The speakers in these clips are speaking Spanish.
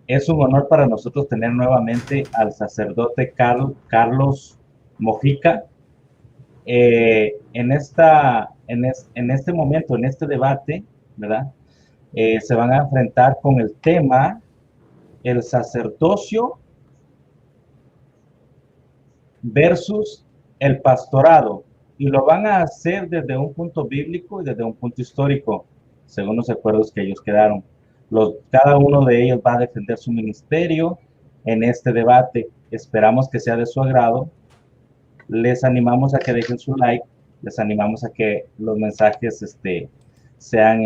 Es un honor para nosotros tener nuevamente al sacerdote Carlos Mojica. En este momento, en este debate, ¿verdad? Se van a enfrentar con el tema el sacerdocio versus el pastorado, y lo van a hacer desde un punto bíblico y desde un punto histórico, según los acuerdos que ellos quedaron. Cada uno de ellos va a defender su ministerio en este debate. Esperamos que sea de su agrado. Les animamos a que dejen su like, les animamos a que los mensajes sean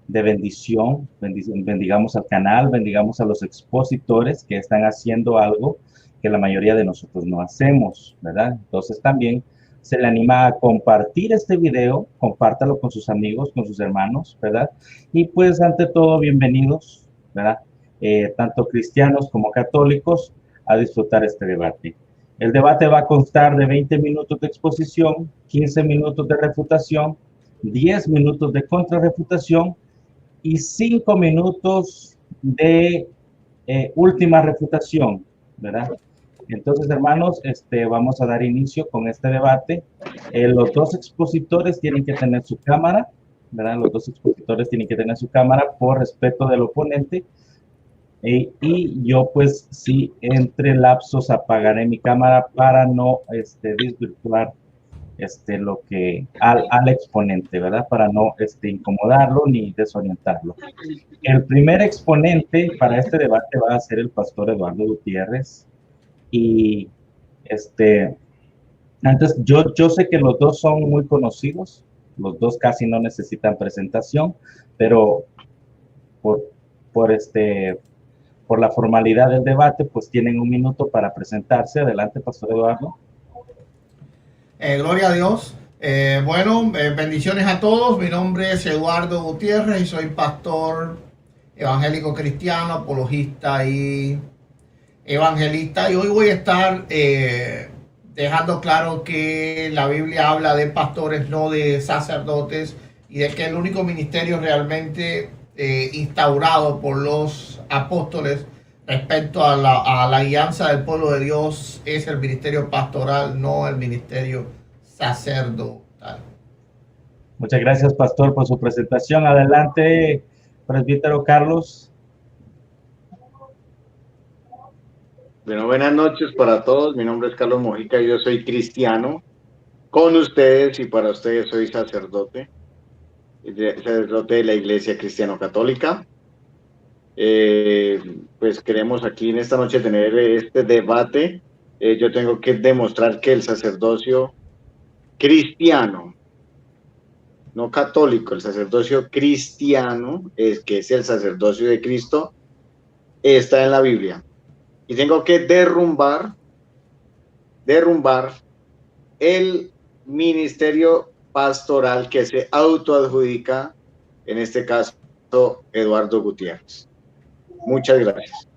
de bendición, bendigamos al canal, bendigamos a los expositores que están haciendo algo que la mayoría de nosotros no hacemos, ¿verdad? Entonces también se le anima a compartir este video, compártalo con sus amigos, con sus hermanos, ¿verdad? Y pues ante todo, bienvenidos, ¿verdad? Tanto cristianos como católicos, a disfrutar este debate. El debate va a constar de 20 minutos de exposición, 15 minutos de refutación, 10 minutos de contrarrefutación y 5 minutos de última refutación, ¿verdad? Entonces, hermanos, vamos a dar inicio con este debate. Los dos expositores tienen que tener su cámara, ¿verdad? Los dos expositores tienen que tener su cámara por respeto del oponente. Y yo, pues, sí, entre lapsos apagaré mi cámara para no desvirtuar al exponente, ¿verdad? Para no incomodarlo ni desorientarlo. El primer exponente para este debate va a ser el pastor Eduardo Gutiérrez. Y antes, yo sé que los dos son muy conocidos, los dos casi no necesitan presentación, pero por la formalidad del debate, pues tienen un minuto para presentarse. Adelante, pastor Eduardo. Gloria a Dios. Bendiciones a todos. Mi nombre es Eduardo Gutiérrez y soy pastor evangélico cristiano, apologista y evangelista. Y hoy voy a estar dejando claro que la Biblia habla de pastores, no de sacerdotes, y de que el único ministerio realmente instaurado por los apóstoles respecto a la guianza del pueblo de Dios es el ministerio pastoral, no el ministerio sacerdotal. Muchas gracias, pastor, por su presentación. Adelante, presbítero Carlos. Bueno, buenas noches para todos. Mi nombre es Carlos Mojica y yo soy cristiano. Con ustedes y para ustedes soy sacerdote de la Iglesia Cristiano Católica. Pues queremos aquí en esta noche tener este debate. Yo tengo que demostrar que el sacerdocio cristiano, no católico, el sacerdocio cristiano, que es el sacerdocio de Cristo, está en la Biblia. Y tengo que derrumbar el ministerio pastoral que se autoadjudica, en este caso, Eduardo Gutiérrez. Muchas gracias.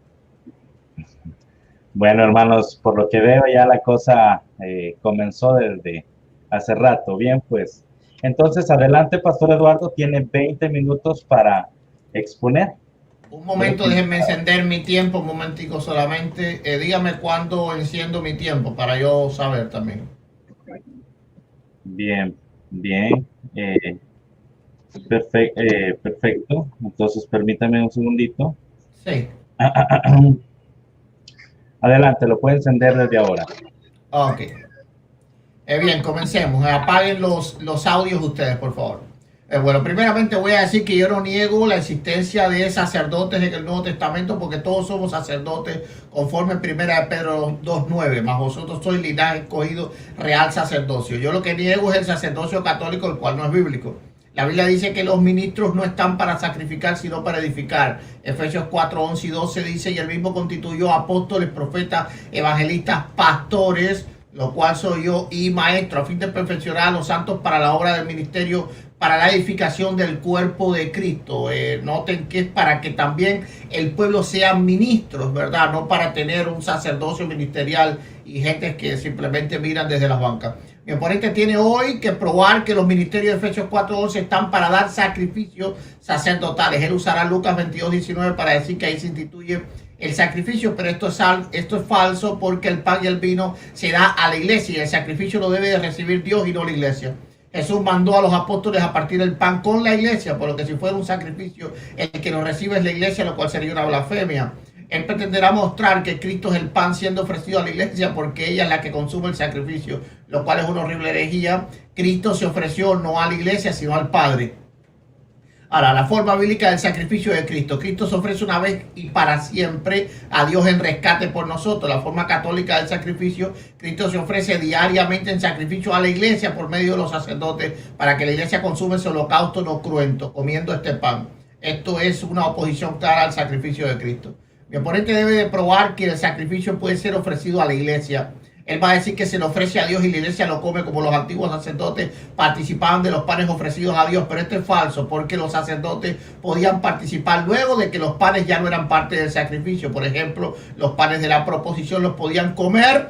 Bueno, hermanos, por lo que veo ya la cosa comenzó desde hace rato. Bien, pues, entonces adelante, pastor Eduardo, tiene 20 minutos para exponer. Un momento, déjenme encender mi tiempo, un momentico solamente. Dígame cuándo enciendo mi tiempo para yo saber también. Bien. Perfecto. Entonces, permítame un segundito. Sí. Adelante, lo puede encender desde ahora. Ok. Bien, comencemos. Apaguen los audios ustedes, por favor. Bueno, primeramente voy a decir que yo no niego la existencia de sacerdotes en el Nuevo Testamento, porque todos somos sacerdotes conforme 1 Pedro 2:9, mas vosotros sois linaje escogido, real sacerdocio. Yo lo que niego es el sacerdocio católico, el cual no es bíblico. La Biblia dice que los ministros no están para sacrificar, sino para edificar. Efesios 4:11 y 12 dice, y él mismo constituyó apóstoles, profetas, evangelistas, pastores, lo cual soy yo, y maestro, a fin de perfeccionar a los santos para la obra del ministerio, para la edificación del cuerpo de Cristo. Noten que es para que también el pueblo sea ministros, ¿verdad? No para tener un sacerdocio ministerial y gente que simplemente miran desde las bancas. Mi oponente tiene hoy que probar que los ministerios de Efesios 4:11 están para dar sacrificios sacerdotales. Él usará Lucas 22:19 para decir que ahí se instituye el sacrificio, pero esto es falso, porque el pan y el vino se da a la iglesia y el sacrificio lo debe de recibir Dios y no la iglesia. Jesús mandó a los apóstoles a partir el pan con la iglesia, por lo que si fuera un sacrificio, el que lo recibe es la iglesia, lo cual sería una blasfemia. Él pretenderá mostrar que Cristo es el pan siendo ofrecido a la iglesia porque ella es la que consume el sacrificio, lo cual es una horrible herejía. Cristo se ofreció no a la iglesia, sino al Padre. Ahora, la forma bíblica del sacrificio de Cristo. Cristo se ofrece una vez y para siempre a Dios en rescate por nosotros. La forma católica del sacrificio, Cristo se ofrece diariamente en sacrificio a la iglesia por medio de los sacerdotes para que la iglesia consuma ese holocausto no cruento, comiendo este pan. Esto es una oposición clara al sacrificio de Cristo. Mi oponente debe de probar que el sacrificio puede ser ofrecido a la iglesia. Él va a decir que se le ofrece a Dios y la iglesia lo come, como los antiguos sacerdotes participaban de los panes ofrecidos a Dios. Pero esto es falso, porque los sacerdotes podían participar luego de que los panes ya no eran parte del sacrificio. Por ejemplo, los panes de la proposición los podían comer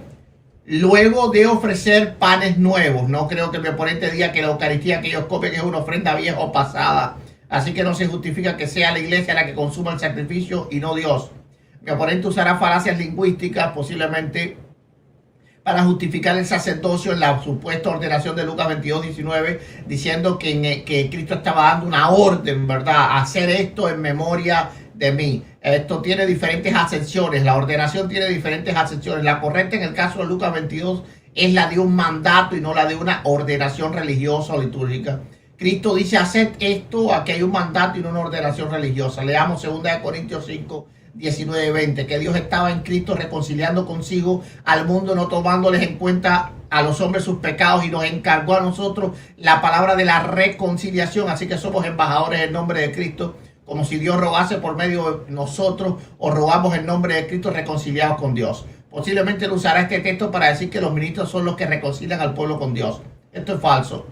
luego de ofrecer panes nuevos. No creo que mi oponente diga que la Eucaristía que ellos comen es una ofrenda vieja o pasada. Así que no se justifica que sea la iglesia la que consuma el sacrificio y no Dios. Mi oponente usará falacias lingüísticas, posiblemente para justificar el sacerdocio en la supuesta ordenación de Lucas 22:19, diciendo que Cristo estaba dando una orden, ¿verdad? Hacer esto en memoria de mí. Esto tiene diferentes acepciones, la ordenación tiene diferentes acepciones. La correcta en el caso de Lucas 22 es la de un mandato y no la de una ordenación religiosa o litúrgica. Cristo dice, haced esto, aquí hay un mandato y no una ordenación religiosa. Leamos 2 Corintios 5, 19-20, que Dios estaba en Cristo reconciliando consigo al mundo, no tomándoles en cuenta a los hombres sus pecados, y nos encargó a nosotros la palabra de la reconciliación. Así que somos embajadores en nombre de Cristo, como si Dios rogase por medio de nosotros, o rogamos en nombre de Cristo reconciliados con Dios. Posiblemente él usará este texto para decir que los ministros son los que reconcilian al pueblo con Dios. Esto es falso.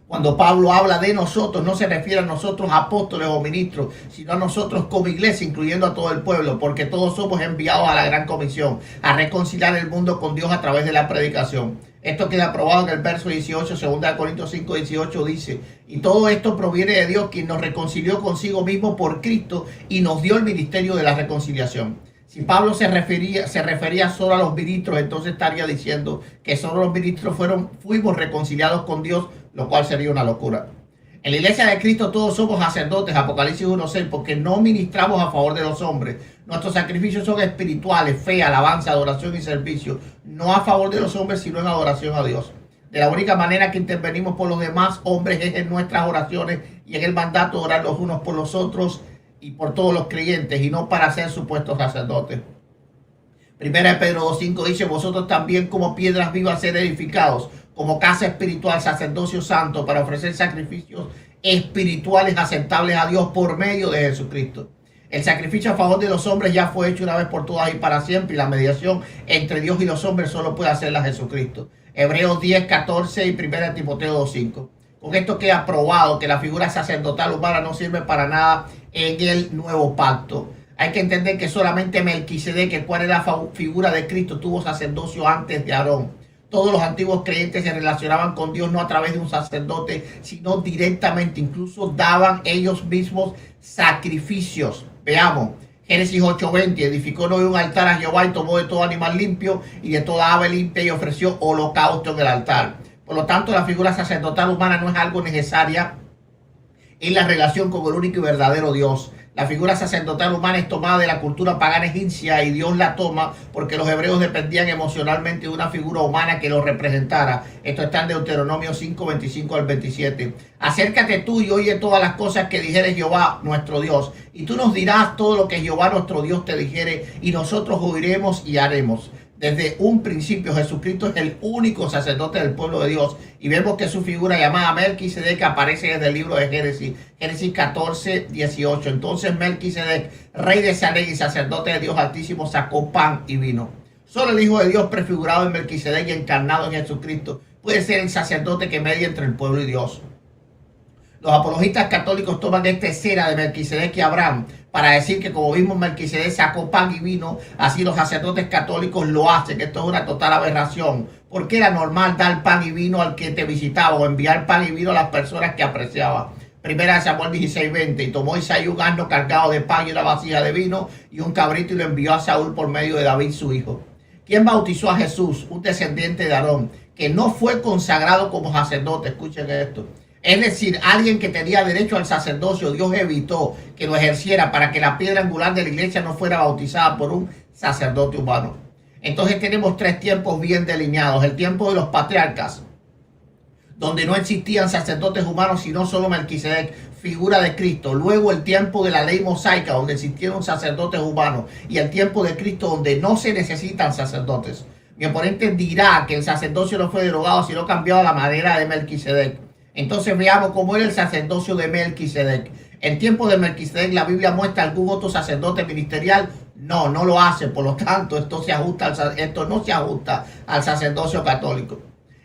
Cuando Pablo habla de nosotros, no se refiere a nosotros apóstoles o ministros, sino a nosotros como iglesia, incluyendo a todo el pueblo, porque todos somos enviados a la gran comisión, a reconciliar el mundo con Dios a través de la predicación. Esto queda aprobado en el verso 18, 2 Corintios 5, 18 dice, y todo esto proviene de Dios, quien nos reconcilió consigo mismo por Cristo y nos dio el ministerio de la reconciliación. Si Pablo se refería solo a los ministros, entonces estaría diciendo que solo los ministros fuimos reconciliados con Dios, lo cual sería una locura. En la iglesia de Cristo todos somos sacerdotes, Apocalipsis 1:6, porque no ministramos a favor de los hombres. Nuestros sacrificios son espirituales, fe, alabanza, adoración y servicio, no a favor de los hombres, sino en adoración a Dios. De la única manera que intervenimos por los demás hombres es en nuestras oraciones y en el mandato de orar los unos por los otros y por todos los creyentes, y no para ser supuestos sacerdotes. Primera de Pedro 2:5 dice, vosotros también como piedras vivas ser edificados, como casa espiritual, sacerdocio santo, para ofrecer sacrificios espirituales aceptables a Dios por medio de Jesucristo. El sacrificio a favor de los hombres ya fue hecho una vez por todas y para siempre, y la mediación entre Dios y los hombres solo puede hacerla Jesucristo. Hebreos 10:14 y 1 Timoteo 2:5. Con esto queda probado que la figura sacerdotal humana no sirve para nada en el nuevo pacto. Hay que entender que solamente Melquisedec, el cual era la figura de Cristo, tuvo sacerdocio antes de Aarón. Todos los antiguos creyentes se relacionaban con Dios no a través de un sacerdote, sino directamente. Incluso daban ellos mismos sacrificios. Veamos, Génesis 8:20, edificó Noé un altar a Jehová y tomó de todo animal limpio y de toda ave limpia y ofreció holocausto en el altar. Por lo tanto, la figura sacerdotal humana no es algo necesaria en la relación con el único y verdadero Dios. La figura sacerdotal humana es tomada de la cultura pagana egipcia, y Dios la toma porque los hebreos dependían emocionalmente de una figura humana que los representara. Esto está en Deuteronomio 5, 25 al 27. Acércate tú y oye todas las cosas que dijere Jehová nuestro Dios, y tú nos dirás todo lo que Jehová nuestro Dios te dijere, y nosotros oiremos y haremos. Desde un principio Jesucristo es el único sacerdote del pueblo de Dios, y vemos que su figura llamada Melquisedec aparece desde el libro de Génesis 14, 18. Entonces Melquisedec, rey de Salem y sacerdote de Dios Altísimo, sacó pan y vino. Solo el Hijo de Dios, prefigurado en Melquisedec y encarnado en Jesucristo, puede ser el sacerdote que media entre el pueblo y Dios. Los apologistas católicos toman esta escena de Melquisedec y Abraham para decir que como vimos Melquisedec sacó pan y vino, así los sacerdotes católicos lo hacen. Esto es una total aberración, porque era normal dar pan y vino al que te visitaba o enviar pan y vino a las personas que apreciaba. Primera de Samuel 16:20, y tomó Isaí un asno cargado de pan y una vasija de vino y un cabrito y lo envió a Saúl por medio de David su hijo. ¿Quién bautizó a Jesús? Un descendiente de Aarón, que no fue consagrado como sacerdote. Escuchen esto. Es decir, alguien que tenía derecho al sacerdocio, Dios evitó que lo ejerciera para que la piedra angular de la iglesia no fuera bautizada por un sacerdote humano. Entonces tenemos tres tiempos bien delineados. El tiempo de los patriarcas, donde no existían sacerdotes humanos, sino solo Melquisedec, figura de Cristo. Luego el tiempo de la ley mosaica, donde existieron sacerdotes humanos. Y el tiempo de Cristo, donde no se necesitan sacerdotes. Mi oponente dirá que el sacerdocio no fue derogado, sino cambiado a la manera de Melquisedec. Entonces veamos cómo era el sacerdocio de Melquisedec. En tiempo de Melquisedec, ¿la Biblia muestra algún otro sacerdote ministerial? No, no lo hace. Por lo tanto, esto no se ajusta al sacerdocio católico.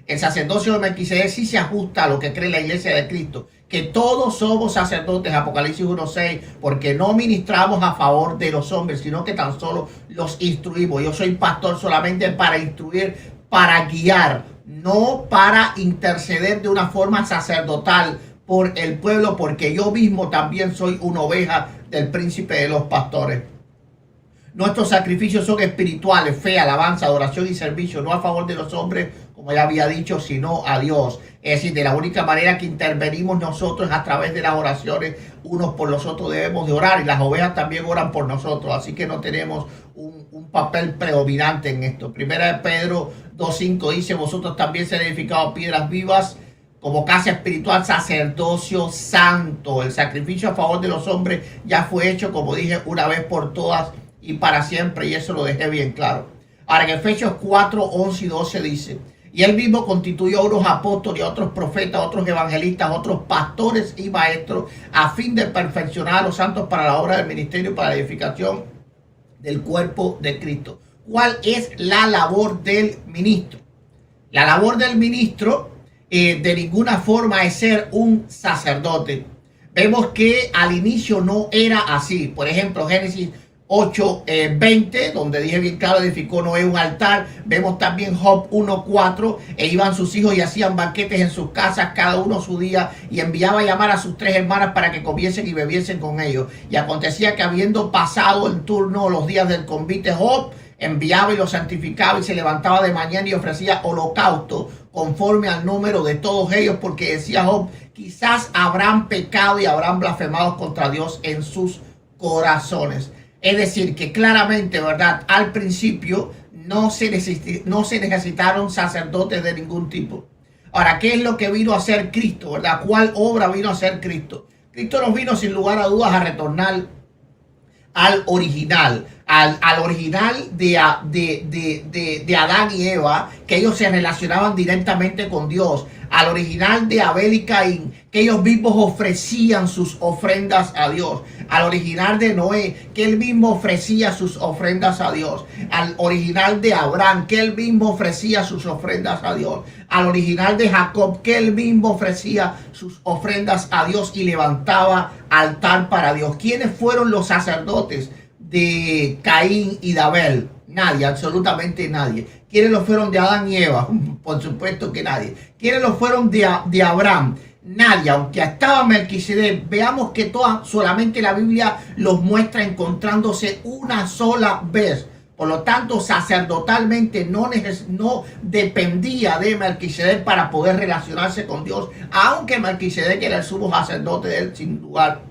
El sacerdocio de Melquisedec sí se ajusta a lo que cree la iglesia de Cristo, que todos somos sacerdotes, Apocalipsis 1:6, porque no ministramos a favor de los hombres, sino que tan solo los instruimos. Yo soy pastor solamente para instruir, para guiar, no para interceder de una forma sacerdotal por el pueblo, porque yo mismo también soy una oveja del príncipe de los pastores. Nuestros sacrificios son espirituales, fe, alabanza, adoración y servicio, no a favor de los hombres, como ya había dicho, sino a Dios. Es decir, de la única manera que intervenimos nosotros es a través de las oraciones. Unos por los otros debemos de orar, y las ovejas también oran por nosotros, así que no tenemos un papel predominante en esto. Primera de Pedro 2:5 dice: vosotros también seréis edificados piedras vivas como casa espiritual, sacerdocio santo. El sacrificio a favor de los hombres ya fue hecho, como dije, una vez por todas y para siempre, y eso lo dejé bien claro. Ahora, en Efesios 4:11 y 12 dice: y él mismo constituyó a unos apóstoles, a otros profetas, a otros evangelistas, a otros pastores y maestros, a fin de perfeccionar a los santos para la obra del ministerio, para la edificación del cuerpo de Cristo. ¿Cuál es la labor del ministro? La labor del ministro de ninguna forma es ser un sacerdote. Vemos que al inicio no era así. Por ejemplo, Génesis 8:20, donde dije bien claro, edificó Noé un altar. Vemos también Job 1:4, e iban sus hijos y hacían banquetes en sus casas, cada uno su día, y enviaba a llamar a sus 3 hermanas para que comiesen y bebiesen con ellos. Y acontecía que, habiendo pasado el turno los días del convite, Job enviaba y los santificaba, y se levantaba de mañana y ofrecía holocausto conforme al número de todos ellos, porque decía Job: quizás habrán pecado y habrán blasfemado contra Dios en sus corazones. Es decir, que claramente, ¿verdad?, al principio no se necesitaron sacerdotes de ningún tipo. Ahora, ¿qué es lo que vino a hacer Cristo, verdad? ¿Cuál obra vino a hacer Cristo? Cristo nos vino sin lugar a dudas a retornar al original, al original de Adán y Eva, que ellos se relacionaban directamente con Dios, al original de Abel y Caín, que ellos mismos ofrecían sus ofrendas a Dios, al original de Noé, que él mismo ofrecía sus ofrendas a Dios, al original de Abraham, que él mismo ofrecía sus ofrendas a Dios, al original de Jacob, que él mismo ofrecía sus ofrendas a Dios y levantaba altar para Dios. ¿Quiénes fueron los sacerdotes de Caín y de Abel? Nadie, absolutamente nadie. ¿Quiénes lo fueron de Adán y Eva? Por supuesto que nadie. ¿Quiénes lo fueron de Abraham? Nadie, aunque estaba Melquisedec. Veamos que solamente la Biblia los muestra encontrándose una sola vez. Por lo tanto, sacerdotalmente no dependía de Melquisedec para poder relacionarse con Dios, aunque Melquisedec era el sumo sacerdote de él, sin lugar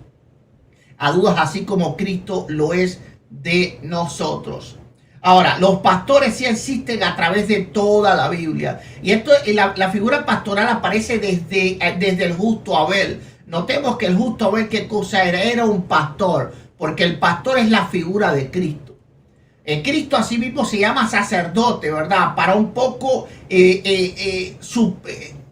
a dudas, así como Cristo lo es de nosotros. Ahora, los pastores sí existen a través de toda la Biblia. Y esto, la figura pastoral aparece desde el justo Abel. Notemos que el justo Abel, ¿qué cosa era? Era un pastor, porque el pastor es la figura de Cristo. Cristo asimismo se llama sacerdote, ¿verdad? Para un poco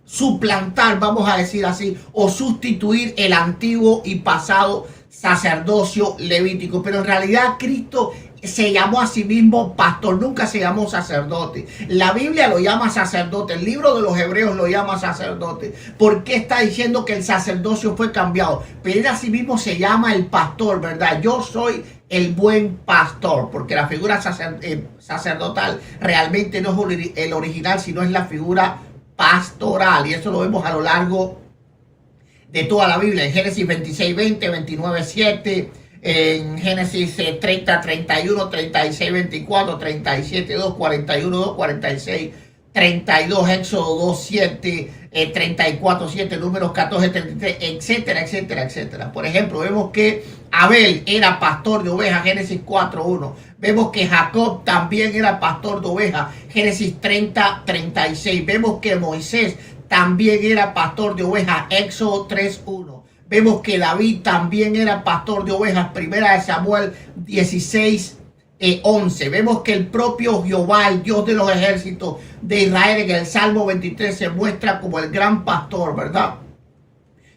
suplantar, vamos a decir así, o sustituir el antiguo y pasado sacerdocio levítico. Pero en realidad Cristo se llamó a sí mismo pastor, nunca se llamó sacerdote. La Biblia lo llama sacerdote, el libro de los Hebreos lo llama sacerdote. ¿Por qué está diciendo que el sacerdocio fue cambiado? Pero él a sí mismo se llama el pastor, ¿verdad? Yo soy el buen pastor, porque la figura sacerdotal realmente no es el original, sino es la figura pastoral. Y eso lo vemos a lo largo de toda la Biblia, en Génesis 26, 20, 29, 7, en Génesis 30, 31, 36, 24, 37, 2, 41, 2, 46, 32, Éxodo 2, 7, 34, 7, Números 14, 33, etcétera, etcétera, etcétera. Por ejemplo, vemos que Abel era pastor de ovejas, Génesis 4, 1. Vemos que Jacob también era pastor de ovejas, Génesis 30, 36. Vemos que Moisés también era pastor de ovejas, Éxodo 3, 1. Vemos que David también era pastor de ovejas, Primera de Samuel 16, 11. Vemos que el propio Jehová, el Dios de los ejércitos de Israel, en el Salmo 23 se muestra como el gran pastor, ¿verdad?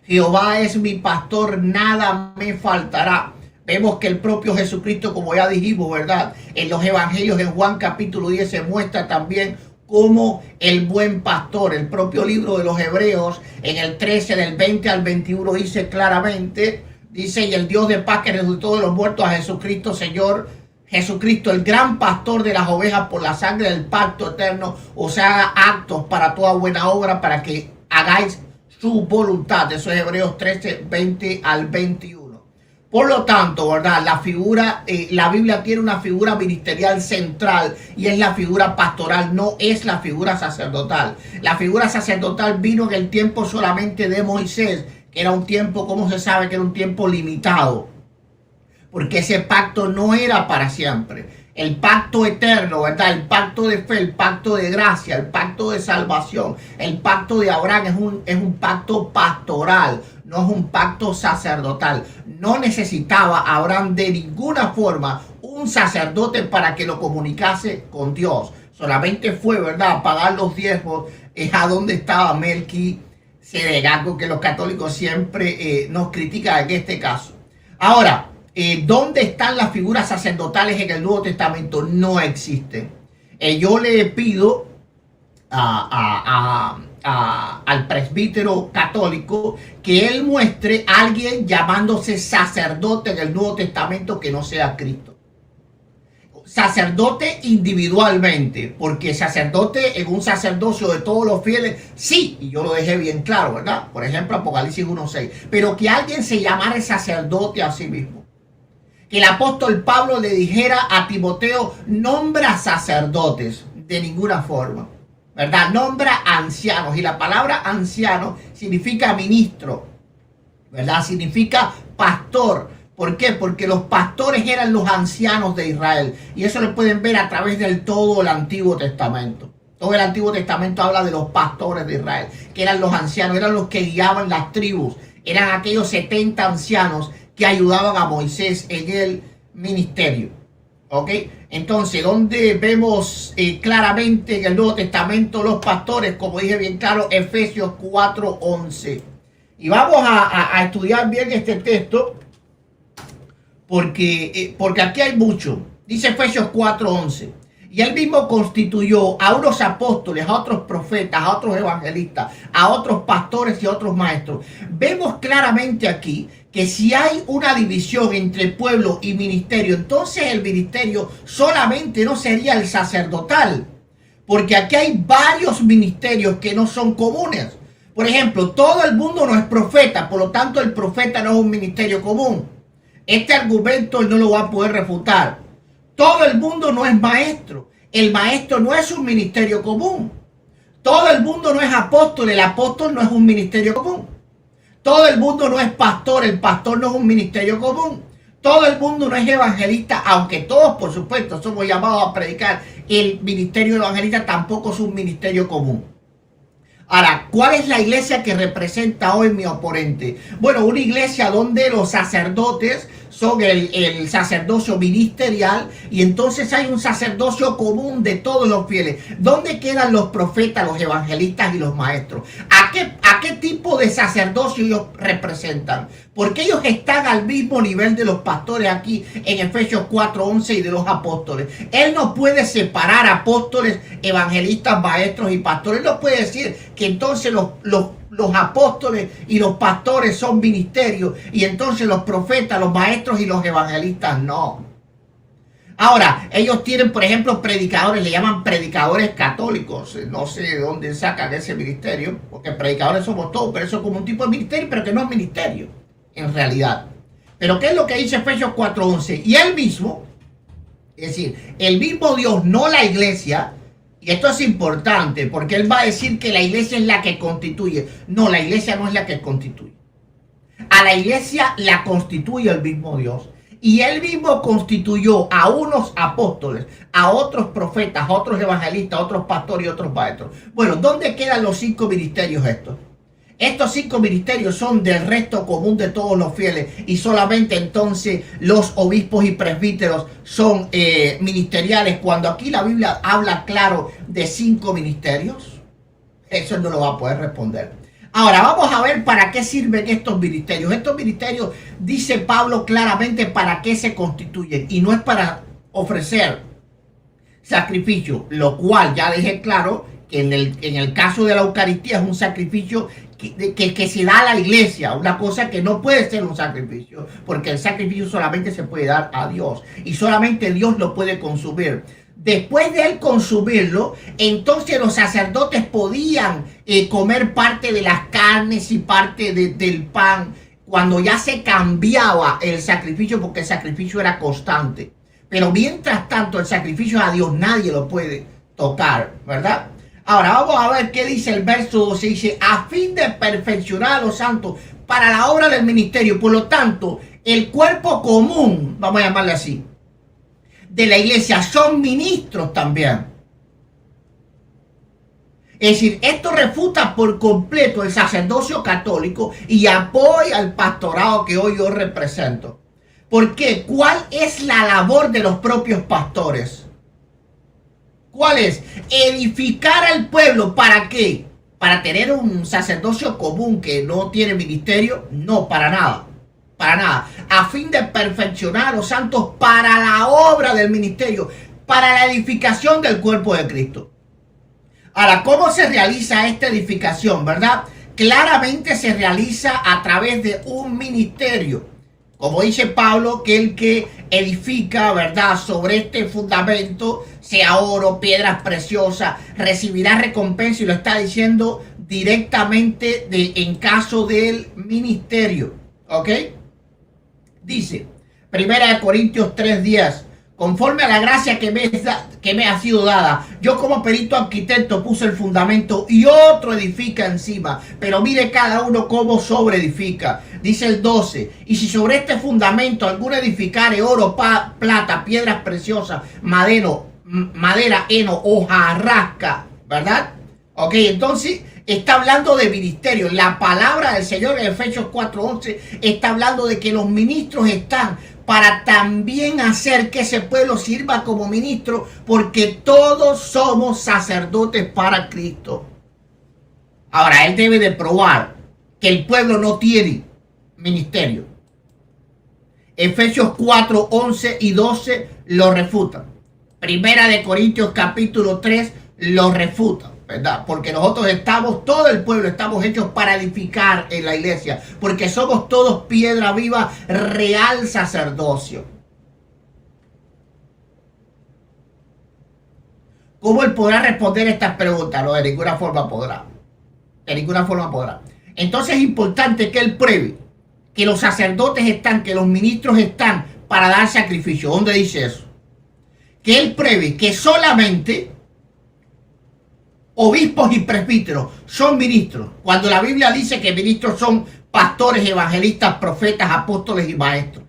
Jehová es mi pastor, nada me faltará. Vemos que el propio Jesucristo, como ya dijimos, ¿verdad? En los evangelios, en Juan capítulo 10, se muestra también como el buen pastor. El propio libro de los Hebreos, en el 13, del 20 al 21, dice claramente, dice, y el Dios de paz que resucitó de los muertos a Jesucristo, Señor, Jesucristo, el gran pastor de las ovejas, por la sangre del pacto eterno, os haga actos para toda buena obra, para que hagáis su voluntad. Eso es Hebreos 13, 20 al 21. Por lo tanto, ¿verdad? La Biblia tiene una figura ministerial central y es la figura pastoral, no es la figura sacerdotal. La figura sacerdotal vino en el tiempo solamente de Moisés, que era un tiempo, ¿cómo se sabe? Que era un tiempo limitado, porque ese pacto no era para siempre. El pacto eterno, ¿verdad? El pacto de fe, el pacto de gracia, el pacto de salvación, el pacto de Abraham es un pacto pastoral, no es un pacto sacerdotal. No necesitaba Abraham de ninguna forma un sacerdote para que lo comunicase con Dios. Solamente fue, ¿verdad?, a pagar los diezmos, es a donde estaba Melquisedec, algo que los católicos siempre nos critican en este caso. Ahora, ¿dónde están las figuras sacerdotales en el Nuevo Testamento? No existen. Yo le pido al presbítero católico que él muestre a alguien llamándose sacerdote en el Nuevo Testamento que no sea Cristo. Sacerdote individualmente, porque sacerdote en un sacerdocio de todos los fieles, sí, y yo lo dejé bien claro, ¿verdad? Por ejemplo, Apocalipsis 1:6. Pero que alguien se llamara sacerdote a sí mismo. Que el apóstol Pablo le dijera a Timoteo, nombra sacerdotes, de ninguna forma, ¿verdad? Nombra ancianos, y la palabra anciano significa ministro, ¿verdad? Significa pastor. ¿Por qué? Porque los pastores eran los ancianos de Israel, y eso lo pueden ver a través del todo el Antiguo Testamento. Todo el Antiguo Testamento habla de los pastores de Israel, que eran los ancianos, eran los que guiaban las tribus, eran aquellos 70 ancianos que ayudaban a Moisés en el ministerio. ¿Ok? Entonces, donde vemos claramente en el Nuevo Testamento los pastores, como dije bien claro, Efesios 4:11. Y vamos a estudiar bien este texto, porque aquí hay mucho. Dice Efesios 4:11. Y él mismo constituyó a unos apóstoles, a otros profetas, a otros evangelistas, a otros pastores y a otros maestros. Vemos claramente aquí que si hay una división entre pueblo y ministerio, entonces el ministerio solamente no sería el sacerdotal, porque aquí hay varios ministerios que no son comunes. Por ejemplo, todo el mundo no es profeta, por lo tanto el profeta no es un ministerio común. Este argumento él no lo va a poder refutar. Todo el mundo no es maestro. El maestro no es un ministerio común. Todo el mundo no es apóstol. El apóstol no es un ministerio común. Todo el mundo no es pastor. El pastor no es un ministerio común. Todo el mundo no es evangelista, aunque todos, por supuesto, somos llamados a predicar. El ministerio evangelista tampoco es un ministerio común. Ahora, ¿cuál es la iglesia que representa hoy mi oponente? Bueno, una iglesia donde los sacerdotes son el sacerdocio ministerial, y entonces hay un sacerdocio común de todos los fieles. ¿Dónde quedan los profetas, los evangelistas y los maestros? ¿A qué tipo de sacerdocio ellos representan? Porque ellos están al mismo nivel de los pastores aquí en Efesios 4:11 y de los apóstoles. Él no puede separar apóstoles, evangelistas, maestros y pastores. Él no puede decir que entonces los apóstoles y los pastores son ministerios y entonces los profetas, los maestros y los evangelistas no. Ahora, ellos tienen, por ejemplo, predicadores, le llaman predicadores católicos. No sé de dónde sacan ese ministerio, porque predicadores somos todos, pero eso es como un tipo de ministerio, pero que no es ministerio, en realidad. Pero ¿qué es lo que dice Efesios 4:11? Y él mismo, es decir, el mismo Dios, no la iglesia. Y esto es importante, porque él va a decir que la iglesia es la que constituye. No, la iglesia no es la que constituye. A la iglesia la constituye el mismo Dios. Y él mismo constituyó a unos apóstoles, a otros profetas, a otros evangelistas, a otros pastores y otros maestros. Bueno, ¿dónde quedan los 5 ministerios estos? Estos 5 ministerios son del resto común de todos los fieles, y solamente entonces los obispos y presbíteros son ministeriales, cuando aquí la Biblia habla claro de 5 ministerios. Eso no lo va a poder responder. Ahora vamos a ver para qué sirven estos ministerios. Estos ministerios, dice Pablo claramente, para qué se constituyen, y no es para ofrecer sacrificio, lo cual ya dejé claro que en el caso de la Eucaristía es un sacrificio que se da a la iglesia, una cosa que no puede ser un sacrificio, porque el sacrificio solamente se puede dar a Dios y solamente Dios lo puede consumir. Después de él consumirlo, entonces los sacerdotes podían comer parte de las carnes y parte del pan, cuando ya se cambiaba el sacrificio, porque el sacrificio era constante. Pero mientras tanto, el sacrificio a Dios nadie lo puede tocar, ¿verdad? Ahora vamos a ver qué dice el verso 12. Dice, a fin de perfeccionar a los santos para la obra del ministerio. Por lo tanto, el cuerpo común, vamos a llamarle así, de la iglesia son ministros también. Es decir, esto refuta por completo el sacerdocio católico y apoya al pastorado que hoy yo represento. ¿Por qué? ¿Cuál es la labor de los propios pastores? ¿Cuál es? Edificar al pueblo. ¿Para qué? ¿Para tener un sacerdocio común que no tiene ministerio? No, para nada. Para nada. A fin de perfeccionar a los santos para la obra del ministerio, para la edificación del cuerpo de Cristo. Ahora, ¿cómo se realiza esta edificación, verdad? Claramente se realiza a través de un ministerio. Como dice Pablo, que el que edifica, ¿verdad?, sobre este fundamento, sea oro, piedras preciosas, recibirá recompensa, y lo está diciendo directamente en caso del ministerio. ¿Ok? Dice, 1 Corintios 3:10, conforme a la gracia que me ha sido dada, yo como perito arquitecto puse el fundamento y otro edifica encima, pero mire cada uno cómo sobreedifica. Dice el 12, y si sobre este fundamento alguno edificare oro, plata, piedras preciosas, madera, heno, hojarasca, ¿verdad? Ok, entonces está hablando de ministerio. La palabra del Señor en Efesios 4:11 está hablando de que los ministros están para también hacer que ese pueblo sirva como ministro, porque todos somos sacerdotes para Cristo. Ahora, él debe de probar que el pueblo no tiene ministerio. Efesios 4:11 y 12 lo refutan. 1 Corintios capítulo 3 lo refuta, ¿verdad? Porque nosotros estamos, todo el pueblo, estamos hechos para edificar en la iglesia, porque somos todos piedra viva, real sacerdocio. ¿Cómo él podrá responder estas preguntas? No, de ninguna forma podrá. De ninguna forma podrá. Entonces es importante que él pruebe que los sacerdotes están, que los ministros están para dar sacrificio. ¿Dónde dice eso? Que él pruebe que solamente obispos y presbíteros son ministros, cuando la Biblia dice que ministros son pastores, evangelistas, profetas, apóstoles y maestros.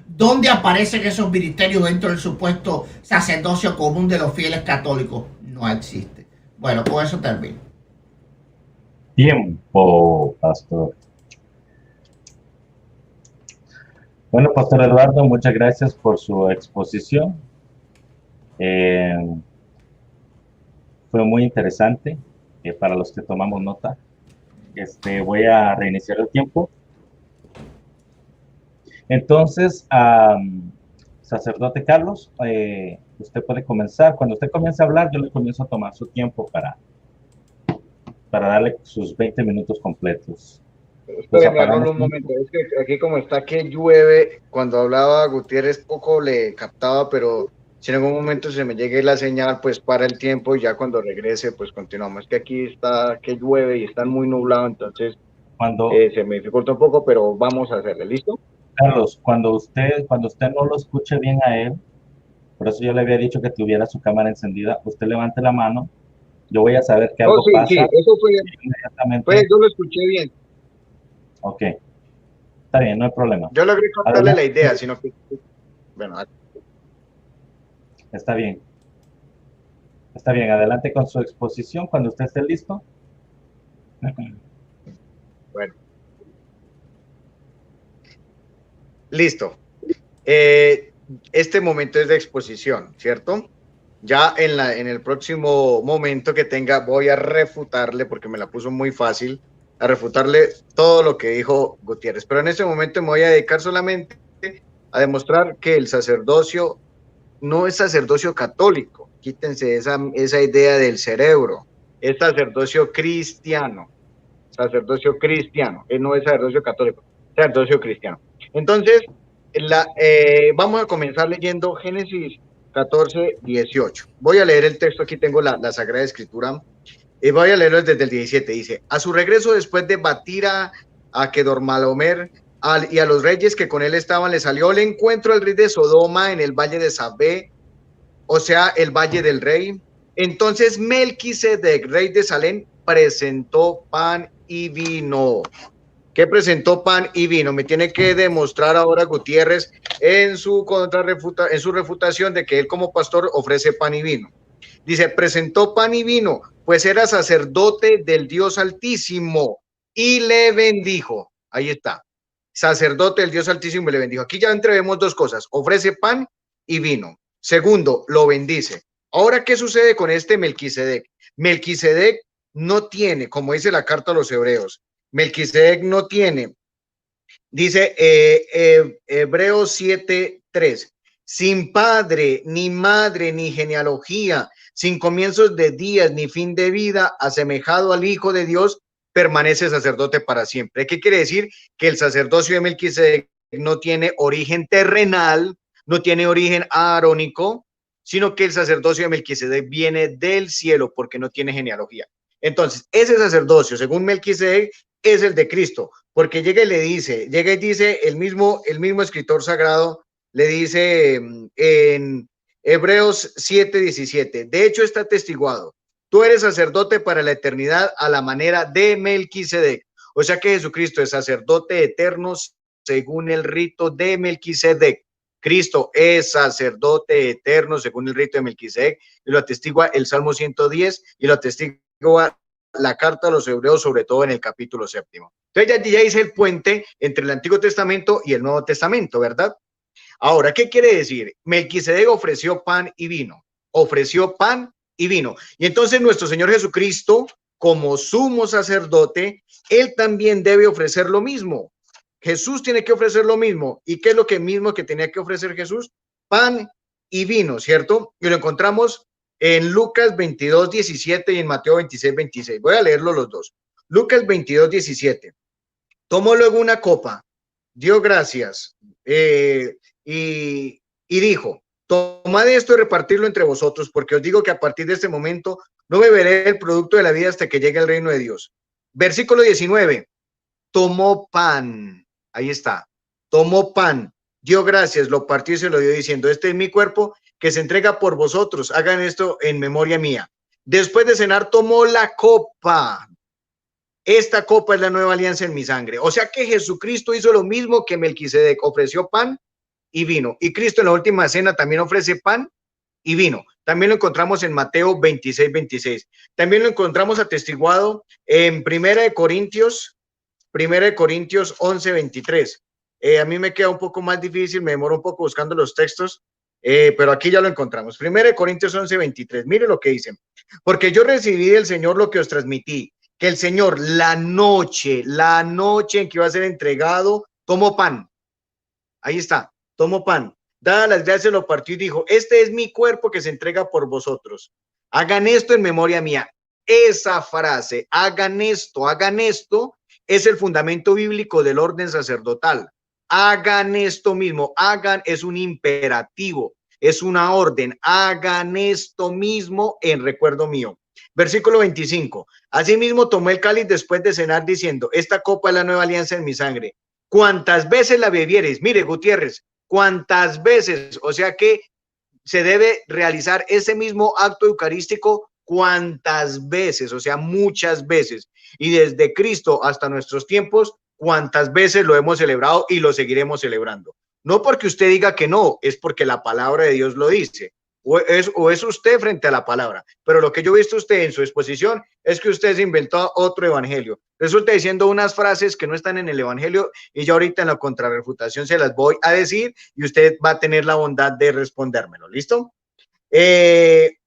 ¿Dónde aparecen esos ministerios dentro del supuesto sacerdocio común de los fieles católicos? No existe. Bueno, con eso termino. Tiempo, pastor. Bueno, Pastor Eduardo, muchas gracias por su exposición. Eh, Fue muy interesante para los que tomamos nota. Voy a reiniciar el tiempo. Entonces, sacerdote Carlos, usted puede comenzar. Cuando usted comience a hablar, yo le comienzo a tomar su tiempo para darle sus 20 minutos completos. Espérame, Arnoldo, un momento. Es que aquí como está que llueve, cuando hablaba Gutiérrez poco le captaba, pero si en algún momento se me llegue la señal, pues para el tiempo y ya cuando regrese, pues continuamos. Es que aquí está que llueve y está muy nublado, entonces se me dificulta un poco, pero vamos a hacerle. ¿Listo? Carlos, cuando usted no lo escuche bien a él, por eso yo le había dicho que tuviera su cámara encendida, usted levante la mano, yo voy a saber que algo pasa. Sí, eso fue, inmediatamente. Yo lo escuché bien. Ok, está bien, no hay problema. Yo logré contarle la idea, sino que... Bueno, está bien. Está bien, adelante con su exposición cuando usted esté listo. Bueno. Listo. Este momento es de exposición, ¿cierto? Ya en el próximo momento que tenga voy a refutarle, porque me la puso muy fácil, a refutarle todo lo que dijo Gutiérrez. Pero en este momento me voy a dedicar solamente a demostrar que el sacerdocio no es sacerdocio católico. Quítense esa idea del cerebro. Es sacerdocio cristiano. Sacerdocio cristiano. No es sacerdocio católico, sacerdocio cristiano. Entonces, vamos a comenzar leyendo Génesis 14, 18. Voy a leer el texto, aquí tengo la Sagrada Escritura, y voy a leerlo desde el 17. Dice: a su regreso, después de batir a Kedorlaomer y a los reyes que con él estaban, le salió el encuentro al rey de Sodoma en el valle de Sabé, o sea, el valle del rey. Entonces Melquisedec, rey de Salem, presentó pan y vino. ¿Qué presentó pan y vino? Me tiene que demostrar ahora Gutiérrez en su refutación de que él como pastor ofrece pan y vino. Dice: presentó pan y vino, pues era sacerdote del Dios Altísimo y le bendijo. Ahí está. Sacerdote del Dios Altísimo y le bendijo. Aquí ya entrevemos dos cosas: ofrece pan y vino. Segundo, lo bendice. Ahora, ¿qué sucede con este Melquisedec? Melquisedec no tiene, como dice la carta a los hebreos, Melquisedec no tiene, dice Hebreos 7:3, sin padre, ni madre, ni genealogía, sin comienzos de días, ni fin de vida, asemejado al Hijo de Dios, permanece sacerdote para siempre. ¿Qué quiere decir? Que el sacerdocio de Melquisedec no tiene origen terrenal, no tiene origen aarónico, sino que el sacerdocio de Melquisedec viene del cielo porque no tiene genealogía. Entonces, ese sacerdocio, según Melquisedec, es el de Cristo, porque llega y dice el mismo escritor sagrado, le dice en Hebreos 7:17, de hecho está atestiguado, tú eres sacerdote para la eternidad a la manera de Melquisedec. O sea que Jesucristo es sacerdote eterno según el rito de Melquisedec. Cristo es sacerdote eterno según el rito de Melquisedec, y lo atestigua el Salmo 110 y lo atestigua la carta a los hebreos, sobre todo en el capítulo 7. Entonces ya hice el puente entre el Antiguo Testamento y el Nuevo Testamento, ¿verdad? Ahora, ¿qué quiere decir? Melquisedec ofreció pan y vino. Ofreció pan y vino. Y entonces nuestro Señor Jesucristo, como sumo sacerdote, él también debe ofrecer lo mismo. Jesús tiene que ofrecer lo mismo. ¿Y qué es lo mismo que tenía que ofrecer Jesús? Pan y vino, ¿cierto? Y lo encontramos en Lucas 22:17 y en Mateo 26:26. Voy a leerlo los dos. Lucas 22:17. Tomó luego una copa, dio gracias y dijo: tomad esto y repartirlo entre vosotros, porque os digo que a partir de este momento no beberé el producto de la vida hasta que llegue el reino de Dios. Versículo 19. Tomó pan, ahí está, tomó pan, dio gracias, lo partió y se lo dio diciendo: este es mi cuerpo que se entrega por vosotros, hagan esto en memoria mía. Después de cenar tomó la copa. Esta copa es la nueva alianza en mi sangre. O sea que Jesucristo hizo lo mismo que Melquisedec, ofreció pan y vino. Y Cristo en la última cena también ofrece pan y vino. También lo encontramos en Mateo 26:26. También lo encontramos atestiguado en Primera de Corintios 11:23. A mí me queda un poco más difícil, me demoro un poco buscando los textos, pero aquí ya lo encontramos. 1 Corintios 11:23, mire lo que dice. Porque yo recibí del Señor lo que os transmití, que el Señor la noche en que iba a ser entregado, tomó pan. Ahí está, tomó pan. Dada las gracias, lo partió y dijo, este es mi cuerpo que se entrega por vosotros. Hagan esto en memoria mía. Esa frase, hagan esto, es el fundamento bíblico del orden sacerdotal. Hagan esto mismo, hagan es un imperativo, es una orden, hagan esto mismo en recuerdo mío. Versículo 25. Asimismo tomó el cáliz después de cenar diciendo, esta copa es la nueva alianza en mi sangre. Cuantas veces la bebiereis, mire Gutiérrez, cuantas veces, o sea que se debe realizar ese mismo acto eucarístico cuantas veces, o sea, muchas veces. Y desde Cristo hasta nuestros tiempos, cuantas veces lo hemos celebrado y lo seguiremos celebrando. No porque usted diga que no, es porque la palabra de Dios lo dice. O es usted frente a la palabra. Pero lo que yo he visto usted en su exposición es que usted se inventó otro evangelio. Resulta diciendo unas frases que no están en el evangelio y yo ahorita en la contrarrefutación se las voy a decir y usted va a tener la bondad de respondérmelo. ¿Listo?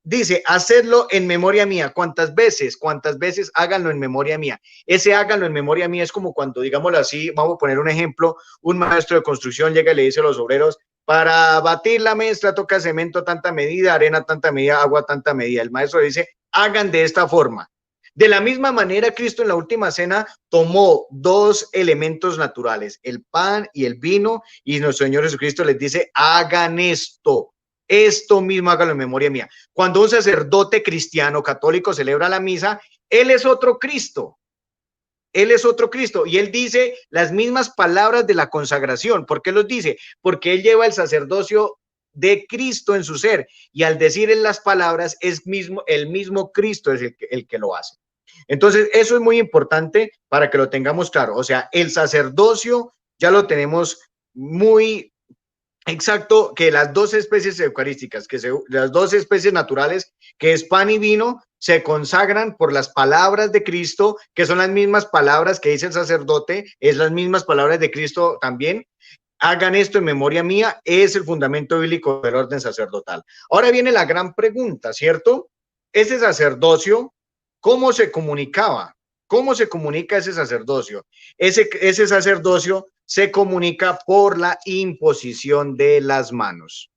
Dice, hacedlo en memoria mía. ¿Cuántas veces? ¿Cuántas veces? Háganlo en memoria mía. Ese háganlo en memoria mía es como cuando, digámoslo así, vamos a poner un ejemplo, un maestro de construcción llega y le dice a los obreros, para batir la mezcla toca cemento tanta medida, arena tanta medida, agua tanta medida. El maestro dice, hagan de esta forma. De la misma manera, Cristo en la última cena tomó dos elementos naturales, el pan y el vino, y nuestro Señor Jesucristo les dice, hagan esto. Esto mismo hágalo en memoria mía. Cuando un sacerdote cristiano católico celebra la misa, él es otro Cristo. Él es otro Cristo y él dice las mismas palabras de la consagración. ¿Por qué los dice? Porque él lleva el sacerdocio de Cristo en su ser y al decir en las palabras es el mismo Cristo es el que lo hace. Entonces, eso es muy importante para que lo tengamos claro. O sea, el sacerdocio ya lo tenemos muy exacto, que las dos especies eucarísticas, las dos especies naturales, que es pan y vino, se consagran por las palabras de Cristo, que son las mismas palabras que dice el sacerdote, es las mismas palabras de Cristo también. Hagan esto en memoria mía, es el fundamento bíblico del orden sacerdotal. Ahora viene la gran pregunta, ¿cierto? Ese sacerdocio, ¿cómo se comunicaba? ¿Cómo se comunica ese sacerdocio? Ese sacerdocio se comunica por la imposición de las manos.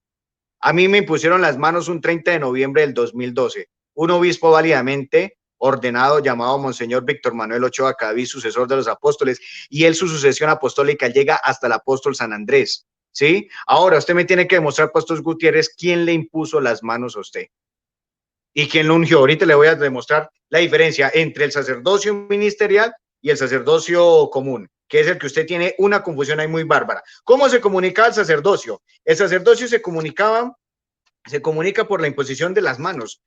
A mí me impusieron las manos un 30 de noviembre del 2012. Un obispo válidamente ordenado llamado Monseñor Víctor Manuel Ochoa Cadavid, sucesor de los apóstoles, y él su sucesión apostólica llega hasta el apóstol San Andrés, ¿sí? Ahora usted me tiene que demostrar, Pastor Gutiérrez, quién le impuso las manos a usted y quién lo ungió. Ahorita le voy a demostrar la diferencia entre el sacerdocio ministerial y el sacerdocio común, que es el que usted tiene una confusión ahí muy bárbara. ¿Cómo se comunicaba el sacerdocio? El sacerdocio se comunica por la imposición de las manos.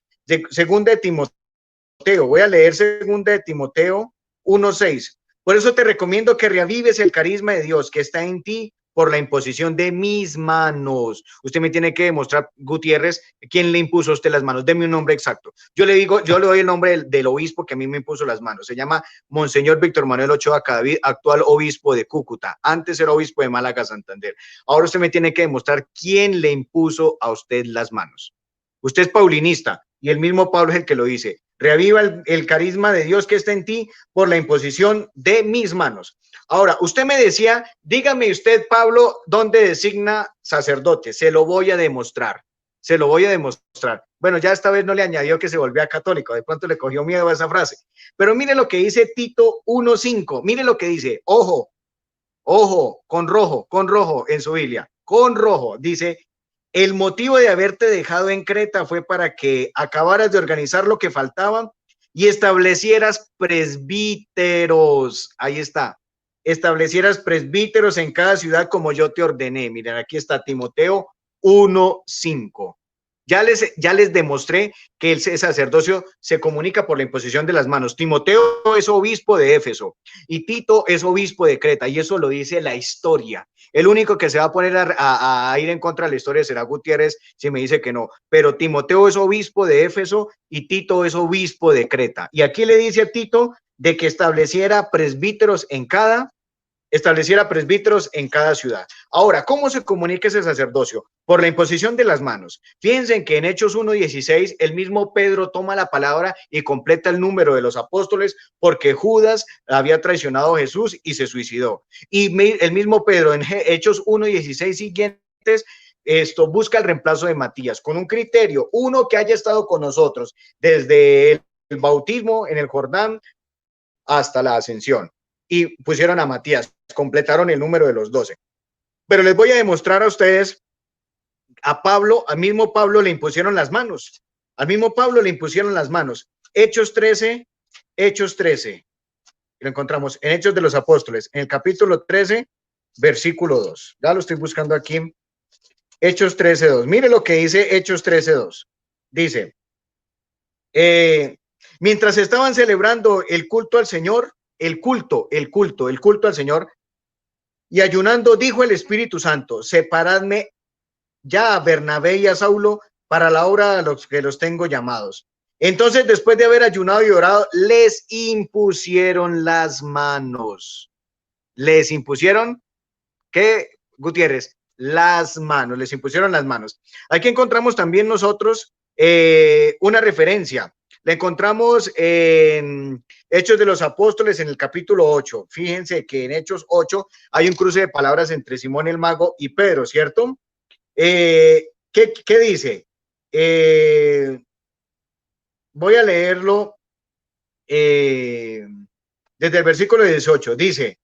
Segunda de Timoteo, voy a leer segunda de Timoteo 1:6. Por eso te recomiendo que reavives el carisma de Dios que está en ti por la imposición de mis manos. Usted me tiene que demostrar, Gutiérrez, quién le impuso a usted las manos. Deme un nombre exacto. Yo le doy el nombre del obispo que a mí me impuso las manos. Se llama Monseñor Víctor Manuel Ochoa Cadavid, actual obispo de Cúcuta. Antes era obispo de Málaga, Santander. Ahora usted me tiene que demostrar quién le impuso a usted las manos. Usted es paulinista y el mismo Pablo es el que lo dice. Reaviva el carisma de Dios que está en ti por la imposición de mis manos. Ahora, usted me decía, dígame usted, Pablo, ¿dónde designa sacerdote? Se lo voy a demostrar. Se lo voy a demostrar. Bueno, ya esta vez no le añadió que se volvía católico. De pronto le cogió miedo a esa frase. Pero mire lo que dice Tito 1:5. Mire lo que dice. Ojo, con rojo en su Biblia. Con rojo. Dice, el motivo de haberte dejado en Creta fue para que acabaras de organizar lo que faltaba y establecieras presbíteros. Ahí está. Establecieras presbíteros en cada ciudad como yo te ordené. Miren, aquí está Timoteo 1:5. Ya les demostré que el sacerdocio se comunica por la imposición de las manos. Timoteo es obispo de Éfeso y Tito es obispo de Creta y eso lo dice la historia. El único que se va a poner a ir en contra de la historia será Gutiérrez si me dice que no. Pero Timoteo es obispo de Éfeso y Tito es obispo de Creta. Y aquí le dice a Tito de que estableciera presbíteros en cada estableciera presbíteros en cada ciudad. Ahora, ¿cómo se comunica ese sacerdocio? Por la imposición de las manos. Fíjense que en Hechos 1:16 el mismo Pedro toma la palabra y completa el número de los apóstoles porque Judas había traicionado a Jesús y se suicidó. Y el mismo Pedro en Hechos 1:16 siguientes busca el reemplazo de Matías con un criterio, uno que haya estado con nosotros desde el bautismo en el Jordán hasta la ascensión. Y pusieron a Matías, completaron el número de los 12. Pero les voy a demostrar a ustedes, al mismo Pablo le impusieron las manos. Al mismo Pablo le impusieron las manos. Hechos 13. Lo encontramos en Hechos de los Apóstoles, en el capítulo 13, versículo 2. Ya lo estoy buscando aquí. Hechos 13:2. Mire lo que dice Hechos 13:2. Dice, mientras estaban celebrando el culto al Señor, el culto al Señor, y ayunando, dijo el Espíritu Santo, separadme ya a Bernabé y a Saulo para la obra a los que los tengo llamados. Entonces, después de haber ayunado y orado, les impusieron las manos. Les impusieron, ¿qué, Gutiérrez? Las manos, les impusieron las manos. Aquí encontramos también nosotros una referencia. La encontramos en Hechos de los Apóstoles en el capítulo 8. Fíjense que en Hechos 8 hay un cruce de palabras entre Simón el Mago y Pedro, ¿cierto? ¿Qué dice? Voy a leerlo desde el versículo 18. Dice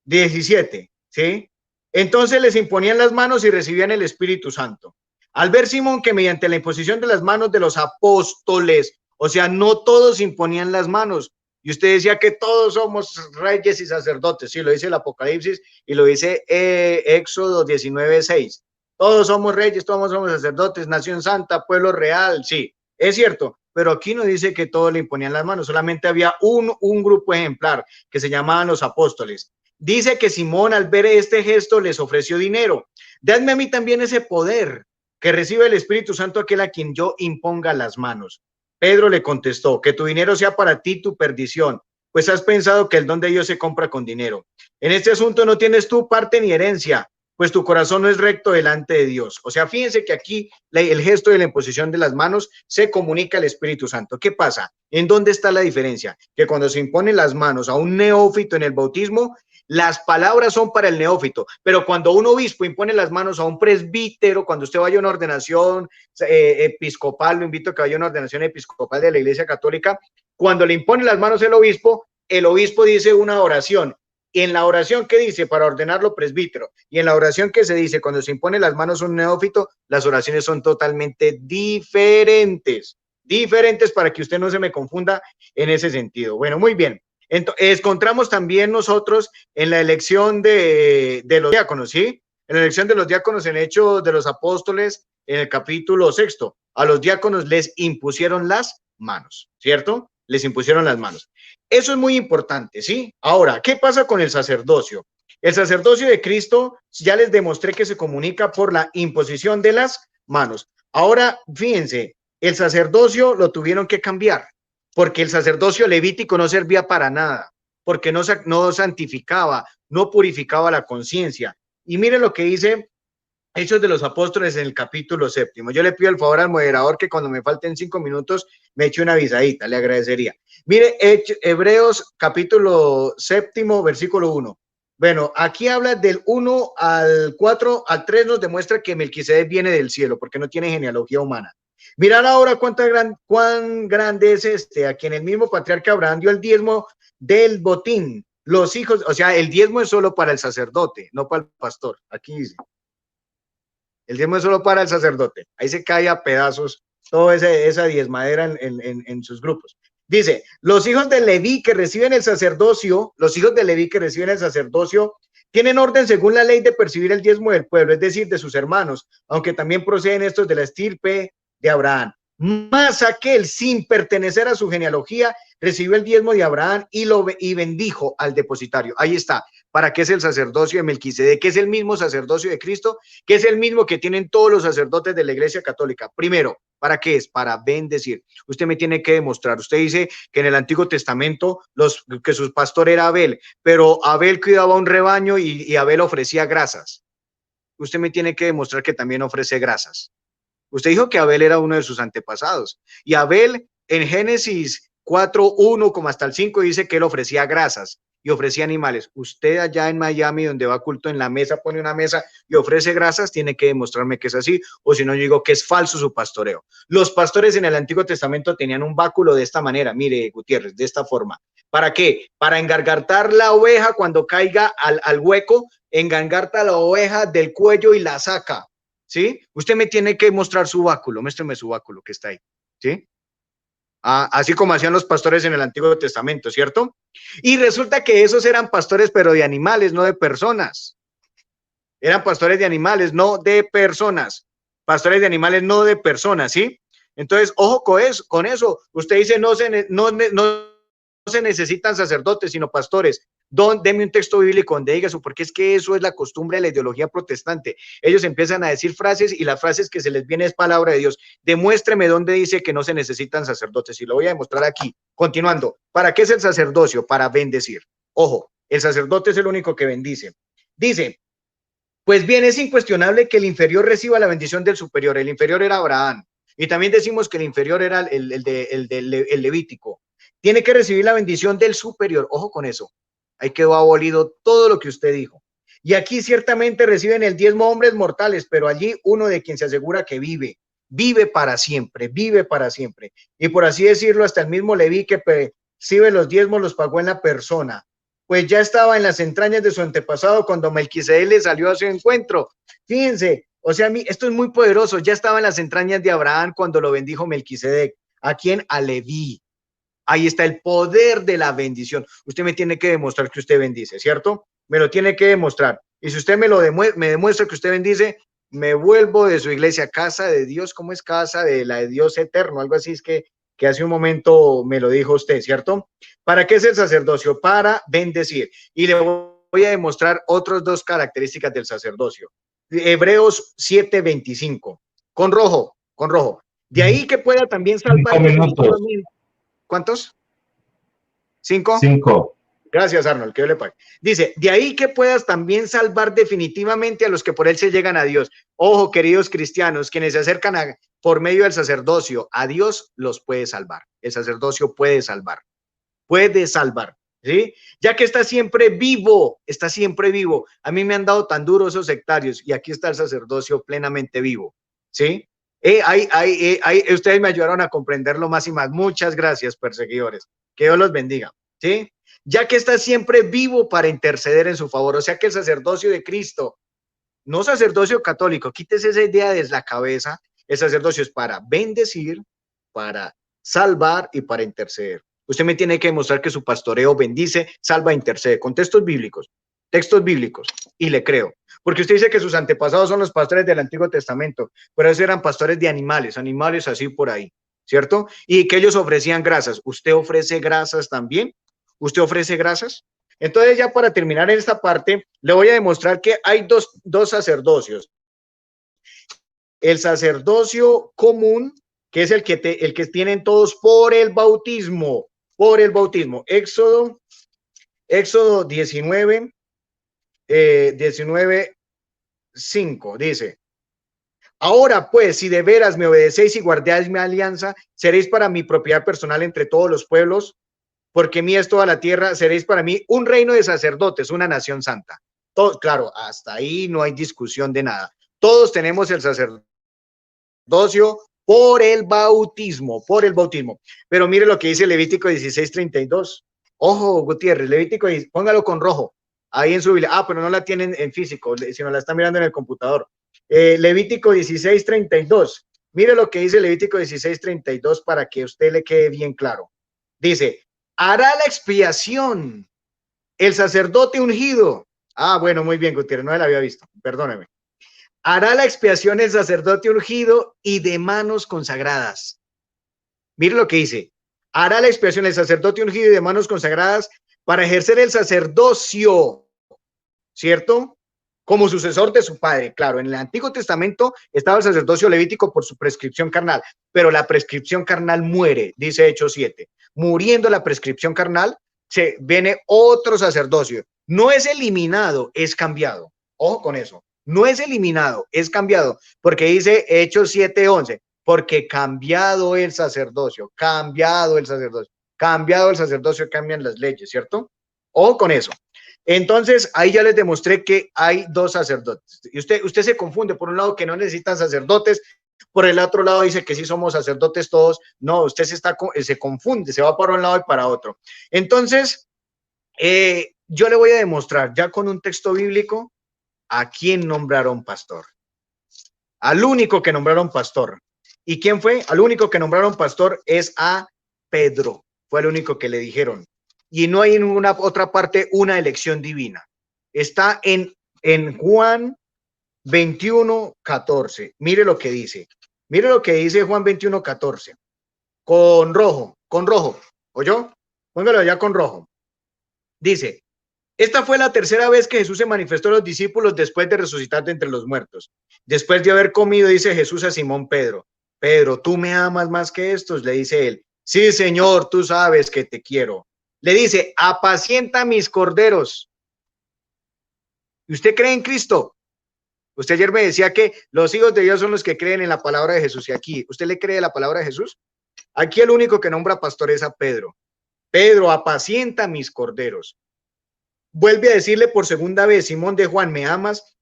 17, ¿sí? Entonces les imponían las manos y recibían el Espíritu Santo. Al ver Simón que mediante la imposición de las manos de los apóstoles, o sea, no todos imponían las manos. Y usted decía que todos somos reyes y sacerdotes. Sí, lo dice el Apocalipsis y lo dice Éxodo 19:6. Todos somos reyes, todos somos sacerdotes, nación santa, pueblo real. Sí, es cierto. Pero aquí no dice que todos le imponían las manos. Solamente había un grupo ejemplar que se llamaban los apóstoles. Dice que Simón al ver este gesto les ofreció dinero. Dadme a mí también ese poder que recibe el Espíritu Santo aquel a quien yo imponga las manos. Pedro le contestó, que tu dinero sea para ti tu perdición, pues has pensado que el don de Dios se compra con dinero. En este asunto no tienes tú parte ni herencia, pues tu corazón no es recto delante de Dios. O sea, fíjense que aquí el gesto de la imposición de las manos se comunica al Espíritu Santo. ¿Qué pasa? ¿En dónde está la diferencia? Que cuando se imponen las manos a un neófito en el bautismo, las palabras son para el neófito, pero cuando un obispo impone las manos a un presbítero, cuando usted vaya a una ordenación episcopal, lo invito a que vaya a una ordenación episcopal de la Iglesia Católica, cuando le impone las manos el obispo dice una oración. Y en la oración que dice para ordenarlo presbítero y en la oración que se dice cuando se impone las manos a un neófito, las oraciones son totalmente diferentes para que usted no se me confunda en ese sentido. Bueno, muy bien. Entonces, encontramos también nosotros en la elección de los diáconos, ¿sí? En la elección de los diáconos en Hechos de los Apóstoles, en el capítulo 6, a los diáconos les impusieron las manos, ¿cierto? Les impusieron las manos. Eso es muy importante, ¿sí? Ahora, ¿qué pasa con el sacerdocio? El sacerdocio de Cristo, ya les demostré que se comunica por la imposición de las manos. Ahora, fíjense, el sacerdocio lo tuvieron que cambiar, porque el sacerdocio levítico no servía para nada, porque no santificaba, no purificaba la conciencia. Y miren lo que dice Hechos de los Apóstoles en el capítulo 7. Yo le pido el favor al moderador que cuando me falten 5 minutos me eche una avisadita, le agradecería. Mire, Hebreos capítulo 7, versículo 1. Bueno, aquí habla del 1 al 4, al 3 nos demuestra que Melquisedec viene del cielo, porque no tiene genealogía humana. Mirad ahora cuán grande es a quien el mismo patriarca Abraham dio el diezmo del botín. Los hijos, o sea, el diezmo es solo para el sacerdote, no para el pastor. Aquí dice. El diezmo es solo para el sacerdote. Ahí se cae a pedazos toda esa diezmadera en sus grupos. Dice, los hijos de Leví que reciben el sacerdocio, tienen orden según la ley de percibir el diezmo del pueblo, es decir, de sus hermanos, aunque también proceden estos de la estirpe de Abraham. Mas aquel, sin pertenecer a su genealogía, recibió el diezmo de Abraham y bendijo al depositario. Ahí está. para qué es el sacerdocio de Melquisedec, que es el mismo sacerdocio de Cristo, que es el mismo que tienen todos los sacerdotes de la Iglesia Católica. Primero, ¿para qué es? Para bendecir. Usted me tiene que demostrar. Usted dice que en el Antiguo Testamento que su pastor era Abel, pero Abel cuidaba un rebaño y Abel ofrecía grasas. Usted me tiene que demostrar que también ofrece grasas. Usted dijo que Abel era uno de sus antepasados. Y Abel en Génesis 4:1 como hasta el 5 dice que él ofrecía grasas y ofrecía animales. Usted allá en Miami, donde va culto en la mesa, pone una mesa y ofrece grasas, tiene que demostrarme que es así, o si no, yo digo que es falso su pastoreo. Los pastores en el Antiguo Testamento tenían un báculo de esta manera, mire, Gutiérrez, de esta forma. ¿Para qué? Para engargartar la oveja cuando caiga al hueco, engargarta la oveja del cuello y la saca. ¿Sí? Usted me tiene que mostrar su báculo, muéstrame su báculo que está ahí, ¿sí? Así como hacían los pastores en el Antiguo Testamento, ¿cierto? Y resulta que esos eran pastores, pero de animales, no de personas. Eran pastores de animales, no de personas. Pastores de animales, no de personas, ¿sí? Entonces, ojo con eso. Usted dice, no se necesitan sacerdotes, sino pastores. Deme un texto bíblico donde diga eso, porque es que eso es la costumbre de la ideología protestante. Ellos empiezan a decir frases y las frases que se les viene es palabra de Dios. Demuéstreme dónde dice que no se necesitan sacerdotes y lo voy a demostrar aquí. Continuando, ¿para qué es el sacerdocio? Para bendecir. Ojo, el sacerdote es el único que bendice. Dice, pues bien, es incuestionable que el inferior reciba la bendición del superior. El inferior era Abraham. Y también decimos que el inferior era el Levítico. Tiene que recibir la bendición del superior. Ojo con eso. Ahí quedó abolido todo lo que usted dijo. Y aquí ciertamente reciben el diezmo hombres mortales, pero allí uno de quien se asegura que vive para siempre, vive para siempre. Y por así decirlo, hasta el mismo Leví que percibe los diezmos los pagó en la persona. Pues ya estaba en las entrañas de su antepasado cuando Melquisedec le salió a su encuentro. Fíjense, o sea, esto es muy poderoso. Ya estaba en las entrañas de Abraham cuando lo bendijo Melquisedec. ¿A quién? A Leví. Ahí está el poder de la bendición. Usted me tiene que demostrar que usted bendice, ¿cierto? Me lo tiene que demostrar. Y si usted me demuestra que usted bendice, me vuelvo de su iglesia, casa de Dios. ¿Cómo es casa de la de Dios eterno? Algo así es que hace un momento me lo dijo usted, ¿cierto? ¿Para qué es el sacerdocio? Para bendecir. Y le voy a demostrar otras dos características del sacerdocio. Hebreos 7:25. Con rojo. De ahí que pueda también salvar definitivamente. ¿Cuántos? ¿5? 5. Gracias, Arnold, que yo le pague. Dice, de ahí que puedas también salvar definitivamente a los que por él se llegan a Dios. Ojo, queridos cristianos, quienes se acercan por medio del sacerdocio a Dios, los puede salvar. El sacerdocio puede salvar, ¿sí? Ya que está siempre vivo. A mí me han dado tan duro esos sectarios y aquí está el sacerdocio plenamente vivo, ¿sí? Ustedes me ayudaron a comprenderlo más y más. Muchas gracias, perseguidores. Que Dios los bendiga, ¿sí? Ya que está siempre vivo para interceder en su favor. O sea que el sacerdocio de Cristo, no sacerdocio católico, quítese esa idea de la cabeza. El sacerdocio es para bendecir, para salvar y para interceder. Usted me tiene que demostrar que su pastoreo bendice, salva, intercede, con textos bíblicos, y le creo. Porque usted dice que sus antepasados son los pastores del Antiguo Testamento, pero esos eran pastores de animales así por ahí, ¿cierto? Y que ellos ofrecían grasas. ¿Usted ofrece grasas también? ¿Usted ofrece grasas? Entonces, ya para terminar esta parte, le voy a demostrar que hay dos sacerdocios. El sacerdocio común, que es el que tienen todos por el bautismo. Éxodo 19, 5 dice: ahora pues, si de veras me obedecéis y guardáis mi alianza, seréis para mi propiedad personal entre todos los pueblos, porque mía es toda la tierra, seréis para mí un reino de sacerdotes, una nación santa. Todo, claro, hasta ahí no hay discusión de nada. Todos tenemos el sacerdocio por el bautismo. Pero mire lo que dice Levítico 16:32. Ojo, Gutiérrez, Levítico, póngalo con rojo ahí en su Biblia. Pero no la tienen en físico, sino la está mirando en el computador. Levítico 16:32. Mire lo que dice Levítico 16:32 para que a usted le quede bien claro. Dice: hará la expiación el sacerdote ungido. Bueno, muy bien, Gutiérrez, no la había visto, perdóneme. Hará la expiación el sacerdote ungido y de manos consagradas. Mire lo que dice: hará la expiación el sacerdote ungido y de manos consagradas para ejercer el sacerdocio ¿cierto? Como sucesor de su padre. Claro, en el Antiguo Testamento estaba el sacerdocio levítico por su prescripción carnal, pero la prescripción carnal muere, dice Hechos 7. Muriendo la prescripción carnal, se viene otro sacerdocio. No es eliminado, es cambiado. Ojo con eso. No es eliminado, es cambiado, porque dice Hechos 7:11, porque cambiado el sacerdocio, cambiado el sacerdocio, cambian las leyes, ¿cierto? Ojo con eso. Entonces, ahí ya les demostré que hay dos sacerdotes. Y usted se confunde, por un lado que no necesitan sacerdotes, por el otro lado dice que sí somos sacerdotes todos. No, usted se confunde, se va para un lado y para otro. Entonces, yo le voy a demostrar ya con un texto bíblico a quién nombraron pastor. Al único que nombraron pastor. ¿Y quién fue? Al único que nombraron pastor es a Pedro. Fue el único que le dijeron. Y no hay en ninguna otra parte una elección divina. Está en Juan 21:14. Mire lo que dice. Mire lo que dice Juan 21:14. Con rojo. ¿Oyó? Póngalo ya con rojo. Dice: esta fue la tercera vez que Jesús se manifestó a los discípulos después de resucitar de entre los muertos. Después de haber comido, dice Jesús a Simón Pedro: Pedro, ¿tú me amas más que estos? Le dice él: sí, Señor, tú sabes que te quiero. Le dice: apacienta mis corderos. ¿Y usted cree en Cristo? Usted ayer me decía que los hijos de Dios son los que creen en la palabra de Jesús. Y aquí, ¿usted le cree la palabra de Jesús? Aquí el único que nombra pastor es a Pedro. Pedro, apacienta mis corderos. Vuelve a decirle por segunda vez: Simón de Juan, ¿me amas?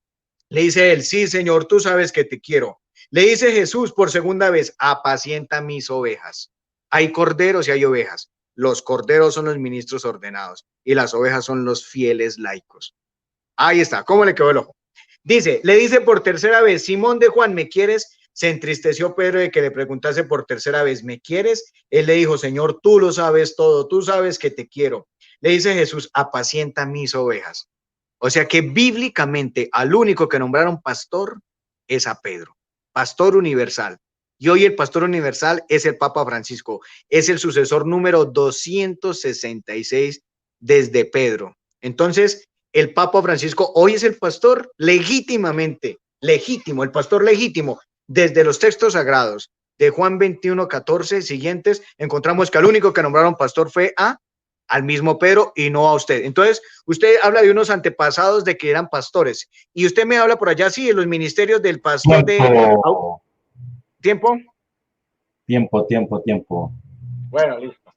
Le dice él: sí, Señor, tú sabes que te quiero. Le dice Jesús por segunda vez: apacienta mis ovejas. Hay corderos y hay ovejas. Los corderos son los ministros ordenados y las ovejas son los fieles laicos. Ahí está. ¿Cómo le quedó el ojo? Le dice por tercera vez: Simón de Juan, ¿me quieres? Se entristeció Pedro de que le preguntase por tercera vez: ¿me quieres? Él le dijo: Señor, tú lo sabes todo, tú sabes que te quiero. Le dice Jesús: apacienta mis ovejas. O sea que bíblicamente al único que nombraron pastor es a Pedro, pastor universal. Y hoy el pastor universal es el Papa Francisco, es el sucesor número 266 desde Pedro. Entonces, el Papa Francisco hoy es el pastor legítimamente, legítimo, el pastor legítimo. Desde los textos sagrados de Juan 21:14 siguientes, encontramos que al único que nombraron pastor fue al mismo Pedro y no a usted. Entonces, usted habla de unos antepasados de que eran pastores y usted me habla por allá, sí, de los ministerios del pastor ¿Tiempo? Tiempo. Bueno, listo.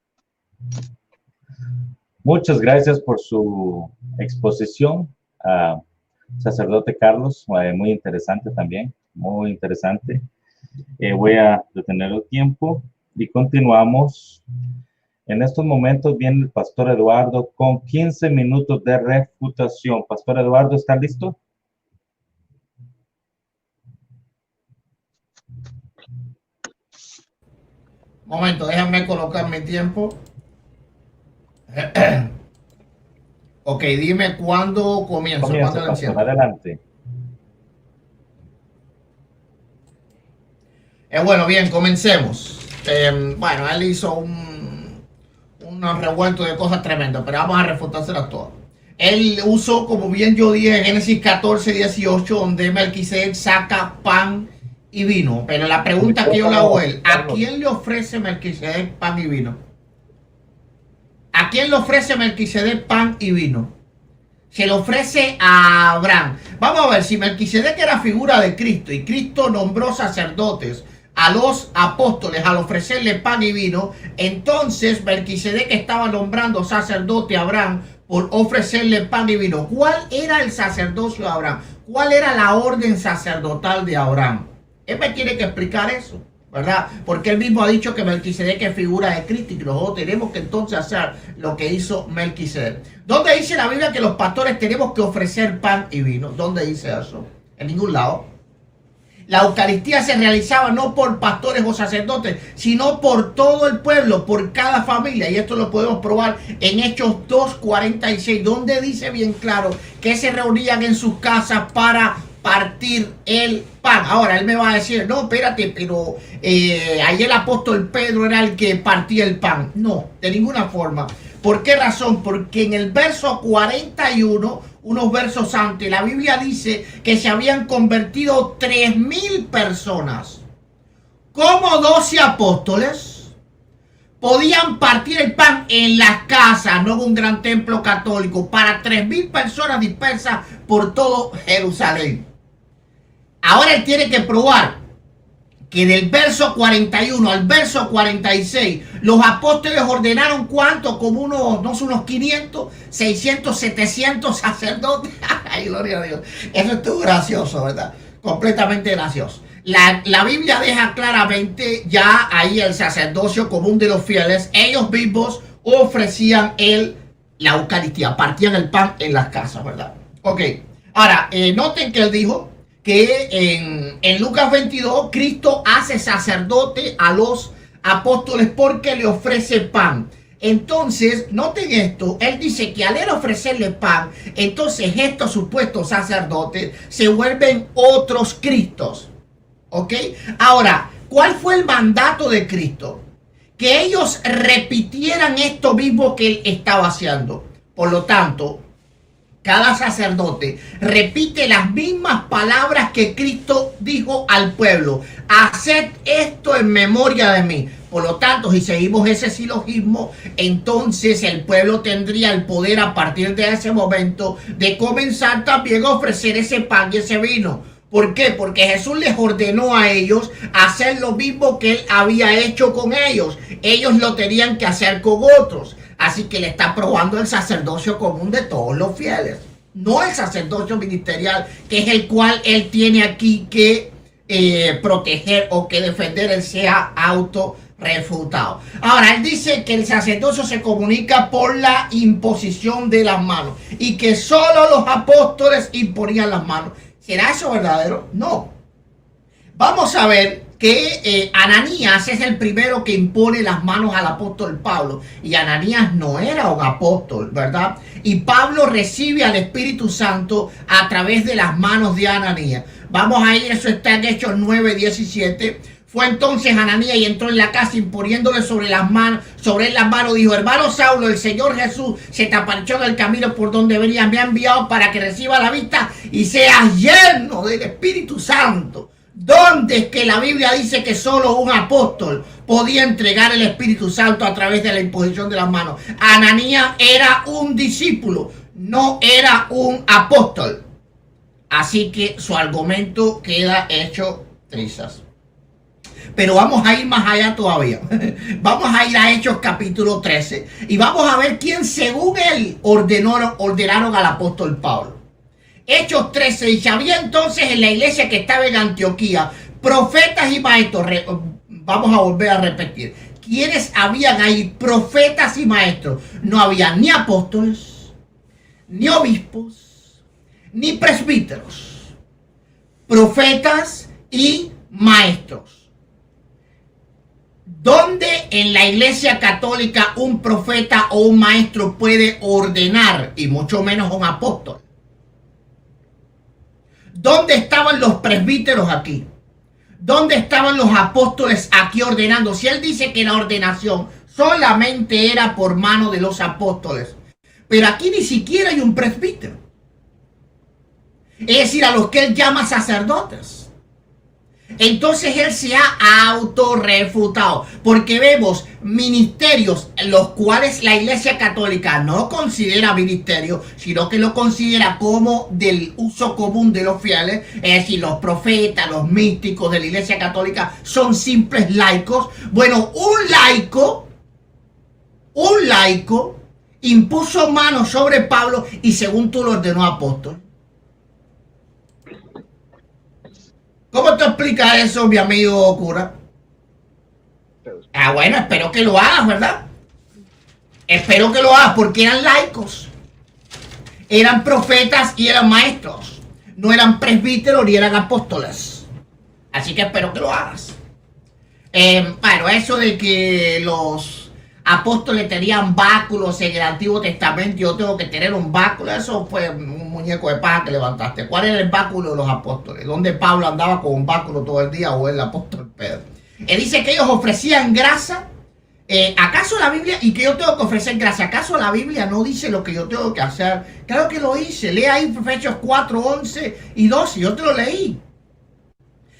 Muchas gracias por su exposición, sacerdote Carlos, muy interesante también, muy interesante. Voy a detener el tiempo y continuamos. En estos momentos viene el pastor Eduardo con 15 minutos de refutación. Pastor Eduardo, ¿está listo? Momento, déjame colocar mi tiempo. Ok, dime cuándo comienzo. Comienza, pastor, adelante. Bueno, bien, comencemos. Bueno, él hizo un revuelto de cosas tremendas, pero vamos a refutárselas todas. Él usó, como bien yo dije, Génesis 14:18, donde Melquisedec saca pan y vino. Pero la pregunta que yo le hago a él: ¿a quién le ofrece Melquisedec pan y vino? ¿A quién le ofrece Melquisedec pan y vino? Se le ofrece a Abraham. Vamos a ver, si Melquisedec era figura de Cristo y Cristo nombró sacerdotes a los apóstoles al ofrecerle pan y vino, entonces Melquisedec estaba nombrando sacerdote a Abraham por ofrecerle pan y vino. ¿Cuál era el sacerdocio de Abraham? ¿Cuál era la orden sacerdotal de Abraham? Él me tiene que explicar eso, ¿verdad? Porque él mismo ha dicho que Melquisedec es figura de Cristo y que nosotros tenemos que entonces hacer lo que hizo Melquisedec. ¿Dónde dice la Biblia que los pastores tenemos que ofrecer pan y vino? ¿Dónde dice eso? En ningún lado. La Eucaristía se realizaba no por pastores o sacerdotes, sino por todo el pueblo, por cada familia. Y esto lo podemos probar en Hechos 2:46, donde dice bien claro que se reunían en sus casas para partir el pan. Ahora él me va a decir: no, espérate, pero ahí el apóstol Pedro era el que partía el pan. No, de ninguna forma. ¿Por qué razón? Porque en el verso 41, unos versos antes, la Biblia dice que se habían convertido 3,000 personas. ¿Cómo 12 apóstoles podían partir el pan en las casas, no en un gran templo católico, para 3,000 personas dispersas por todo Jerusalén? Ahora él tiene que probar que del verso 41 al verso 46, los apóstoles ordenaron ¿cuánto? Como unos 500, 600, 700 sacerdotes. Ay, gloria a Dios. Eso estuvo gracioso, ¿verdad? Completamente gracioso. La Biblia deja claramente ya ahí el sacerdocio común de los fieles. Ellos mismos ofrecían la Eucaristía, partían el pan en las casas, ¿verdad? Ok. Ahora, noten que él dijo que en Lucas 22, Cristo hace sacerdote a los apóstoles porque le ofrece pan. Entonces, noten esto, él dice que al él ofrecerle pan, entonces estos supuestos sacerdotes se vuelven otros Cristos. ¿Ok? Ahora, ¿cuál fue el mandato de Cristo? Que ellos repitieran esto mismo que él estaba haciendo. Por lo tanto, cada sacerdote repite las mismas palabras que Cristo dijo al pueblo. Haced esto en memoria de mí. Por lo tanto, si seguimos ese silogismo, entonces el pueblo tendría el poder a partir de ese momento de comenzar también a ofrecer ese pan y ese vino. ¿Por qué? Porque Jesús les ordenó a ellos hacer lo mismo que él había hecho con ellos. Ellos lo tenían que hacer con otros. Así que le está probando el sacerdocio común de todos los fieles. No el sacerdocio ministerial, que es el cual él tiene aquí que proteger o que defender. Él sea autorrefutado. Ahora, él dice que el sacerdocio se comunica por la imposición de las manos. Y que solo los apóstoles imponían las manos. ¿Será eso verdadero? No. Vamos a ver que Ananías es el primero que impone las manos al apóstol Pablo. Y Ananías no era un apóstol, ¿verdad? Y Pablo recibe al Espíritu Santo a través de las manos de Ananías. Vamos a ir, eso está en Hechos 9:17. Fue entonces Ananías y entró en la casa imponiéndole sobre él las manos, dijo: hermano Saulo, el Señor Jesús se te apareció en el camino por donde venías, me ha enviado para que reciba la vista y seas lleno del Espíritu Santo. ¿Dónde es que la Biblia dice que solo un apóstol podía entregar el Espíritu Santo a través de la imposición de las manos? Ananías era un discípulo, no era un apóstol. Así que su argumento queda hecho trizas. Pero vamos a ir más allá todavía. Vamos a ir a Hechos capítulo 13 y vamos a ver quién según él ordenaron al apóstol Pablo. Hechos 13 dice: había entonces en la iglesia que estaba en Antioquía profetas y maestros. Vamos a volver a repetir. ¿Quiénes habían ahí? Profetas y maestros. No había ni apóstoles, ni obispos, ni presbíteros. Profetas y maestros. ¿Dónde en la iglesia católica un profeta o un maestro puede ordenar, y mucho menos un apóstol? ¿Dónde estaban los presbíteros aquí? ¿Dónde estaban los apóstoles aquí ordenando? Si él dice que la ordenación solamente era por mano de los apóstoles, pero aquí ni siquiera hay un presbítero. Es decir, a los que él llama sacerdotes. Entonces él se ha autorrefutado, porque vemos ministerios los cuales la iglesia católica no considera ministerio, sino que lo considera como del uso común de los fieles. Es decir, los profetas, los místicos de la iglesia católica son simples laicos. Bueno, un laico impuso manos sobre Pablo y según tú lo ordenó apóstol. ¿Cómo te explicas eso, mi amigo cura? Bueno, espero que lo hagas, ¿verdad? Espero que lo hagas, porque eran laicos. Eran profetas y eran maestros. No eran presbíteros ni eran apóstoles. Así que espero que lo hagas. Bueno, eso de que los apóstoles tenían báculos en el Antiguo Testamento, yo tengo que tener un báculo, eso fue un muñeco de paja que levantaste. ¿Cuál era el báculo de los apóstoles? ¿Dónde Pablo andaba con un báculo todo el día, o el apóstol Pedro? Él dice que ellos ofrecían grasa ¿Acaso la Biblia, y que yo tengo que ofrecer gracia, acaso la Biblia no dice lo que yo tengo que hacer? Claro que lo dice. Lee ahí Efesios 4, 11 y 12. Yo te lo leí.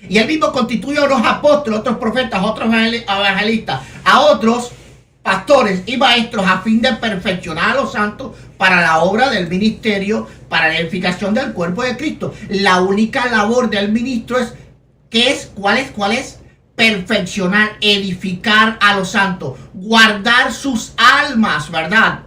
Y él mismo constituye a unos apóstoles, otros profetas, otros evangelistas, a otros pastores y maestros a fin de perfeccionar a los santos para la obra del ministerio, para la edificación del cuerpo de Cristo. La única labor del ministro es, ¿cuál es? Perfeccionar, edificar a los santos, guardar sus almas, ¿verdad?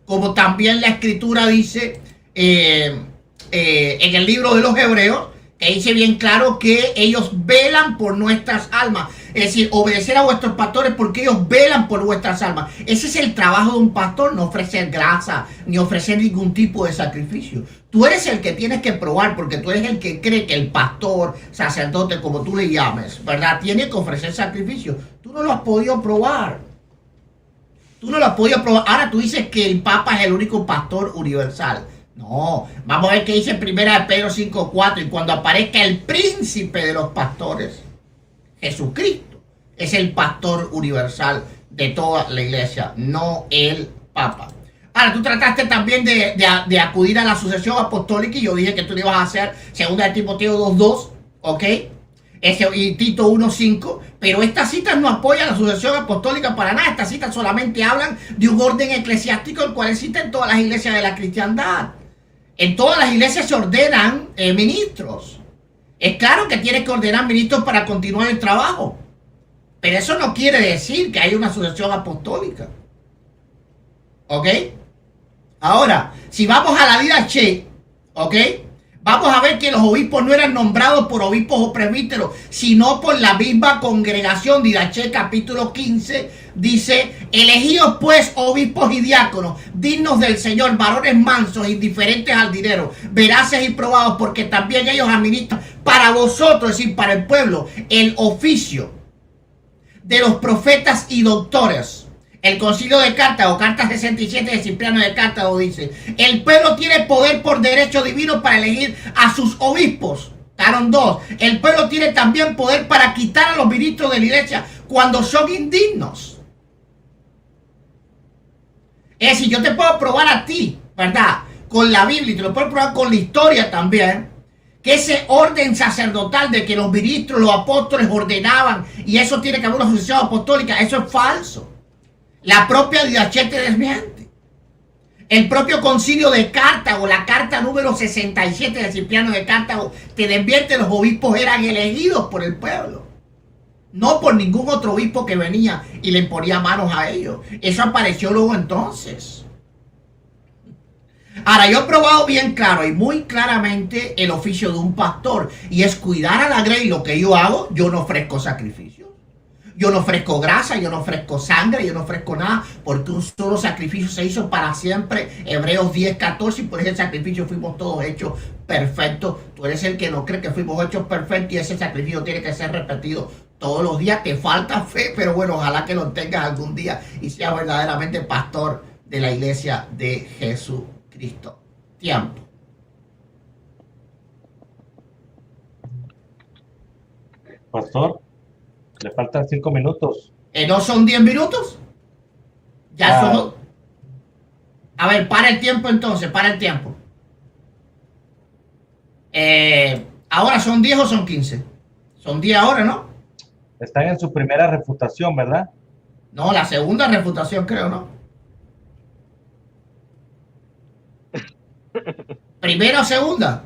Como también la escritura dice en el libro de los Hebreos, que dice bien claro que ellos velan por nuestras almas. Es decir, obedecer a vuestros pastores porque ellos velan por vuestras almas. Ese es el trabajo de un pastor, no ofrecer grasa, ni ofrecer ningún tipo de sacrificio. Tú eres el que tienes que probar, porque tú eres el que cree que el pastor, sacerdote, como tú le llames, ¿verdad? Tiene que ofrecer sacrificio. Tú no lo has podido probar. Tú no lo has podido probar. Ahora tú dices que el Papa es el único pastor universal. No, vamos a ver qué dice en 1 Pedro 5:4, y cuando aparezca el príncipe de los pastores, Jesucristo es el pastor universal de toda la iglesia, no el Papa. Ahora, tú trataste también de acudir a la sucesión apostólica, y yo dije que tú lo ibas a hacer, 2 de Timoteo 2:2, ¿ok? Y Tito 1:5, pero estas citas no apoyan la sucesión apostólica para nada. Estas citas solamente hablan de un orden eclesiástico, el cual existe en todas las iglesias de la cristiandad. En todas las iglesias se ordenan ministros. Es claro que tienes que ordenar ministros para continuar el trabajo, pero eso no quiere decir que haya una sucesión apostólica. ¿Ok? Ahora, si vamos a la vida Che, ¿ok? Vamos a ver que los obispos no eran nombrados por obispos o presbíteros, sino por la misma congregación. Didache capítulo 15 dice: elegidos pues obispos y diáconos, dignos del Señor, varones mansos, indiferentes al dinero, veraces y probados, porque también ellos administran para vosotros, es decir, para el pueblo, el oficio de los profetas y doctores. El Concilio de Cartago, Carta 67 de Cipriano de Cartago, dice: el pueblo tiene poder por derecho divino para elegir a sus obispos. Canon 2. El pueblo tiene también poder para quitar a los ministros de la iglesia cuando son indignos. Es decir, yo te puedo probar a ti, ¿verdad? Con la Biblia, y te lo puedo probar con la historia también, que ese orden sacerdotal de que los ministros, los apóstoles ordenaban, y eso tiene que haber una sucesión apostólica, eso es falso. La propia Didache te desmiente. El propio Concilio de Cartago, la carta número 67 de Cipriano de Cartago, te desmiente. Los obispos eran elegidos por el pueblo, no por ningún otro obispo que venía y le ponía manos a ellos. Eso apareció luego entonces. Ahora, yo he probado bien claro y muy claramente el oficio de un pastor, y es cuidar a la grey. Lo que yo hago, yo no ofrezco sacrificios. Yo no ofrezco grasa, yo no ofrezco sangre, yo no ofrezco nada, porque un solo sacrificio se hizo para siempre. Hebreos 10:14, y por ese sacrificio fuimos todos hechos perfectos. Tú eres el que no cree que fuimos hechos perfectos, y ese sacrificio tiene que ser repetido todos los días. Te falta fe, pero bueno, ojalá que lo tengas algún día y seas verdaderamente pastor de la iglesia de Jesucristo. Tiempo. Pastor, le faltan 5 minutos. ¿No son 10 minutos? Ya son... A ver, para el tiempo entonces, para el tiempo. Ahora son 10 o son 15. Son 10 ahora, ¿no? Están en su primera refutación, ¿verdad? No, la segunda refutación, creo, ¿no? ¿Primera o segunda?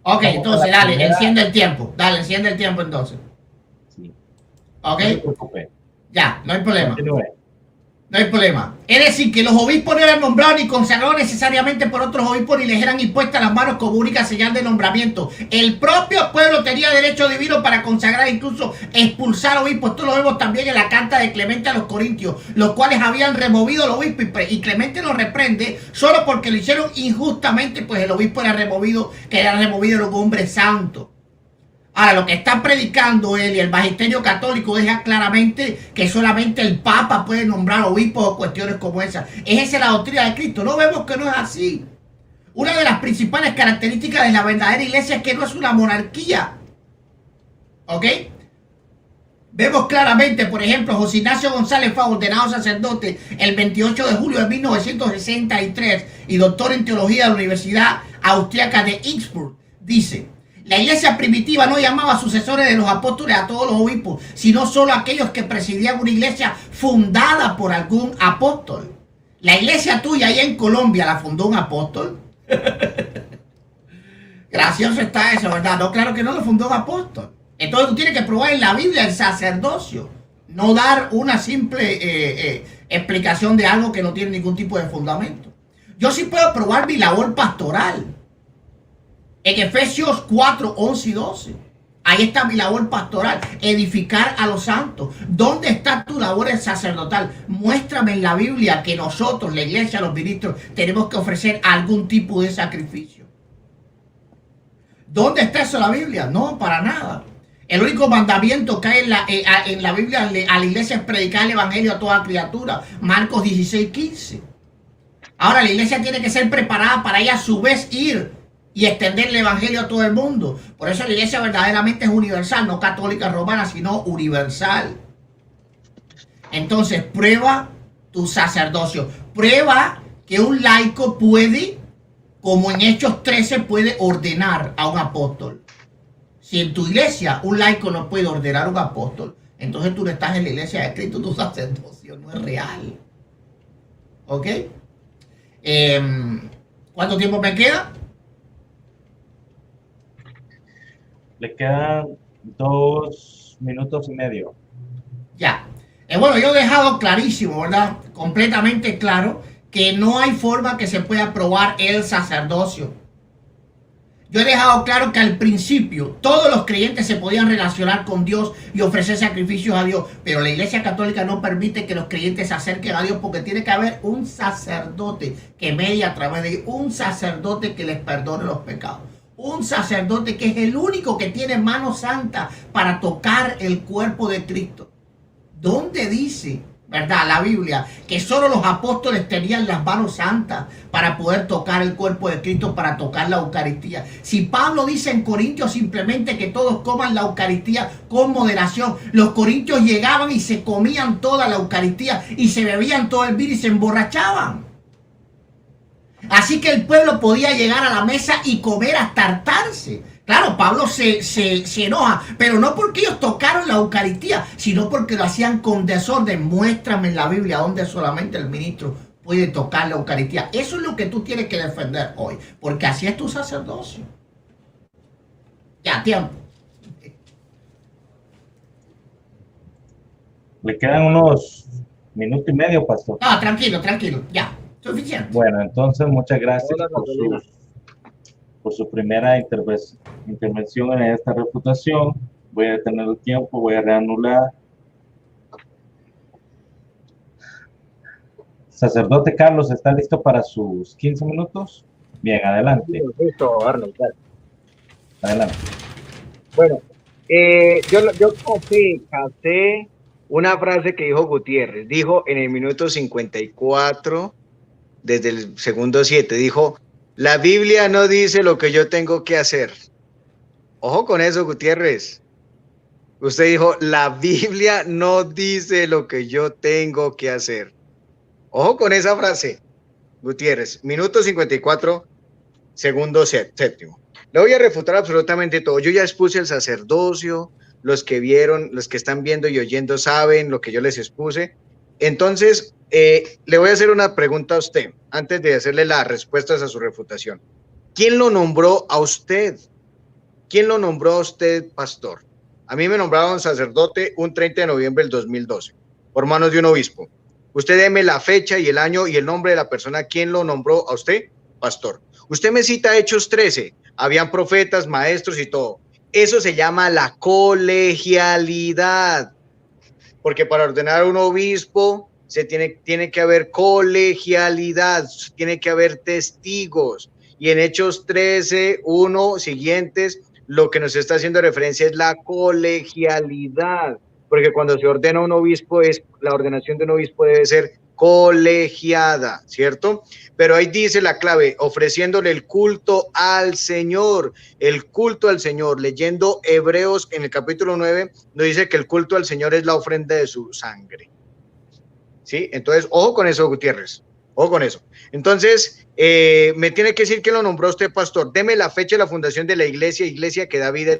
Ok, entonces dale, enciende el tiempo. Dale, enciende el tiempo entonces. Sí. Ok. No se preocupe. Ya, no hay problema. Continúe. No hay problema. Es decir, que los obispos no eran nombrados ni consagrados necesariamente por otros obispos, ni les eran impuestas las manos como única señal de nombramiento. El propio pueblo tenía derecho divino para consagrar, incluso expulsar obispos. Esto lo vemos también en la carta de Clemente a los Corintios, los cuales habían removido al obispo, y Clemente los reprende solo porque lo hicieron injustamente, pues el obispo era removido, que era removido era un hombre santo. Ahora, lo que está predicando él y el magisterio católico deja claramente que solamente el Papa puede nombrar obispos o cuestiones como esas. ¿Es esa la doctrina de Cristo? No, vemos que no es así. Una de las principales características de la verdadera iglesia es que no es una monarquía. ¿Ok? Vemos claramente, por ejemplo, José Ignacio González fue ordenado sacerdote el 28 de julio de 1963 y doctor en teología de la Universidad Austriaca de Innsbruck. Dice, la iglesia primitiva no llamaba sucesores de los apóstoles a todos los obispos, sino solo a aquellos que presidían una iglesia fundada por algún apóstol. La iglesia tuya allá en Colombia la fundó un apóstol. Gracioso está eso, ¿verdad? No, claro que no lo fundó un apóstol. Entonces tú tienes que probar en la Biblia el sacerdocio, no dar una simple explicación de algo que no tiene ningún tipo de fundamento. Yo sí puedo probar mi labor pastoral. En Efesios 4, 11 y 12. Ahí está mi labor pastoral, edificar a los santos. ¿Dónde está tu labor sacerdotal? Muéstrame en la Biblia que nosotros, la iglesia, los ministros, tenemos que ofrecer algún tipo de sacrificio. ¿Dónde está eso en la Biblia? No, para nada. El único mandamiento que hay en la Biblia a la iglesia es predicar el evangelio a toda criatura. Marcos 16, 15. Ahora la iglesia tiene que ser preparada para ella a su vez ir y extender el evangelio a todo el mundo. Por eso la iglesia verdaderamente es universal, no católica romana, sino universal. Entonces, prueba tu sacerdocio. Prueba que un laico puede, como en Hechos 13, puede ordenar a un apóstol. Si en tu iglesia un laico no puede ordenar a un apóstol, entonces tú no estás en la iglesia de Cristo, tu sacerdocio no es real. ¿Ok? ¿Cuánto tiempo me queda? Le quedan 2 minutos y medio. Ya. Bueno, yo he dejado clarísimo, ¿verdad? Completamente claro que no hay forma que se pueda probar el sacerdocio. Yo he dejado claro que al principio todos los creyentes se podían relacionar con Dios y ofrecer sacrificios a Dios, pero la Iglesia Católica no permite que los creyentes se acerquen a Dios porque tiene que haber un sacerdote que medie a través de ellos, un sacerdote que les perdone los pecados. Un sacerdote que es el único que tiene mano santa para tocar el cuerpo de Cristo. ¿Dónde dice, verdad, la Biblia, que solo los apóstoles tenían las manos santas para poder tocar el cuerpo de Cristo, para tocar la Eucaristía? Si Pablo dice en Corintios simplemente que todos coman la Eucaristía con moderación, los corintios llegaban y se comían toda la Eucaristía y se bebían todo el vino y se emborrachaban. Así que el pueblo podía llegar a la mesa y comer hasta hartarse. Claro, Pablo se enoja, pero no porque ellos tocaron la Eucaristía, sino porque lo hacían con desorden. Muéstrame en la Biblia donde solamente el ministro puede tocar la Eucaristía. Eso es lo que tú tienes que defender hoy, porque así es tu sacerdocio. Ya, tiempo. Le quedan unos minuto y medio, pastor. No, tranquilo, ya. Suficiente. Bueno, entonces muchas gracias por su primera intervención en esta refutación. Voy a detener el tiempo, voy a reanular. Sacerdote Carlos, ¿está listo para sus 15 minutos? Bien, adelante. Listo, Arnold. Adelante. Bueno, yo casé una frase que dijo Gutiérrez. Dijo en el minuto 54, desde el segundo 7, dijo: la Biblia no dice lo que yo tengo que hacer. Ojo con eso, Gutiérrez. Usted dijo, la Biblia no dice lo que yo tengo que hacer. Ojo con esa frase, Gutiérrez. Minuto 54, segundo séptimo. Le voy a refutar absolutamente todo. Yo ya expuse el sacerdocio. Los que vieron, los que están viendo y oyendo saben lo que yo les expuse. Entonces, le voy a hacer una pregunta a usted, antes de hacerle las respuestas a su refutación. ¿Quién lo nombró a usted? ¿Quién lo nombró a usted, pastor? A mí me nombraron sacerdote un 30 de noviembre del 2012, por manos de un obispo. Usted deme la fecha y el año y el nombre de la persona. ¿Quién lo nombró a usted, pastor? Usted me cita Hechos 13. Habían profetas, maestros y todo. Eso se llama la colegialidad. Porque para ordenar a un obispo tiene que haber colegialidad, tiene que haber testigos. Y en Hechos 13, 1 siguientes, lo que nos está haciendo referencia es la colegialidad. Porque cuando se ordena un obispo, la ordenación de un obispo debe ser colegiada, ¿cierto? Pero ahí dice la clave, ofreciéndole el culto al Señor, el culto al Señor. Leyendo Hebreos en el capítulo 9, nos dice que el culto al Señor es la ofrenda de su sangre. ¿Sí? Entonces, ojo con eso, Gutiérrez, ojo con eso. Entonces, me tiene que decir que lo nombró usted, pastor. Deme la fecha de la fundación de la iglesia que da vida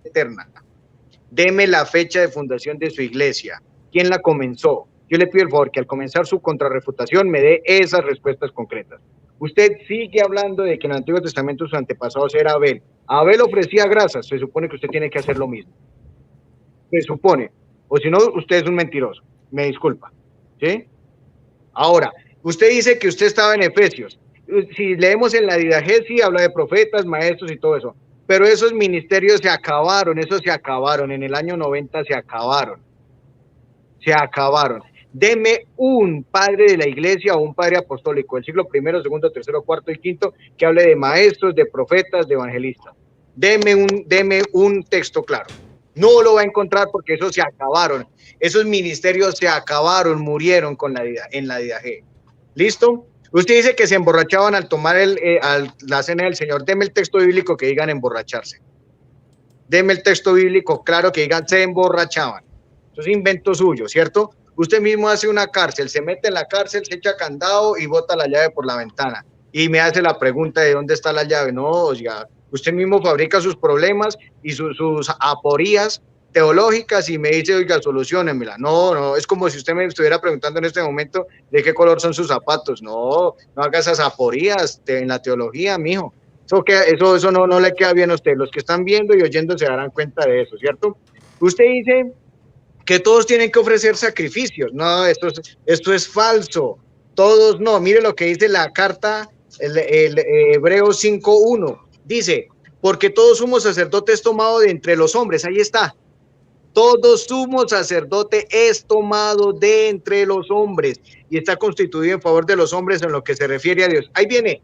eterna. Deme la fecha de fundación de su iglesia. ¿Quién la comenzó? Yo le pido el favor que al comenzar su contrarrefutación me dé esas respuestas concretas. Usted sigue hablando de que en el Antiguo Testamento sus antepasados era Abel. Abel ofrecía grasas, se supone que usted tiene que hacer lo mismo. Se supone. O si no, usted es un mentiroso. Me disculpa. ¿Sí? Ahora, usted dice que usted estaba en Efesios. Si leemos en la Didache, sí habla de profetas, maestros y todo eso. Pero esos ministerios se acabaron, en el año 90 se acabaron. Deme un padre de la iglesia o un padre apostólico del siglo primero, segundo, tercero, cuarto y quinto que hable de maestros, de profetas, de evangelistas. Deme un texto claro. No lo va a encontrar porque esos se acabaron. Esos ministerios se acabaron, murieron en la Didache. ¿Listo? Usted dice que se emborrachaban al tomar la cena del Señor. Deme el texto bíblico que digan emborracharse. Deme el texto bíblico claro que digan se emborrachaban. Eso es invento suyo, ¿cierto? Usted mismo hace una cárcel, se mete en la cárcel, se echa candado y bota la llave por la ventana. Y me hace la pregunta de dónde está la llave. No, oiga, usted mismo fabrica sus problemas y sus aporías teológicas y me dice, oiga, soluciónemela. No, es como si usted me estuviera preguntando en este momento de qué color son sus zapatos. No haga esas aporías en la teología, mijo. Eso no le queda bien a usted. Los que están viendo y oyendo se darán cuenta de eso, ¿cierto? Usted dice que todos tienen que ofrecer sacrificios. No, esto es falso. Todos no. Mire lo que dice la carta, el Hebreos 5:1. Dice, porque todo sumo sacerdote es tomado de entre los hombres. Ahí está. Todo sumo sacerdote es tomado de entre los hombres y está constituido en favor de los hombres en lo que se refiere a Dios. Ahí viene,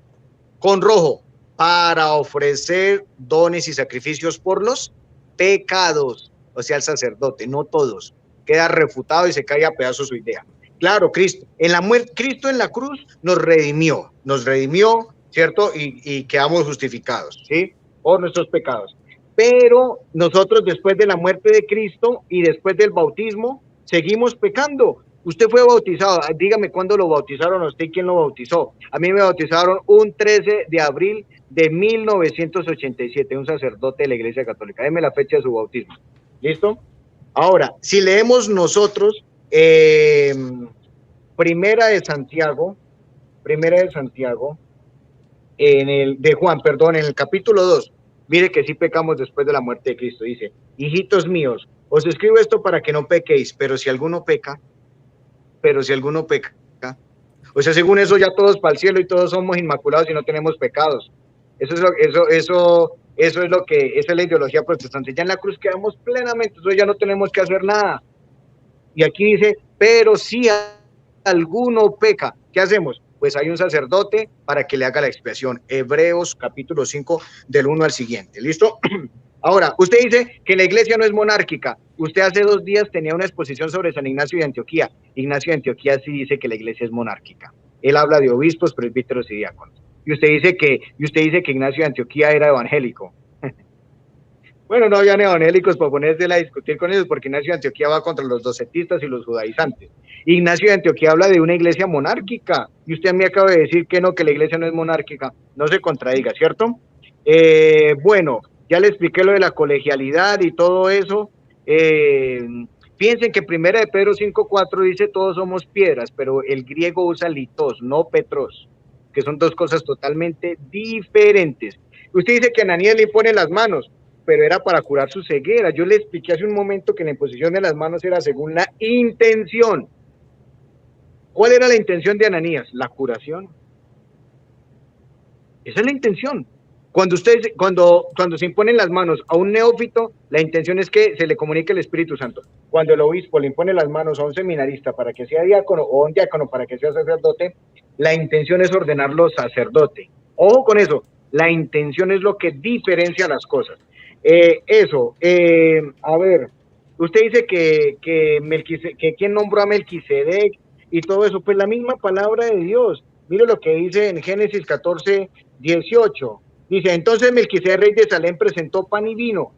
con rojo, para ofrecer dones y sacrificios por los pecados. O sea, el sacerdote, no todos. Queda refutado y se cae a pedazos su idea. Claro, Cristo en la cruz nos redimió, ¿cierto? Y quedamos justificados, ¿sí? Por nuestros pecados. Pero nosotros después de la muerte de Cristo y después del bautismo, seguimos pecando. Usted fue bautizado, dígame cuándo lo bautizaron a usted y quién lo bautizó. A mí me bautizaron un 13 de abril de 1987, un sacerdote de la Iglesia Católica. Deme la fecha de su bautismo. ¿Listo? Ahora, si leemos nosotros Primera de Santiago, en el capítulo 2, mire que sí pecamos después de la muerte de Cristo. Dice, hijitos míos, os escribo esto para que no pequéis, pero si alguno peca, o sea, según eso ya todos para el cielo y todos somos inmaculados y no tenemos pecados. Esa es la ideología protestante. Ya en la cruz quedamos plenamente, entonces ya no tenemos que hacer nada. Y aquí dice, pero si alguno peca, ¿qué hacemos? Pues hay un sacerdote para que le haga la expiación. Hebreos capítulo 5 del 1 al siguiente. ¿Listo? Ahora, usted dice que la iglesia no es monárquica. Usted hace 2 días tenía una exposición sobre San Ignacio de Antioquía. Ignacio de Antioquía sí dice que la iglesia es monárquica. Él habla de obispos, presbíteros y diáconos. Y usted dice que Ignacio de Antioquía era evangélico. Bueno, no habían evangélicos para ponerse a discutir con ellos, porque Ignacio de Antioquía va contra los docetistas y los judaizantes. Ignacio de Antioquía habla de una iglesia monárquica, y usted me acaba de decir que no, que la iglesia no es monárquica. No se contradiga, ¿cierto? Bueno, ya le expliqué lo de la colegialidad y todo eso. Piensen que Primera de Pedro 5:4 dice todos somos piedras, pero el griego usa litos, no petros, que son 2 cosas totalmente diferentes. Usted dice que Ananías le impone las manos, pero era para curar su ceguera. Yo le expliqué hace un momento que la imposición de las manos era según la intención. ¿Cuál era la intención de Ananías? La curación. Esa es la intención. Cuando se imponen las manos a un neófito, la intención es que se le comunique el Espíritu Santo. Cuando el obispo le impone las manos a un seminarista para que sea diácono o a un diácono para que sea sacerdote, la intención es ordenarlo sacerdote. Ojo con eso, la intención es lo que diferencia las cosas. A ver, usted dice que ¿quién nombró a Melquisedec y todo eso, pues la misma palabra de Dios. Mire lo que dice en Génesis 14, 18. Dice, entonces Melquisedec, rey de Salem, presentó pan y vino.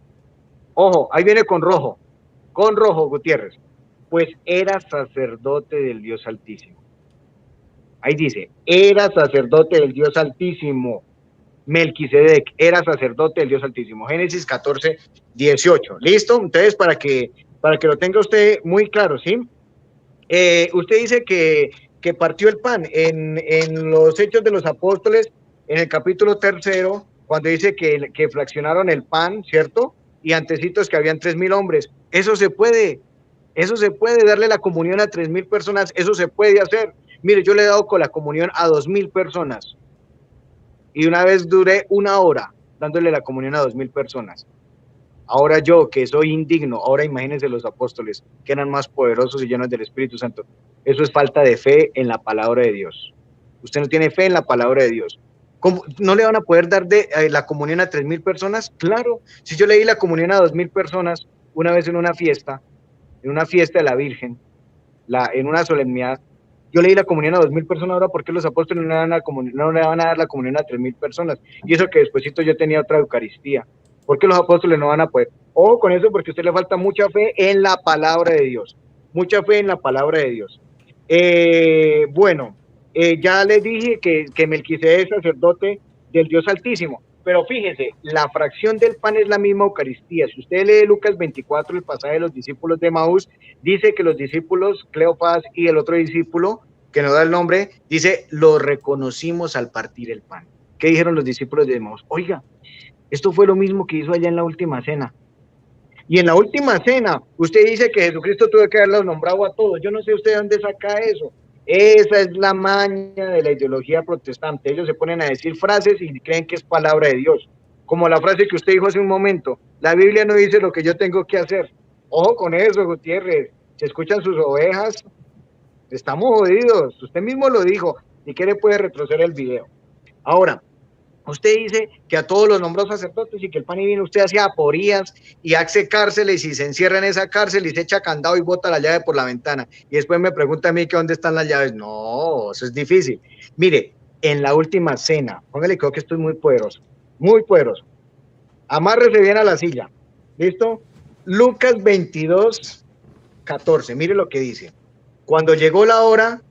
Ojo, ahí viene con rojo, Gutiérrez. Pues era sacerdote del Dios Altísimo. Ahí dice, era sacerdote del Dios Altísimo. Melquisedec era sacerdote del Dios Altísimo. Génesis 14, 18. ¿Listo? Entonces, para que lo tenga usted muy claro, ¿sí? Usted dice que partió el pan en los Hechos de los Apóstoles, en el capítulo 3, cuando dice que fraccionaron el pan, ¿cierto? Y antecitos que habían 3,000 hombres. Eso se puede darle la comunión a 3,000 personas, eso se puede hacer. Mire, yo le he dado con la comunión a 2,000 personas. Y una vez duré 1 hora dándole la comunión a 2,000 personas. Ahora yo, que soy indigno, ahora imagínense los apóstoles, que eran más poderosos y llenos del Espíritu Santo. Eso es falta de fe en la palabra de Dios. Usted no tiene fe en la palabra de Dios. ¿Cómo no le van a poder dar la comunión a 3,000 personas? Claro, si yo le di la comunión a 2,000 personas una vez en una fiesta de la Virgen, en una solemnidad, yo le di la comunión a 2,000 personas. Ahora, ¿por qué los apóstoles no le van a dar la comunión a 3,000 personas? Y eso que despuésito yo tenía otra Eucaristía. ¿Por qué los apóstoles no van a poder? Ojo con eso, porque a usted le falta mucha fe en la palabra de Dios. Mucha fe en la palabra de Dios. Bueno, ya les dije que Melquisedec es sacerdote del Dios Altísimo. Pero fíjese, la fracción del pan es la misma Eucaristía. Si usted lee Lucas 24, el pasaje de los discípulos de Emaús, dice que los discípulos, Cleofás y el otro discípulo, que no da el nombre, dice, lo reconocimos al partir el pan. ¿Qué dijeron los discípulos de Emaús? Oiga, esto fue lo mismo que hizo allá en la última cena. Y en la última cena, usted dice que Jesucristo tuvo que haberlos nombrado a todos. Yo no sé usted de dónde saca eso. Esa es la maña de la ideología protestante. Ellos se ponen a decir frases y creen que es palabra de Dios. Como la frase que usted dijo hace un momento, la Biblia no dice lo que yo tengo que hacer. Ojo con eso, Gutiérrez. Si escuchan sus ovejas, estamos jodidos. Usted mismo lo dijo. Si quiere puede retroceder el video. Ahora, usted dice que a todos los nombró sacerdotes y que el pan y vino usted hacía aporías y hace cárceles y se encierra en esa cárcel y se echa candado y bota la llave por la ventana. Y después me pregunta a mí que dónde están las llaves. No, eso es difícil. Mire, en la última cena, póngale que esto es muy poderoso, muy poderoso. Amárrese bien a la silla. ¿Listo? Lucas 22, 14. Mire lo que dice. Cuando llegó la hora,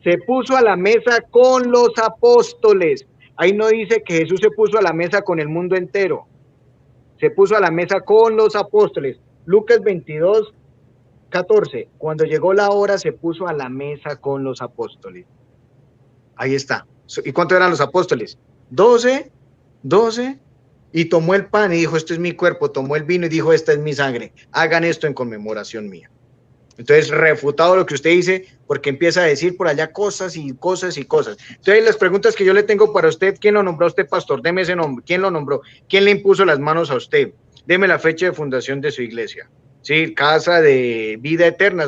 se puso a la mesa con los apóstoles. Ahí no dice que Jesús se puso a la mesa con el mundo entero. Se puso a la mesa con los apóstoles. Lucas 22, 14. Cuando llegó la hora, se puso a la mesa con los apóstoles. Ahí está. ¿Y cuántos eran los apóstoles? 12. Y tomó el pan y dijo, esto es mi cuerpo. Tomó el vino y dijo, esta es mi sangre. Hagan esto en conmemoración mía. Entonces, refutado lo que usted dice, porque empieza a decir por allá cosas y cosas y cosas. Entonces, las preguntas que yo le tengo para usted, ¿quién lo nombró a usted, pastor? Deme ese nombre. ¿Quién lo nombró? ¿Quién le impuso las manos a usted? Deme la fecha de fundación de su iglesia. Sí, Casa de Vida Eterna,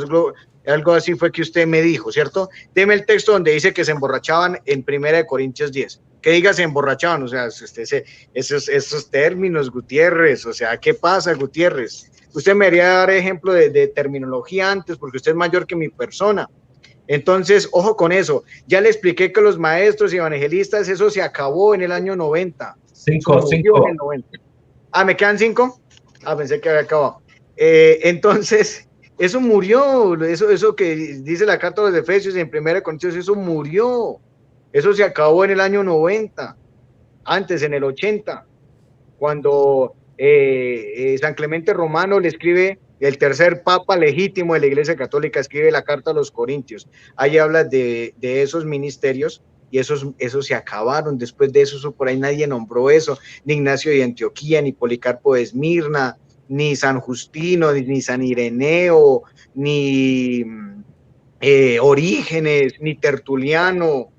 algo así fue que usted me dijo, ¿cierto? Deme el texto donde dice que se emborrachaban en 1 Corintios 10. Que diga se emborrachaban, o sea, esos términos, Gutiérrez, o sea, ¿qué pasa, Gutiérrez? Usted me debería dar ejemplo de terminología antes, porque usted es mayor que mi persona. Entonces, ojo con eso. Ya le expliqué que los maestros y evangelistas, eso se acabó en el año 90. 5. En el 90. Ah, ¿me quedan 5? Ah, pensé que había acabado. Entonces, eso murió. Eso que dice la carta de los Efesios en 1 Corintios, eso murió. Eso se acabó en el año 90. Antes, en el 80, cuando San Clemente Romano le escribe, el tercer papa legítimo de la Iglesia Católica, escribe la carta a los Corintios. Ahí habla de esos ministerios y esos se acabaron. Después de eso, por ahí nadie nombró eso, ni Ignacio de Antioquía, ni Policarpo de Esmirna, ni San Justino, ni San Ireneo, ni Orígenes, ni Tertuliano.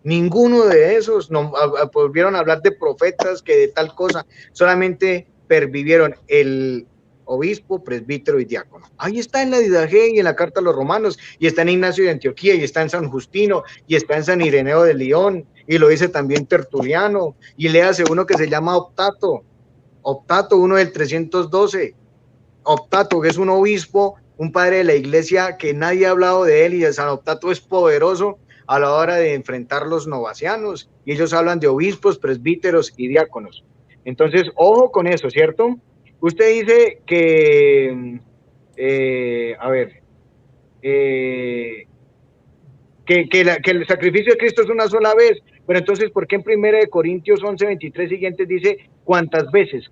Ninguno de esos no volvieron a hablar de profetas, que de tal cosa. Solamente pervivieron el obispo, presbítero y diácono. Ahí está en la Didache y en la carta a los romanos, y está en Ignacio de Antioquía, y está en San Justino, y está en San Ireneo de León, y lo dice también Tertuliano, y léase uno que se llama Optato, uno del 312, Optato, que es un obispo un padre de la iglesia que nadie ha hablado de él, y el San Optato es poderoso a la hora de enfrentar los novacianos, y ellos hablan de obispos, presbíteros y diáconos. Entonces, ojo con eso, ¿cierto? Usted dice que, que el sacrificio de Cristo es una sola vez, pero entonces, ¿por qué en 1 Corintios 11:23 siguientes dice cuántas veces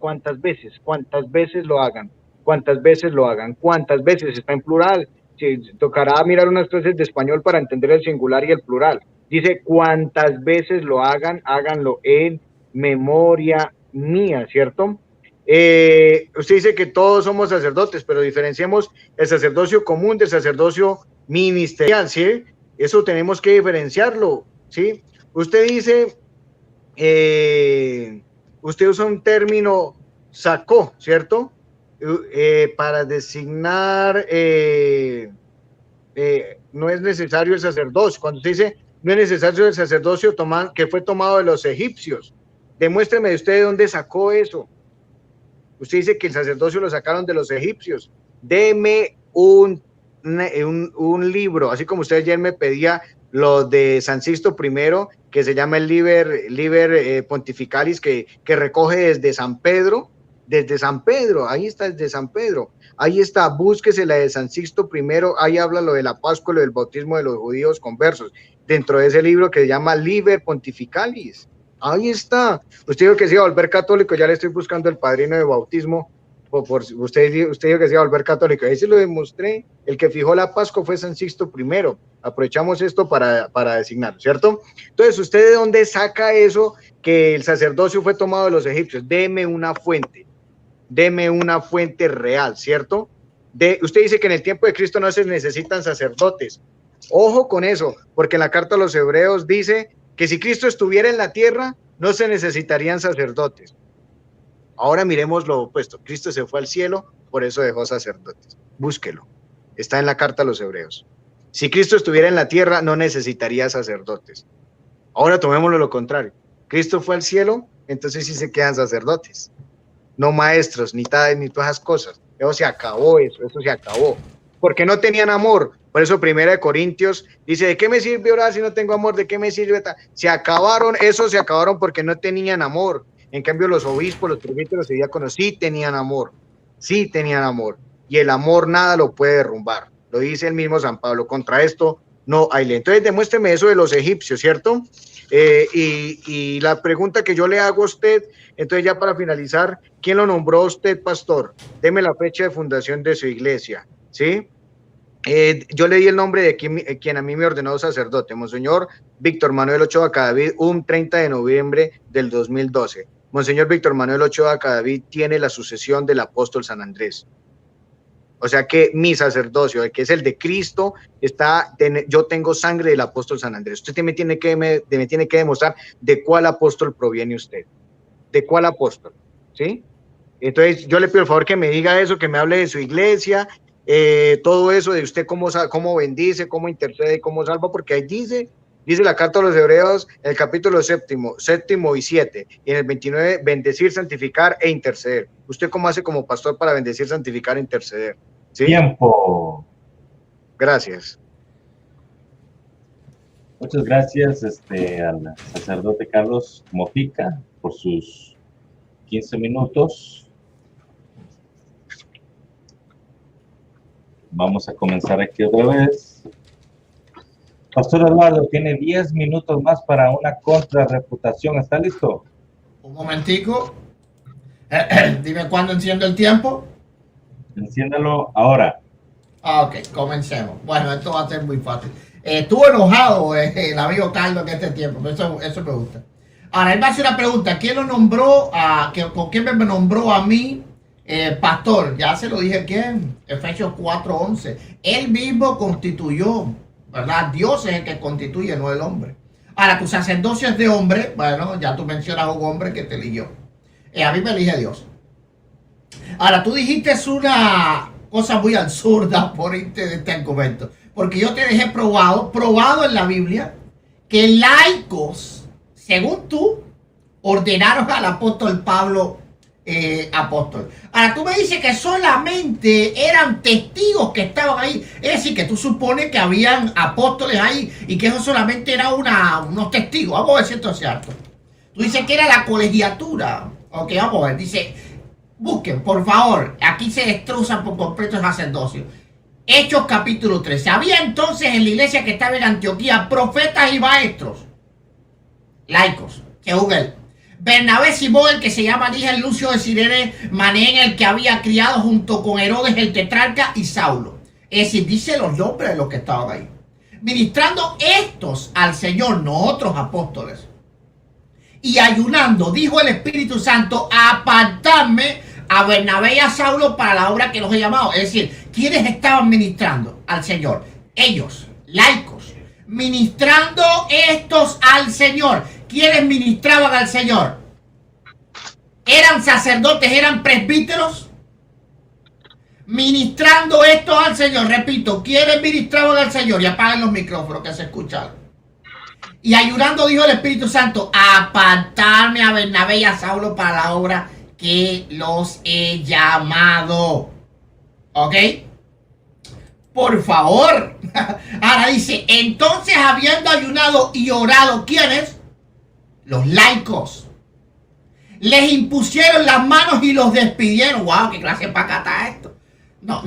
lo hagan? ¿Cuántas veces lo hagan? ¿Cuántas veces? Está en plural. Sí, tocará mirar unas clases de español para entender el singular y el plural. Dice cuántas veces lo hagan, háganlo en memoria mía, ¿cierto? Usted dice que todos somos sacerdotes, pero diferenciemos el sacerdocio común del sacerdocio ministerial, ¿sí? Eso tenemos que diferenciarlo, ¿sí? Usted dice, usted usa un término sacó, ¿cierto? Para designar, no es necesario el sacerdocio. Cuando usted dice, no es necesario el sacerdocio que fue tomado de los egipcios, demuéstreme de usted de dónde sacó eso. Usted dice que el sacerdocio lo sacaron de los egipcios. Deme un libro, así como usted ayer me pedía lo de San Sixto I, que se llama el Liber Pontificalis, que recoge desde San Pedro, ahí está, desde San Pedro, ahí está, búsquese la de San Sixto I, ahí habla lo de la Pascua, lo del bautismo de los judíos conversos, dentro de ese libro que se llama Liber Pontificalis, ahí está. Usted dijo que se iba a volver católico, ya le estoy buscando el padrino de bautismo. Usted dijo que se iba a volver católico, ahí se lo demostré. El que fijó la Pascua fue San Sixto I. Aprovechamos esto para designarlo, ¿cierto? Entonces, ¿usted de dónde saca eso que el sacerdocio fue tomado de los egipcios? Deme una fuente real, ¿cierto? Usted dice que en el tiempo de Cristo no se necesitan sacerdotes. Ojo con eso, porque en la carta a los Hebreos dice que si Cristo estuviera en la tierra, no se necesitarían sacerdotes. Ahora miremos lo opuesto. Cristo se fue al cielo, por eso dejó sacerdotes. Búsquelo. Está en la carta a los Hebreos. Si Cristo estuviera en la tierra, no necesitaría sacerdotes. Ahora tomémoslo lo contrario. Cristo fue al cielo, entonces sí se quedan sacerdotes. No maestros, ni todas esas cosas. Eso se acabó, eso se acabó. Porque no tenían amor. Por eso 1 Corintios dice, ¿de qué me sirve orar si no tengo amor? ¿De qué me sirve? Se acabaron porque no tenían amor. En cambio, los obispos, los presbíteros y diáconos sí tenían amor. Y el amor nada lo puede derrumbar. Lo dice el mismo San Pablo. Contra esto no hay ley. Entonces, demuéstreme eso de los egipcios, ¿cierto? Y la pregunta que yo le hago a usted, entonces ya para finalizar, ¿quién lo nombró a usted pastor? Deme la fecha de fundación de su iglesia, ¿sí? Yo le di el nombre de quien a mí me ordenó sacerdote, Monseñor Víctor Manuel Ochoa Cadavid, un 30 de noviembre del 2012. Monseñor Víctor Manuel Ochoa Cadavid tiene la sucesión del apóstol San Andrés. O sea que mi sacerdocio, que es el de Cristo, yo tengo sangre del apóstol San Andrés. Usted me tiene que demostrar de cuál apóstol proviene usted. ¿De cuál apóstol? ¿Sí? Entonces yo le pido el favor que me diga eso, que me hable de su iglesia, todo eso de usted cómo bendice, cómo intercede, cómo salva, porque ahí dice la carta a los Hebreos, en el capítulo séptimo y 7, y en el 29, bendecir, santificar e interceder. ¿Usted cómo hace como pastor para bendecir, santificar e interceder? ¿Sí? Tiempo. Gracias. Muchas gracias al sacerdote Carlos Mojica por sus 15 minutos. Vamos a comenzar aquí otra vez. Pastor Eduardo tiene 10 minutos más para una contrarreputación. ¿Está listo? Un momentico. Dime cuándo enciendo el tiempo. Enciéndalo ahora. Ok, comencemos. Bueno, esto va a ser muy fácil. Estuvo enojado el amigo Carlos en este tiempo, pero eso me gusta. Ahora, él va a hacer una pregunta. ¿Quién lo nombró? ¿Con quién me nombró a mí? Pastor, ya se lo dije quién. Efesios 4:11. Él mismo constituyó, ¿verdad? Dios es el que constituye, no el hombre. Ahora, tu sacerdocio es de hombre. Bueno, ya tú mencionas a un hombre que te eligió. A mí me elige Dios. Ahora, tú dijiste una cosa muy absurda por irte de este argumento. Porque yo te dejé probado en la Biblia, que laicos, según tú, ordenaron al apóstol Pablo apóstoles. Ahora tú me dices que solamente eran testigos que estaban ahí. Es decir, que tú supones que habían apóstoles ahí y que eso solamente era unos testigos. Vamos a ver si esto es cierto. Tú dices que era la colegiatura. Ok, vamos a ver. Dice, busquen, por favor. Aquí se destrozan por completo el sacerdocio. Hechos capítulo 13. Había entonces en la iglesia que estaba en Antioquía profetas y maestros laicos, según él. Bernabé, Simón, el que se llama Níger, Lucio de Cirene, Manén, el que había criado junto con Herodes el tetrarca, y Saulo. Es decir, dice los nombres de los que estaban ahí. Ministrando estos al Señor, no otros apóstoles. Y ayunando, dijo el Espíritu Santo, apartadme a Bernabé y a Saulo para la obra que los he llamado. Es decir, ¿quiénes estaban ministrando al Señor? Ellos, laicos. Ministrando estos al Señor. ¿Quiénes ministraban al Señor? ¿Eran sacerdotes? ¿Eran presbíteros? Ministrando estos al Señor. Repito, ¿quiénes ministraban al Señor? Y apaguen los micrófonos que se escuchan. Y ayudando, dijo el Espíritu Santo, apartarme a Bernabé y a Saulo para la obra que los he llamado. ¿Ok? Por favor. Ahora dice, entonces habiendo ayunado y orado, ¿quiénes? Los laicos. Les impusieron las manos y los despidieron. Wow, qué clase de pacata esto. No,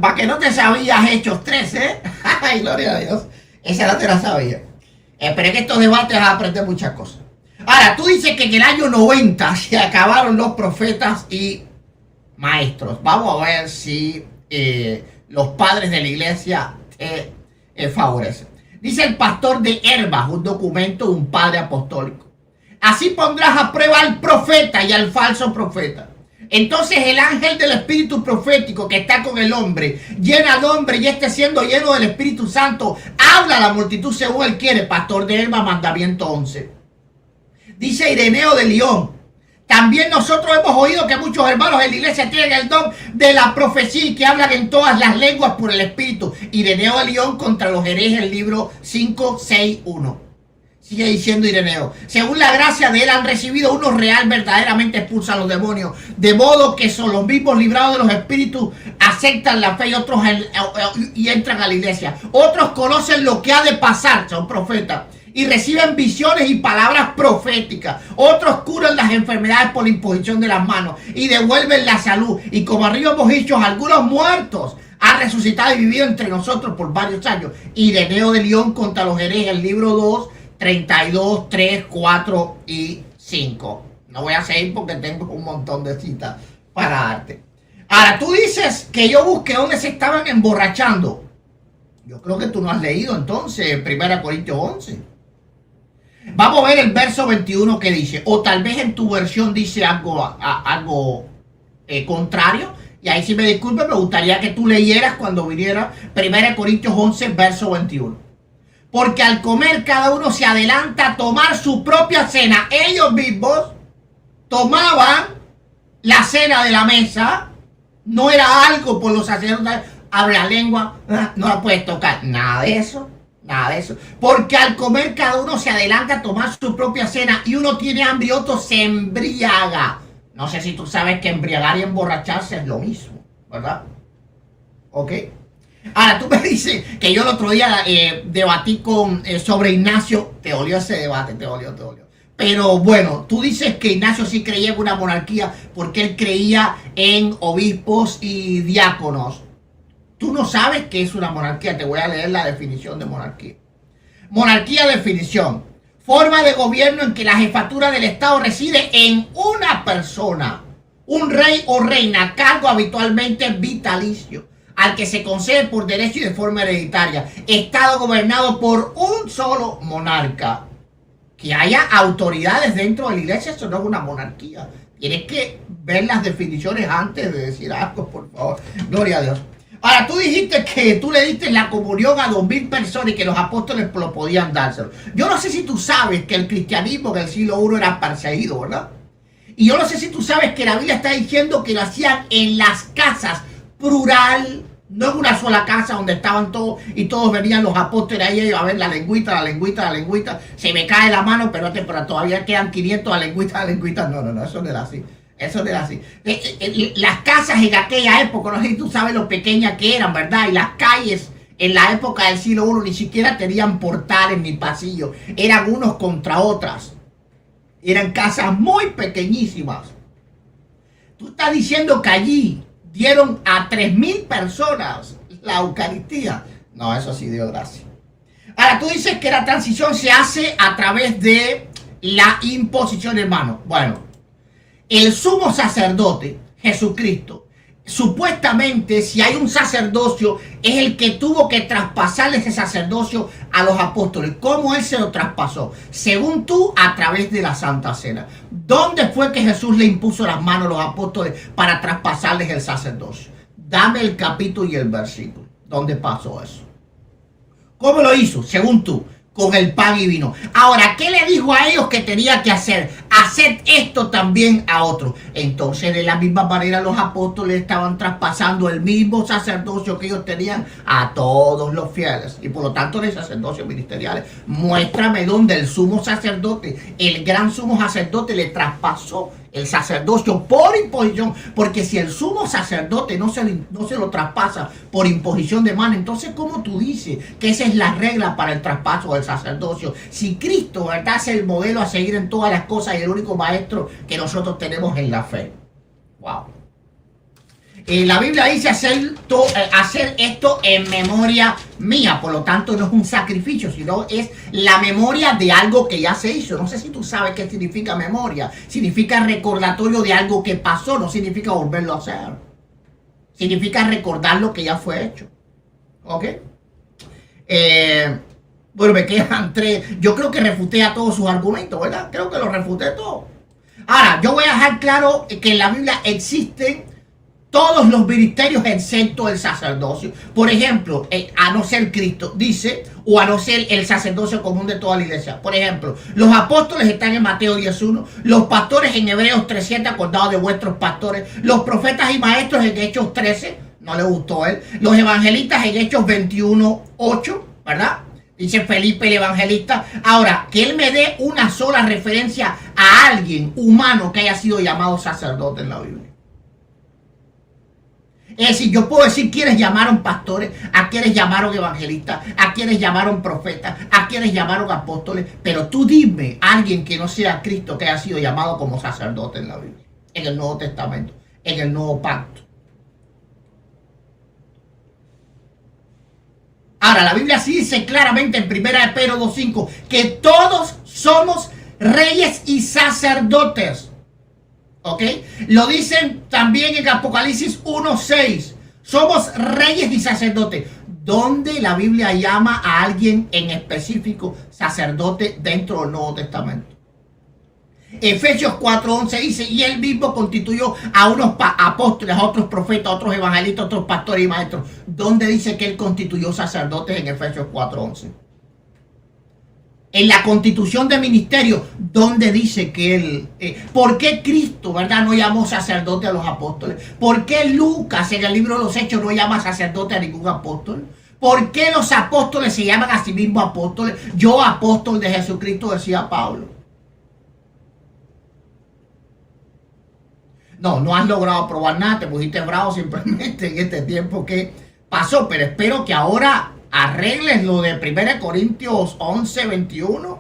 para que no te sabías Hechos 13, ay, gloria a Dios. Esa no te la sabía. Pero en estos debates vas a aprender muchas cosas. Ahora, tú dices que en el año 90 se acabaron los profetas y maestros. Vamos a ver si los padres de la iglesia te favorecen. Dice el pastor de Herbas, un documento de un padre apostólico. Así pondrás a prueba al profeta y al falso profeta. Entonces el ángel del espíritu profético que está con el hombre, llena al hombre y este siendo lleno del Espíritu Santo, habla a la multitud según él quiere. Pastor de Herbas, mandamiento 11. Dice Ireneo de León, también nosotros hemos oído que muchos hermanos en la iglesia tienen el don de la profecía y que hablan en todas las lenguas por el Espíritu. Ireneo de León contra los herejes, el libro 561. Sigue diciendo Ireneo, según la gracia de él han recibido unos real verdaderamente expulsan los demonios, de modo que son los mismos librados de los espíritus, aceptan la fe y otros y entran a la iglesia. Otros conocen lo que ha de pasar, son profetas, y reciben visiones y palabras proféticas. Otros curan las enfermedades por la imposición de las manos y devuelven la salud. Y como arriba hemos dicho, algunos muertos han resucitado y vivido entre nosotros por varios años. Ireneo de León contra los herejes, el libro 2, 32, 3, 4 y 5. No voy a seguir porque tengo un montón de citas para darte. Ahora, tú dices que yo busqué donde se estaban emborrachando. Yo creo que tú no has leído entonces 1 Corintios 11. Vamos a ver el verso 21 que dice. O tal vez en tu versión dice algo contrario. Y ahí si me disculpen, me gustaría que tú leyeras cuando viniera 1 Corintios 11, verso 21. Porque al comer cada uno se adelanta a tomar su propia cena. Ellos mismos tomaban la cena de la mesa. No era algo por los sacerdotes. Abre la lengua, no la puedes tocar. Nada de eso, nada de eso. Porque al comer cada uno se adelanta a tomar su propia cena. Y uno tiene hambre y otro se embriaga. No sé si tú sabes que embriagar y emborracharse es lo mismo, ¿verdad? ¿Ok? Ahora, tú me dices que yo el otro día debatí sobre Ignacio. Te olió ese debate, te olió. Pero bueno, tú dices que Ignacio sí creía en una monarquía porque él creía en obispos y diáconos. Tú no sabes qué es una monarquía. Te voy a leer la definición de monarquía. Monarquía, definición. Forma de gobierno en que la jefatura del Estado reside en una persona. Un rey o reina, cargo habitualmente vitalicio, al que se concede por derecho y de forma hereditaria. Estado gobernado por un solo monarca. Que haya autoridades dentro de la iglesia, eso no es una monarquía. Tienes que ver las definiciones antes de decir algo, por favor. Gloria a Dios. Ahora, tú dijiste que tú le diste la comunión a 2000 personas y que los apóstoles lo podían dárselo. Yo no sé si tú sabes que el cristianismo en el siglo I era perseguido, ¿verdad? Y yo no sé si tú sabes que la Biblia está diciendo que lo hacían en las casas, plural, no en una sola casa donde estaban todos y todos venían los apóstoles ahí a ver la lengüita. Se me cae la mano, pero todavía quedan 500 la lengüita. No, eso no era así. Eso era así. Las casas en aquella época, no sé si tú sabes lo pequeñas que eran, ¿verdad? Y las calles en la época del siglo I ni siquiera tenían portales ni pasillos. Eran unos contra otras. Eran casas muy pequeñísimas. Tú estás diciendo que allí dieron a 3.000 personas la Eucaristía. No, eso sí dio gracia. Ahora, tú dices que la transición se hace a través de la imposición de manos. Bueno, el sumo sacerdote, Jesucristo, supuestamente si hay un sacerdocio, es el que tuvo que traspasarle ese sacerdocio a los apóstoles. ¿Cómo él se lo traspasó? Según tú, a través de la Santa Cena. ¿Dónde fue que Jesús le impuso las manos a los apóstoles para traspasarles el sacerdocio? Dame el capítulo y el versículo. ¿Dónde pasó eso? ¿Cómo lo hizo? Según tú, con el pan y vino. Ahora, ¿qué le dijo a ellos que tenía que hacer? Hacer esto también a otros. Entonces, de la misma manera, los apóstoles estaban traspasando el mismo sacerdocio que ellos tenían a todos los fieles. Y por lo tanto, de sacerdocios ministeriales, muéstrame dónde el sumo sacerdote, el gran sumo sacerdote, le traspasó el sacerdocio por imposición, porque si el sumo sacerdote no se lo traspasa por imposición de mano, entonces ¿cómo tú dices que esa es la regla para el traspaso del sacerdocio? Si Cristo, ¿verdad?, es el modelo a seguir en todas las cosas y el único maestro que nosotros tenemos en la fe. Wow. La Biblia dice hacer esto en memoria mía, por lo tanto no es un sacrificio, sino es la memoria de algo que ya se hizo. No sé si tú sabes qué significa memoria. Significa recordatorio de algo que pasó, no significa volverlo a hacer. Significa recordar lo que ya fue hecho. ¿Ok? Bueno, me quedan 3. Yo creo que refuté a todos sus argumentos, ¿verdad? Creo que los refuté todos. Ahora, yo voy a dejar claro que en la Biblia existen todos los ministerios excepto el sacerdocio. Por ejemplo, a no ser Cristo, dice, o a no ser el sacerdocio común de toda la iglesia. Por ejemplo, los apóstoles están en Mateo 10:1, los pastores en Hebreos 3:7, acordados de vuestros pastores, los profetas y maestros en Hechos 13, no le gustó a él, los evangelistas en Hechos 21:8, ¿verdad? Dice Felipe el evangelista. Ahora, que él me dé una sola referencia a alguien humano que haya sido llamado sacerdote en la Biblia. Es decir, yo puedo decir quiénes llamaron pastores, a quienes llamaron evangelistas, a quienes llamaron profetas, a quienes llamaron apóstoles, pero tú dime a alguien que no sea Cristo que haya sido llamado como sacerdote en la Biblia, en el Nuevo Testamento, en el Nuevo Pacto. Ahora, la Biblia sí dice claramente en 1 Pedro 2:5 que todos somos reyes y sacerdotes. ¿Ok? Lo dicen también en Apocalipsis 1:6. Somos reyes y sacerdotes. ¿Dónde la Biblia llama a alguien en específico sacerdote dentro del Nuevo Testamento? Efesios 4:11 dice, y él mismo constituyó a unos apóstoles, a otros profetas, a otros evangelistas, a otros pastores y maestros. ¿Dónde dice que él constituyó sacerdotes en Efesios 4:11? En la constitución de ministerio, ¿dónde dice que él... ¿por qué Cristo, verdad, no llamó sacerdote a los apóstoles? ¿Por qué Lucas en el libro de los Hechos no llama sacerdote a ningún apóstol? ¿Por qué los apóstoles se llaman a sí mismos apóstoles? Yo apóstol de Jesucristo, decía Pablo. No has logrado probar nada, te pusiste bravo simplemente en este tiempo que pasó, pero espero que ahora arregles lo de 1 Corintios 11:21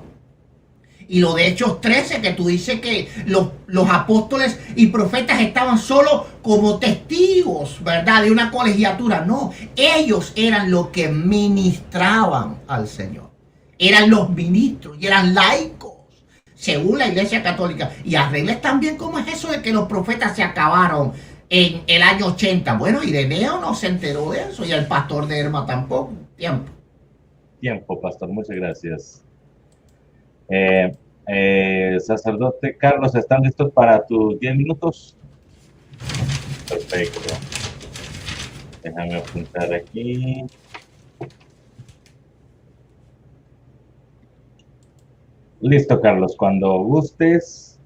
y lo de Hechos 13, que tú dices que los apóstoles y profetas estaban solo como testigos, ¿verdad?, de una colegiatura. No, ellos eran los que ministraban al Señor. Eran los ministros y eran laicos, según la Iglesia Católica. Y arregles también cómo es eso de que los profetas se acabaron en el año 80. Bueno, Ireneo no se enteró de eso y el pastor de Herma tampoco. Tiempo, pastor, muchas gracias. Sacerdote Carlos, ¿están listos para tus 10 minutos? Perfecto. Déjame apuntar aquí. Listo, Carlos, cuando gustes,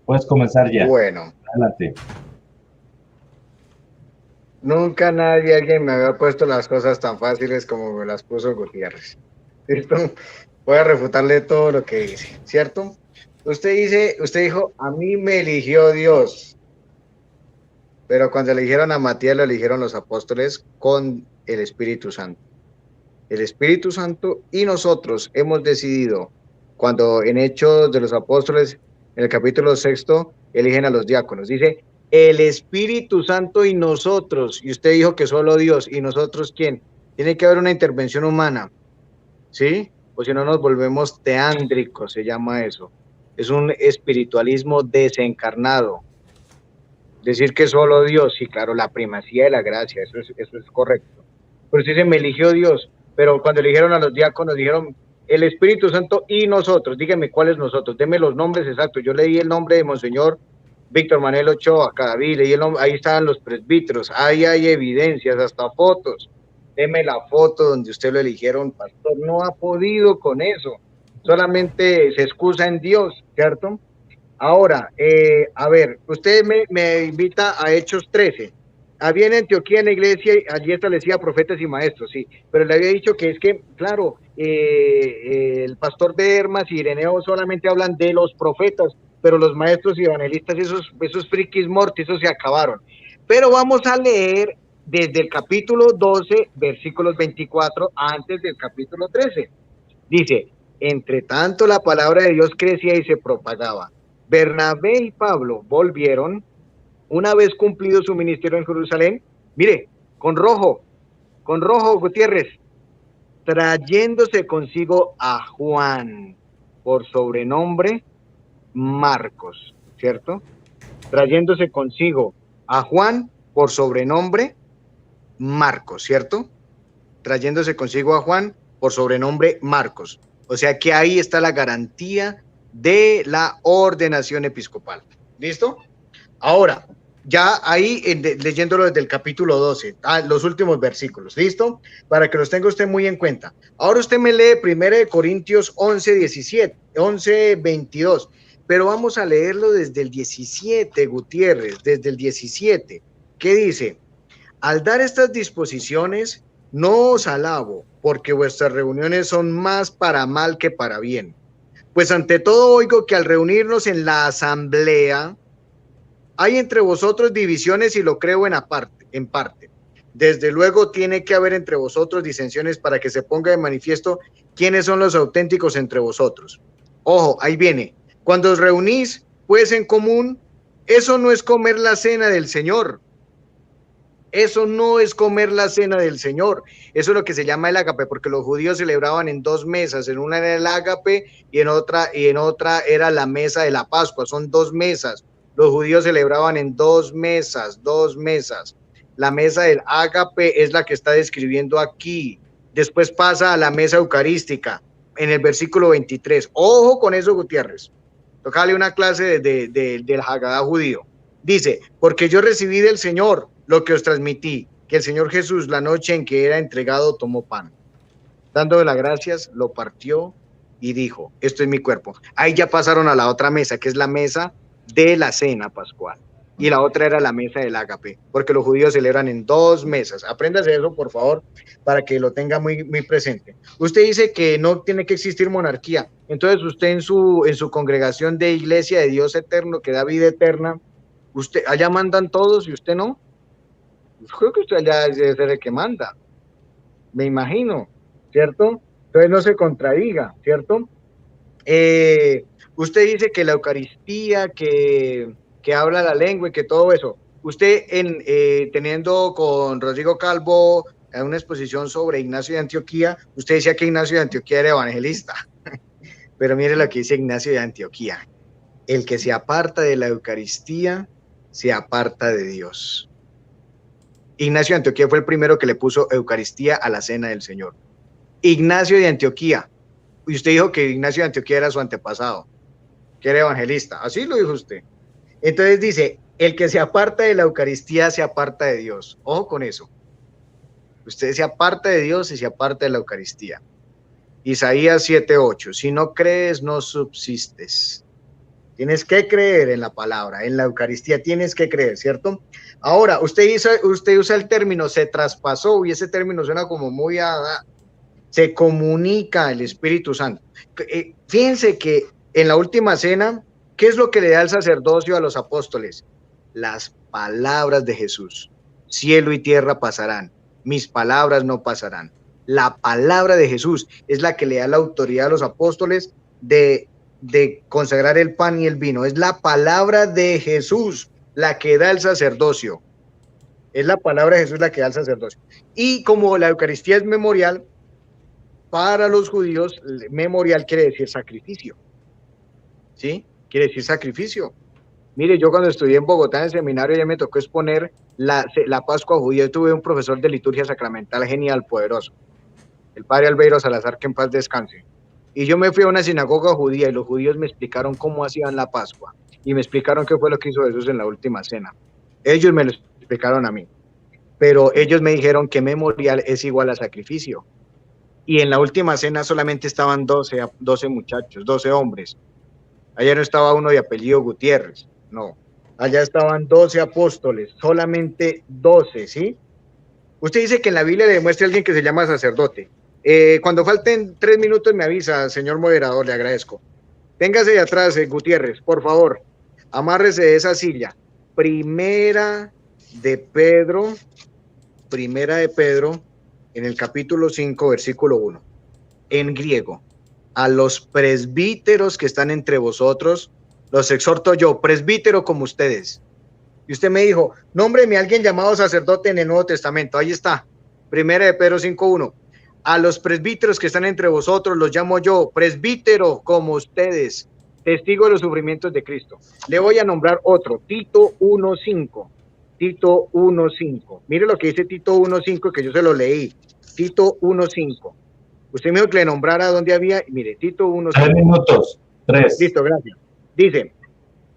puedes comenzar ya. Bueno. Adelante. Nunca alguien me había puesto las cosas tan fáciles como me las puso Gutiérrez. ¿Cierto? Voy a refutarle todo lo que dice, ¿cierto? Usted dijo, a mí me eligió Dios, pero cuando eligieron a Matías, lo eligieron los apóstoles con el Espíritu Santo. El Espíritu Santo y nosotros hemos decidido, cuando en Hechos de los Apóstoles, en el capítulo 6, eligen a los diáconos. Dice, el Espíritu Santo y nosotros, y usted dijo que solo Dios, y nosotros, ¿quién? Tiene que haber una intervención humana, ¿sí? O si no nos volvemos teándricos, se llama eso. Es un espiritualismo desencarnado. Decir que solo Dios, sí, claro, la primacía de la gracia, eso es correcto. Pero si se me eligió Dios, pero cuando eligieron a los diáconos, dijeron el Espíritu Santo y nosotros. Díganme cuáles nosotros, denme los nombres exactos. Yo leí el nombre de Monseñor Víctor Manuel Ochoa, Cadaví, leí el nombre, ahí estaban los presbíteros, ahí hay evidencias, hasta fotos. Deme la foto donde usted lo eligieron, pastor. No ha podido con eso, solamente se excusa en Dios, ¿cierto? Ahora, a ver, usted me invita a Hechos 13. Había en Antioquía en la iglesia, allí establecía profetas y maestros, sí, pero le había dicho que es que, claro, el pastor de Hermas y Ireneo solamente hablan de los profetas, pero los maestros y evangelistas, esos frikis mortis, esos se acabaron. Pero vamos a leer desde el capítulo 12, versículos 24, antes del capítulo 13. Dice, entre tanto la palabra de Dios crecía y se propagaba. Bernabé y Pablo volvieron, una vez cumplido su ministerio en Jerusalén, mire, con rojo, Gutiérrez, trayéndose consigo a Juan, por sobrenombre Marcos, ¿cierto? Trayéndose consigo a Juan, por sobrenombre Marcos, ¿cierto? Trayéndose consigo a Juan, por sobrenombre Marcos. O sea que ahí está la garantía de la ordenación episcopal. ¿Listo? Ahora, ya ahí leyéndolo desde el capítulo 12, los últimos versículos, ¿listo? Para que los tenga usted muy en cuenta. Ahora usted me lee 1 Corintios 11, 22, pero vamos a leerlo desde el 17, Gutiérrez, desde el 17. ¿Qué dice? Al dar estas disposiciones, no os alabo, porque vuestras reuniones son más para mal que para bien. Pues ante todo oigo que al reunirnos en la asamblea, hay entre vosotros divisiones y lo creo en parte. Desde luego tiene que haber entre vosotros disensiones para que se ponga de manifiesto quiénes son los auténticos entre vosotros. Ojo, ahí viene. Cuando os reunís, pues en común, eso no es comer la cena del Señor. Eso no es comer la cena del Señor. Eso es lo que se llama el ágape, porque los judíos celebraban en dos mesas. En una era el ágape y en otra era la mesa de la Pascua. Son dos mesas. Los judíos celebraban en dos mesas. La mesa del ágape es la que está describiendo aquí. Después pasa a la mesa eucarística en el versículo 23. Ojo con eso, Gutiérrez. Tócale una clase del Hagadá judío. Dice, porque yo recibí del Señor lo que os transmití, que el Señor Jesús, la noche en que era entregado, tomó pan. Dándole las gracias, lo partió y dijo, esto es mi cuerpo. Ahí ya pasaron a la otra mesa, que es la mesa de la cena pascual. Y la otra era la mesa del ágape, porque los judíos celebran en dos mesas. Apréndase eso, por favor, para que lo tenga muy, muy presente. Usted dice que no tiene que existir monarquía. Entonces usted en su congregación de Iglesia de Dios Eterno, que da vida eterna, usted allá mandan todos y usted no. Creo que usted allá debe ser el que manda, me imagino, ¿cierto? Entonces no se contradiga, ¿cierto? Usted dice que la Eucaristía, que habla la lengua y que todo eso. Usted teniendo con Rodrigo Calvo una exposición sobre Ignacio de Antioquía, usted decía que Ignacio de Antioquía era evangelista, pero mire lo que dice Ignacio de Antioquía: el que se aparta de la Eucaristía se aparta de Dios. Ignacio de Antioquía fue el primero que le puso Eucaristía a la cena del Señor. Ignacio de Antioquía. Y usted dijo que Ignacio de Antioquía era su antepasado, que era evangelista. Así lo dijo usted. Entonces dice, el que se aparta de la Eucaristía se aparta de Dios. Ojo con eso. Usted se aparta de Dios y se aparta de la Eucaristía. Isaías 7:8. Si no crees, no subsistes. Tienes que creer en la palabra, en la Eucaristía, tienes que creer, ¿cierto? Ahora, usted usa el término se traspasó, y ese término suena como se comunica el Espíritu Santo. Fíjense que En la última cena, ¿qué es lo que le da el sacerdocio a los apóstoles? Las palabras de Jesús. Cielo y tierra pasarán, mis palabras no pasarán. La palabra de Jesús es la que le da la autoridad a los apóstoles de consagrar el pan y el vino. Es la palabra de Jesús la que da el sacerdocio. Es la palabra de Jesús la que da el sacerdocio. Y como la Eucaristía es memorial, para los judíos, memorial quiere decir sacrificio. ¿Sí? Quiere decir sacrificio. Mire, yo cuando estudié en Bogotá en el seminario ya me tocó exponer la Pascua judía. Yo tuve un profesor de liturgia sacramental genial, poderoso, el padre Albeiro Salazar, que en paz descanse. Y yo me fui a una sinagoga judía y los judíos me explicaron cómo hacían la Pascua y me explicaron qué fue lo que hizo Jesús en la última cena. Ellos me lo explicaron a mí, pero ellos me dijeron que memorial es igual a sacrificio. Y en la última cena solamente estaban 12 muchachos, 12 hombres. Allá no estaba uno de apellido Gutiérrez, no. Allá estaban 12 apóstoles, solamente 12, ¿sí? Usted dice que en la Biblia le demuestra a alguien que se llama sacerdote. Cuando falten 3 minutos me avisa, señor moderador, le agradezco. Véngase de atrás, Gutiérrez, por favor. Amárrese de esa silla. Primera de Pedro, en el capítulo 5, versículo 1, en griego. A los presbíteros que están entre vosotros, los exhorto yo, presbítero como ustedes. Y usted me dijo, nómbreme a alguien llamado sacerdote en el Nuevo Testamento. Ahí está, Primera de Pedro 5:1. A los presbíteros que están entre vosotros los llamo yo, presbítero como ustedes, testigo de los sufrimientos de Cristo. Le voy a nombrar otro, Tito 1:5. Tito 1:5. Mire lo que dice Tito 1:5, que yo se lo leí. Tito 1:5. Usted me dijo que le nombrara dónde había. Mire, Tito 1:5. 3 minutos. 3. Listo, gracias. Dice,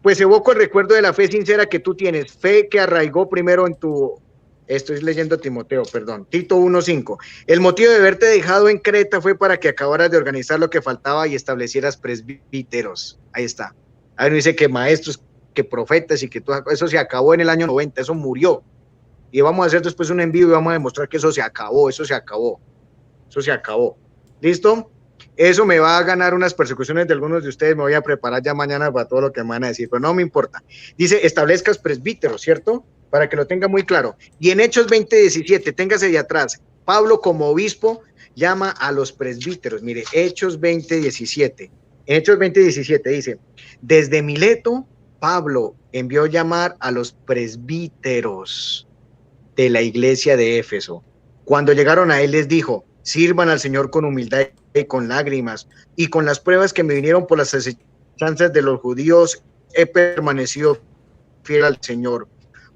pues evoco el recuerdo de la fe sincera que tú tienes, fe que arraigó primero en tu... Estoy leyendo Timoteo, perdón. Tito 1:5. El motivo de haberte dejado en Creta fue para que acabaras de organizar lo que faltaba y establecieras presbíteros. Ahí está. Ahí no dice que maestros, que profetas y que todo eso se acabó en el año 90, eso murió. Y vamos a hacer después un envío y vamos a demostrar que eso se acabó, eso se acabó. Eso se acabó. ¿Listo? Eso me va a ganar unas persecuciones de algunos de ustedes. Me voy a preparar ya mañana para todo lo que me van a decir, pero no me importa. Dice, establezcas presbíteros, ¿cierto? Para que lo tenga muy claro. Y en Hechos 20:17, téngase de atrás. Pablo como obispo llama a los presbíteros. Mire, Hechos 20:17. En Hechos 20:17 dice, desde Mileto, Pablo envió llamar a los presbíteros de la iglesia de Éfeso. Cuando llegaron a él les dijo, sirvan al Señor con humildad y con lágrimas, y con las pruebas que me vinieron por las asechanzas de los judíos, he permanecido fiel al Señor.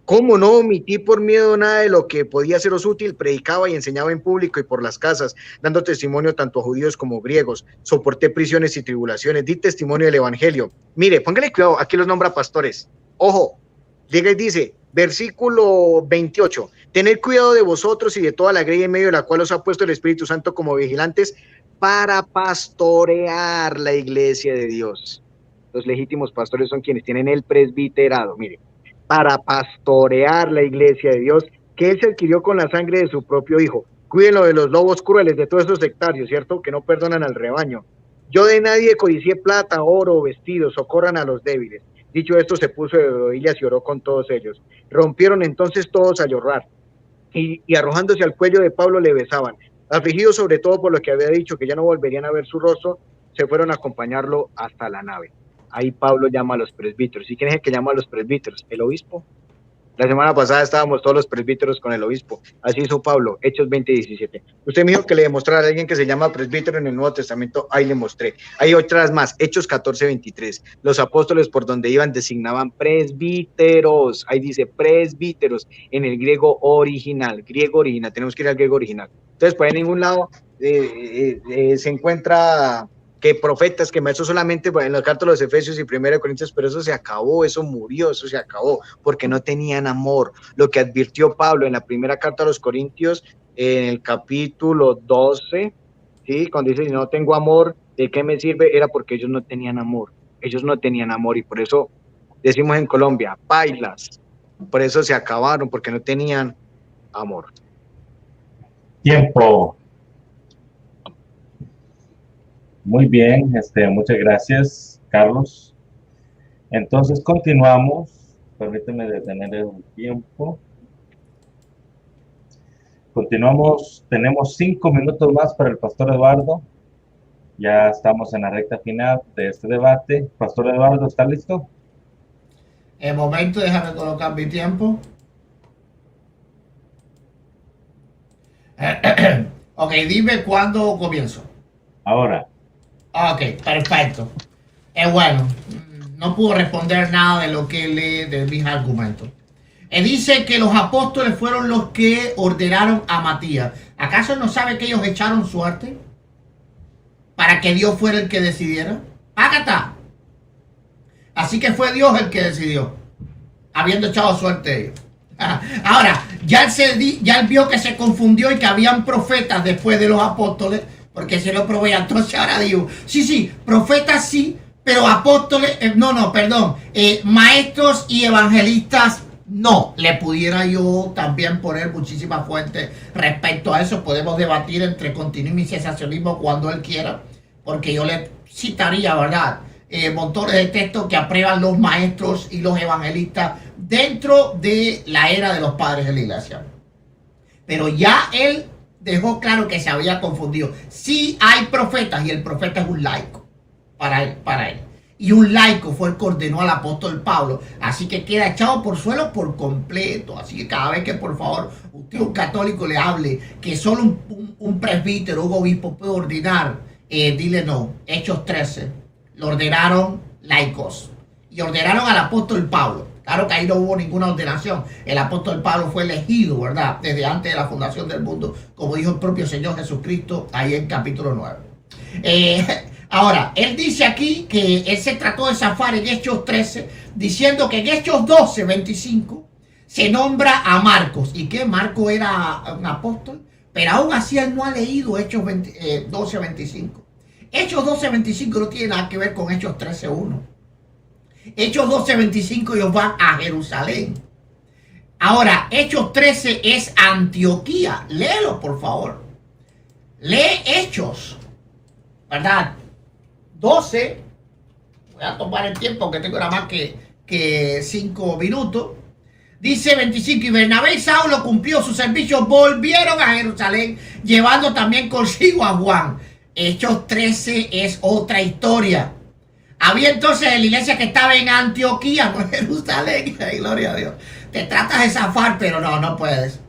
¿Cómo no omití por miedo nada de lo que podía seros útil? Predicaba y enseñaba en público y por las casas, dando testimonio tanto a judíos como griegos. Soporté prisiones y tribulaciones, di testimonio del evangelio. Mire, póngale cuidado, aquí los nombra pastores. Ojo, llega y dice, versículo 28, tened cuidado de vosotros y de toda la grey en medio de la cual os ha puesto el Espíritu Santo como vigilantes para pastorear la iglesia de Dios. Los legítimos pastores son quienes tienen el presbiterado, mire, para pastorear la iglesia de Dios que él se adquirió con la sangre de su propio hijo. Cuídenlo de los lobos crueles, de todos esos sectarios, ¿cierto? Que no perdonan al rebaño. Yo de nadie codicié plata, oro o vestidos, socorran a los débiles. Dicho esto, se puso de rodillas y oró con todos ellos. Rompieron entonces todos a llorar y arrojándose al cuello de Pablo le besaban. Afligidos sobre todo por lo que había dicho, que ya no volverían a ver su rostro, se fueron a acompañarlo hasta la nave. Ahí Pablo llama a los presbíteros. ¿Y quién es el que llama a los presbíteros? El obispo. La semana pasada estábamos todos los presbíteros con el obispo. Así hizo Pablo, Hechos 20:17. Usted me dijo que le demostrara a alguien que se llama presbítero en el Nuevo Testamento. Ahí le mostré. Hay otras más, Hechos 14:23. Los apóstoles por donde iban designaban presbíteros. Ahí dice presbíteros en el griego original. Griego original. Tenemos que ir al griego original. Entonces, por ahí en ningún lado se encuentra que profetas, que maestros solamente en la carta de los Efesios y 1 Corintios, pero eso se acabó, eso murió, eso se acabó, porque no tenían amor. Lo que advirtió Pablo en la primera carta a los Corintios, en el capítulo 12, ¿sí? Cuando dice, si no tengo amor, ¿de qué me sirve? Era porque ellos no tenían amor, y por eso decimos en Colombia, pailas, por eso se acabaron, porque no tenían amor. Tiempo. Muy bien, muchas gracias. Carlos. Entonces continuamos. Permíteme detener el tiempo. Continuamos. Tenemos 5 minutos más para el Pastor Eduardo. Ya estamos en la recta final de este debate. Pastor Eduardo, ¿está listo? El momento, déjame colocar mi tiempo. Ok, dime cuándo comienzo. Ahora. Ok, perfecto. Bueno, no puedo responder nada de lo que lee de mis argumentos. Dice que los apóstoles fueron los que ordenaron a Matías. ¿Acaso no sabe que ellos echaron suerte para que Dios fuera el que decidiera? Acá está. Así que fue Dios el que decidió, habiendo echado suerte ellos. Ahora, ya él vio que se confundió y que habían profetas después de los apóstoles, porque se lo probé. Entonces ahora digo, sí, profetas sí, pero apóstoles, maestros y evangelistas no. Le pudiera yo también poner muchísimas fuentes respecto a eso. Podemos debatir entre continuismo y cesacionismo cuando él quiera, porque yo le citaría, ¿verdad?, montones de textos que aprueban los maestros y los evangelistas dentro de la era de los padres de la iglesia. Pero ya él dejó claro que se había confundido. Sí hay profetas, y el profeta es un laico para él. Y un laico fue el que ordenó al apóstol Pablo. Así que queda echado por suelo por completo. Así que cada vez que por favor usted, un católico, le hable que solo un presbítero, un obispo puede ordenar, dile no. Hechos 13. Lo ordenaron laicos y ordenaron al apóstol Pablo. Claro que ahí no hubo ninguna ordenación. El apóstol Pablo fue elegido, ¿verdad?, desde antes de la fundación del mundo, como dijo el propio Señor Jesucristo ahí en capítulo 9. Ahora, él dice aquí que él se trató de zafar en Hechos 13, diciendo que en Hechos 12, 25 se nombra a Marcos, y que Marcos era un apóstol, pero aún así él no ha leído Hechos 12, 25. Hechos 12:25 no tiene nada que ver con Hechos 13:1. Hechos 12:25 ellos van a Jerusalén. Ahora, Hechos 13 es Antioquía. Léelo, por favor. Lee Hechos, ¿verdad? 12. Voy a tomar el tiempo que tengo nada más que 5 minutos. Dice 25, y Bernabé y Saulo cumplió su servicio, volvieron a Jerusalén, llevando también consigo a Juan. Hechos 13 es otra historia. Había entonces en la iglesia que estaba en Antioquía, no en Jerusalén. Gloria a Dios. Te tratas de zafar, pero no puedes.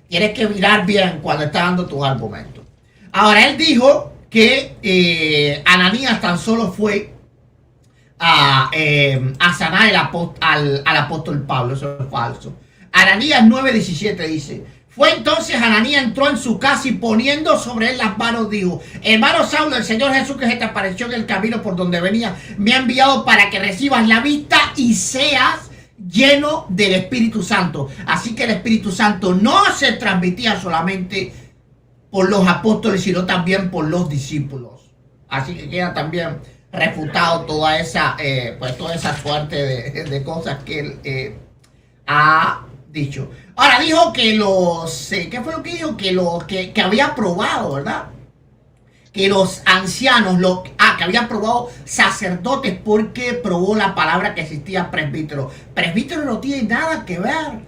Tienes que mirar bien cuando estás dando tus argumentos. Ahora, él dijo que Ananías tan solo fue a sanar al apóstol Pablo. Eso es falso. Ananías 9:17 dice: fue entonces Ananías, entró en su casa y poniendo sobre él las manos dijo: hermano Saulo, el Señor Jesús que se te apareció en el camino por donde venía, me ha enviado para que recibas la vista y seas lleno del Espíritu Santo. Así que el Espíritu Santo no se transmitía solamente por los apóstoles, sino también por los discípulos. Así que queda también refutado toda esa suerte de cosas que él ha dicho. Ahora dijo que ¿qué fue lo que dijo? Que había probado, ¿verdad? Que los ancianos, que había probado sacerdotes, porque probó la palabra que existía presbítero. Presbítero no tiene nada que ver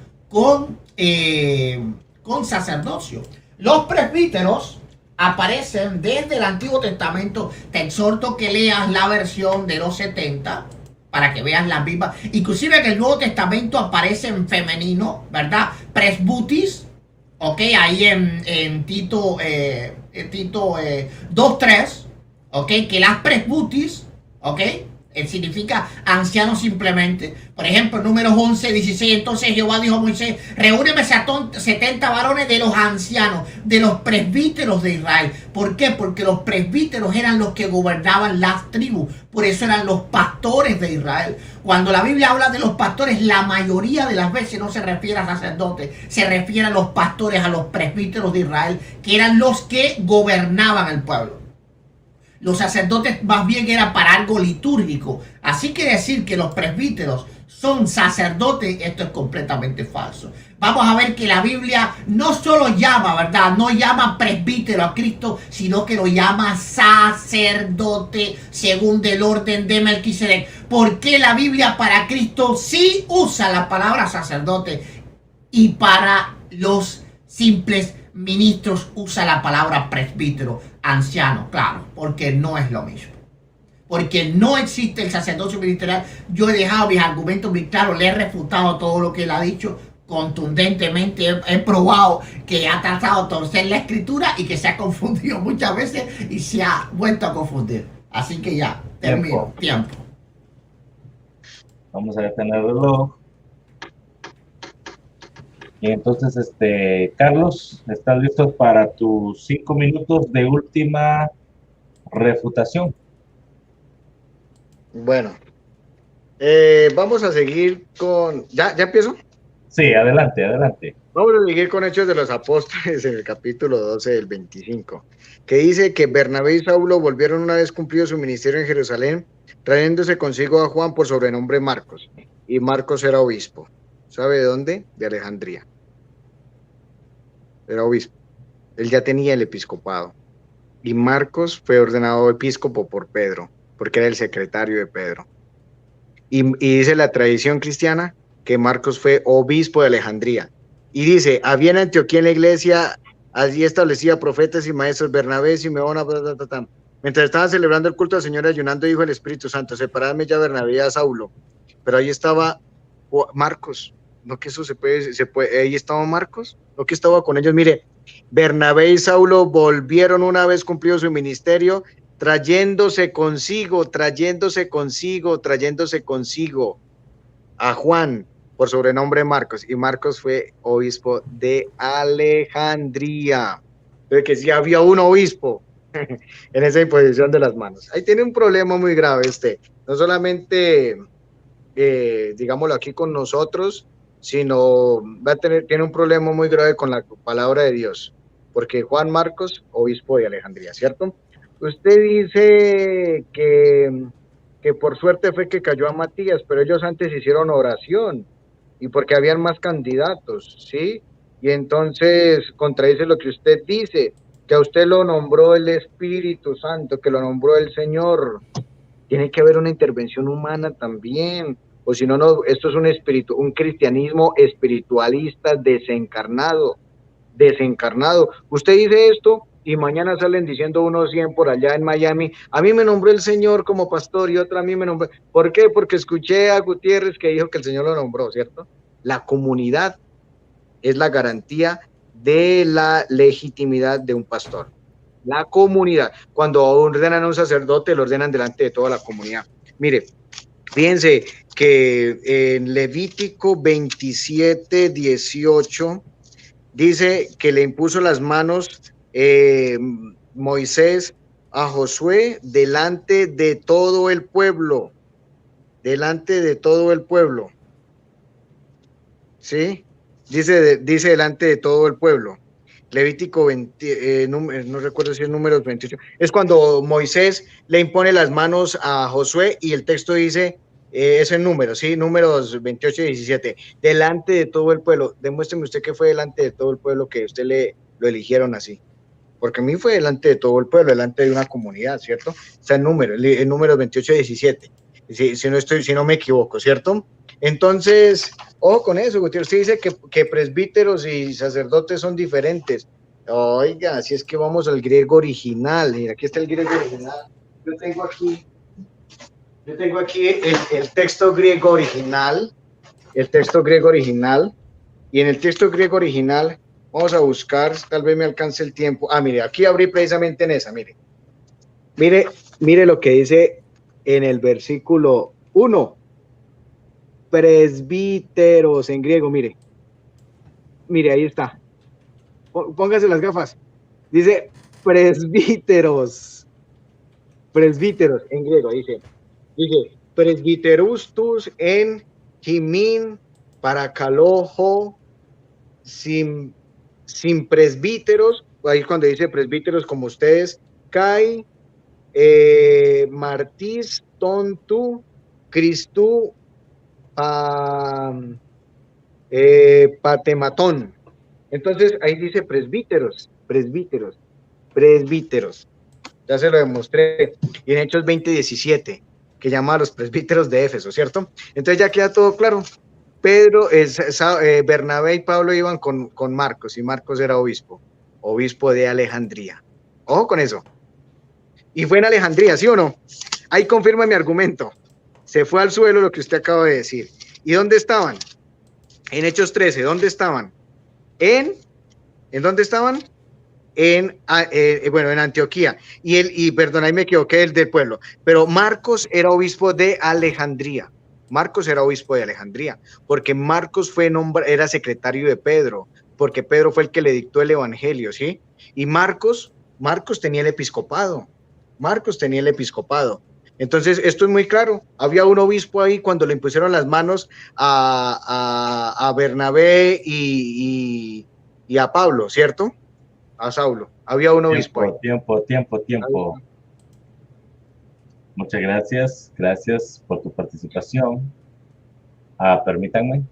con sacerdocio. Los presbíteros aparecen desde el Antiguo Testamento. Te exhorto que leas la versión de los 70 para que veas las mismas. Inclusive en el Nuevo Testamento aparece en femenino, ¿verdad? Presbutis, ok, ahí en Tito 2:3, ok, que las presbutis, ok, significa anciano simplemente. Por ejemplo, Números 11:16, entonces Jehová dijo a Moisés: reúneme 70 varones de los ancianos, de los presbíteros de Israel. ¿Por qué? Porque los presbíteros eran los que gobernaban las tribus, por eso eran los pastores de Israel. Cuando la Biblia habla de los pastores, la mayoría de las veces no se refiere a sacerdotes, se refiere a los pastores, a los presbíteros de Israel, que eran los que gobernaban el pueblo. Los sacerdotes más bien eran para algo litúrgico. Así que decir que los presbíteros son sacerdotes, esto es completamente falso. Vamos a ver que la Biblia no solo llama, ¿verdad? No llama presbítero a Cristo, sino que lo llama sacerdote según el orden de Melquisedec. ¿Por qué la Biblia para Cristo sí usa la palabra sacerdote y para los simples ministros usa la palabra presbítero, anciano? Claro, porque no es lo mismo. Porque no existe el sacerdocio ministerial. Yo he dejado mis argumentos muy claros, le he refutado todo lo que él ha dicho contundentemente. He probado que ha tratado de torcer la escritura y que se ha confundido muchas veces y se ha vuelto a confundir. Así que ya, termino. Tiempo. Vamos a detener el reloj. Y entonces, Carlos, ¿estás listo para tus 5 minutos de última refutación? Bueno, vamos a seguir con... ¿Ya empiezo? Sí, adelante, adelante. Vamos a seguir con Hechos de los Apóstoles en el capítulo 12 del 25, que dice que Bernabé y Saulo volvieron una vez cumplido su ministerio en Jerusalén, trayéndose consigo a Juan por sobrenombre Marcos, y Marcos era obispo. ¿Sabe de dónde? De Alejandría. Era obispo. Él ya tenía el episcopado. Y Marcos fue ordenado episcopo por Pedro, porque era el secretario de Pedro. Y dice la tradición cristiana que Marcos fue obispo de Alejandría. Y dice, había en Antioquía en la iglesia, allí establecía profetas y maestros, Bernabé, Simeón, mientras estaban celebrando el culto al Señor, ayunando, dijo el Espíritu Santo, separadme ya Bernabé y a Saulo. Pero ahí estaba Marcos, no que eso se puede, ahí estaba Marcos, no que estaba con ellos. Mire, Bernabé y Saulo volvieron una vez cumplido su ministerio, trayéndose consigo a Juan por sobrenombre Marcos, y Marcos fue obispo de Alejandría. Entonces que sí había un obispo en esa imposición de las manos. Ahí tiene un problema muy grave no solamente digámoslo aquí con nosotros, sino tiene un problema muy grave con la palabra de Dios, porque Juan Marcos, obispo de Alejandría, ¿cierto? Usted dice que por suerte fue que cayó a Matías, pero ellos antes hicieron oración, y porque habían más candidatos, ¿sí? Y entonces contradice lo que usted dice, que a usted lo nombró el Espíritu Santo, que lo nombró el Señor. Tiene que haber una intervención humana también, o si no, esto es un cristianismo espiritualista desencarnado. Usted dice esto y mañana salen diciendo unos 100 por allá en Miami, a mí me nombró el Señor como pastor y otro a mí me nombró. ¿Por qué? Porque escuché a Gutiérrez que dijo que el Señor lo nombró, ¿cierto? La comunidad es la garantía de la legitimidad de un pastor. La comunidad. Cuando ordenan a un sacerdote, lo ordenan delante de toda la comunidad. Mire, fíjense que en Levítico 27:18 dice que le impuso las manos Moisés a Josué delante de todo el pueblo. ¿Sí? Dice delante de todo el pueblo. Levítico 20, no recuerdo si es números 28, es cuando Moisés le impone las manos a Josué y el texto dice, es en números, ¿sí? Números 28 y 17, delante de todo el pueblo. Demuéstreme usted que fue delante de todo el pueblo que usted lo eligieron así, porque a mí fue delante de todo el pueblo, delante de una comunidad, ¿cierto? Está en números 28 y 17, si no me equivoco, ¿cierto? Entonces, ojo con eso, Gutiérrez. Usted dice que presbíteros y sacerdotes son diferentes. Oiga, si es que vamos al griego original. Mira, aquí está el griego original. Yo tengo aquí el texto griego original. Y en el texto griego original vamos a buscar, tal vez me alcance el tiempo. Mire, aquí abrí precisamente en esa, mire lo que dice en el versículo 1. Presbíteros en griego, mire, ahí está. Póngase las gafas. Dice presbíteros en griego, dice presbiterustus en jimin paracalojo sin presbíteros. Ahí cuando dice presbíteros como ustedes, kai martis tontu Cristu Patematón. Entonces ahí dice presbíteros, presbíteros, presbíteros. Ya se lo demostré. Y en Hechos 20:17, que llama a los presbíteros de Éfeso, ¿cierto? Entonces ya queda todo claro. Pedro, Bernabé y Pablo iban con Marcos, y Marcos era obispo de Alejandría. Ojo con eso. Y fue en Alejandría, ¿sí o no? Ahí confirma mi argumento. Se fue al suelo lo que usted acaba de decir. ¿Y dónde estaban? En Hechos 13, ¿dónde estaban? ¿En dónde estaban? Bueno, en Antioquía. Perdón, ahí me equivoqué, el del pueblo. Pero Marcos era obispo de Alejandría. Marcos era obispo de Alejandría, porque Marcos era secretario de Pedro, porque Pedro fue el que le dictó el evangelio, ¿sí? Y Marcos tenía el episcopado. Marcos tenía el episcopado. Entonces, esto es muy claro. Había un obispo ahí cuando le impusieron las manos a Bernabé y a Pablo, ¿cierto? A Saulo. Había un obispo ahí. Tiempo. Muchas gracias. Gracias por tu participación. Permítanme.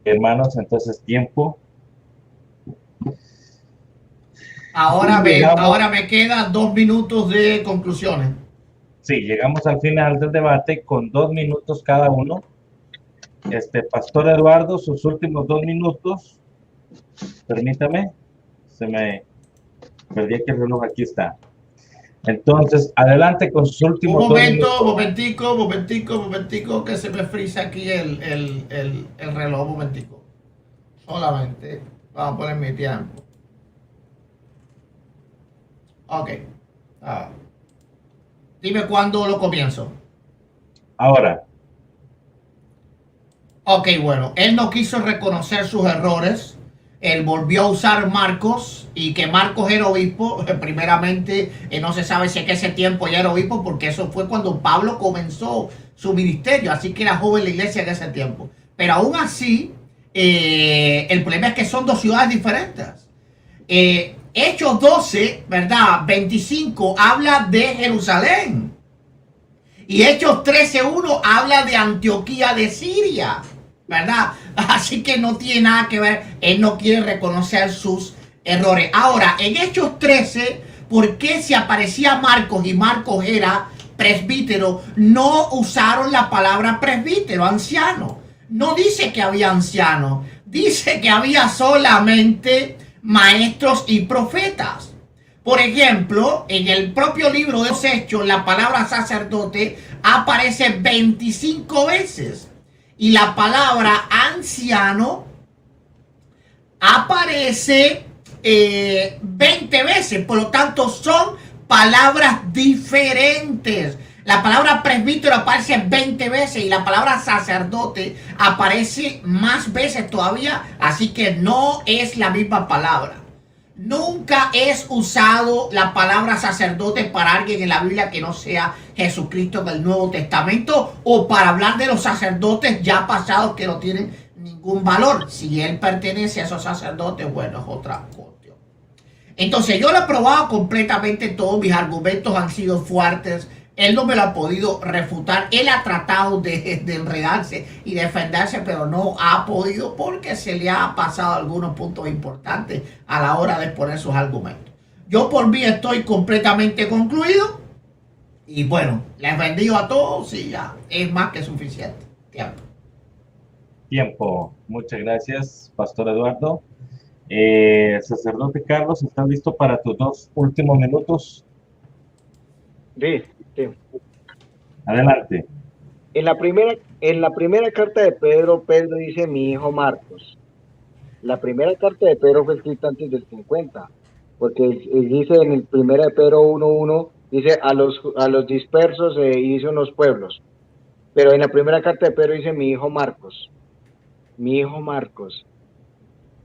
Hermanos, entonces tiempo. Ahora me quedan 2 minutos de conclusiones. Sí, llegamos al final del debate con 2 minutos cada uno. Pastor Eduardo, sus últimos 2 minutos. Permítame. Se me perdí aquí el reloj, aquí está. Entonces, adelante con sus últimos 2 minutos. Momentico, que se me frisa aquí el reloj, momentico. Solamente, vamos a poner mi tiempo. Ok. Dime cuándo lo comienzo. Ahora. Ok, bueno, él no quiso reconocer sus errores. Él volvió a usar Marcos, y que Marcos era obispo. Primeramente, no se sabe si es que ese tiempo ya era obispo, porque eso fue cuando Pablo comenzó su ministerio, así que era joven la iglesia en ese tiempo. Pero aún así, el problema es que son 2 ciudades diferentes. Hechos 12, ¿verdad? 25 habla de Jerusalén. Y Hechos 13:1 habla de Antioquía de Siria, ¿verdad? Así que no tiene nada que ver. Él no quiere reconocer sus errores. Ahora, en Hechos 13, ¿por qué si aparecía Marcos y Marcos era presbítero, no usaron la palabra presbítero, anciano? No dice que había ancianos, dice que había solamente maestros y profetas. Por ejemplo, en el propio libro de los Hechos, la palabra sacerdote aparece 25 veces. Y la palabra anciano aparece 20 veces. Por lo tanto, son palabras diferentes. La palabra presbítero aparece 20 veces y la palabra sacerdote aparece más veces todavía. Así que no es la misma palabra. Nunca es usado la palabra sacerdote para alguien en la Biblia que no sea Jesucristo del Nuevo Testamento, o para hablar de los sacerdotes ya pasados que no tienen ningún valor. Si él pertenece a esos sacerdotes, bueno, es otra cuestión. Entonces yo lo he probado completamente todo, mis argumentos han sido fuertes. Él no me lo ha podido refutar. Él ha tratado de enredarse y defenderse, pero no ha podido porque se le ha pasado algunos puntos importantes a la hora de exponer sus argumentos. Yo por mí estoy completamente concluido. Y bueno, les bendigo a todos y ya es más que suficiente. Tiempo. Muchas gracias, Pastor Eduardo. Sacerdote Carlos, ¿estás listo para tus 2 últimos minutos? Sí. Adelante. En la primera carta de Pedro dice mi hijo Marcos. La primera carta de Pedro fue escrita antes del 50, porque dice en el 1 de Pedro 1:1, dice a los dispersos y dice unos pueblos. Pero en la primera carta de Pedro dice mi hijo Marcos. Mi hijo Marcos.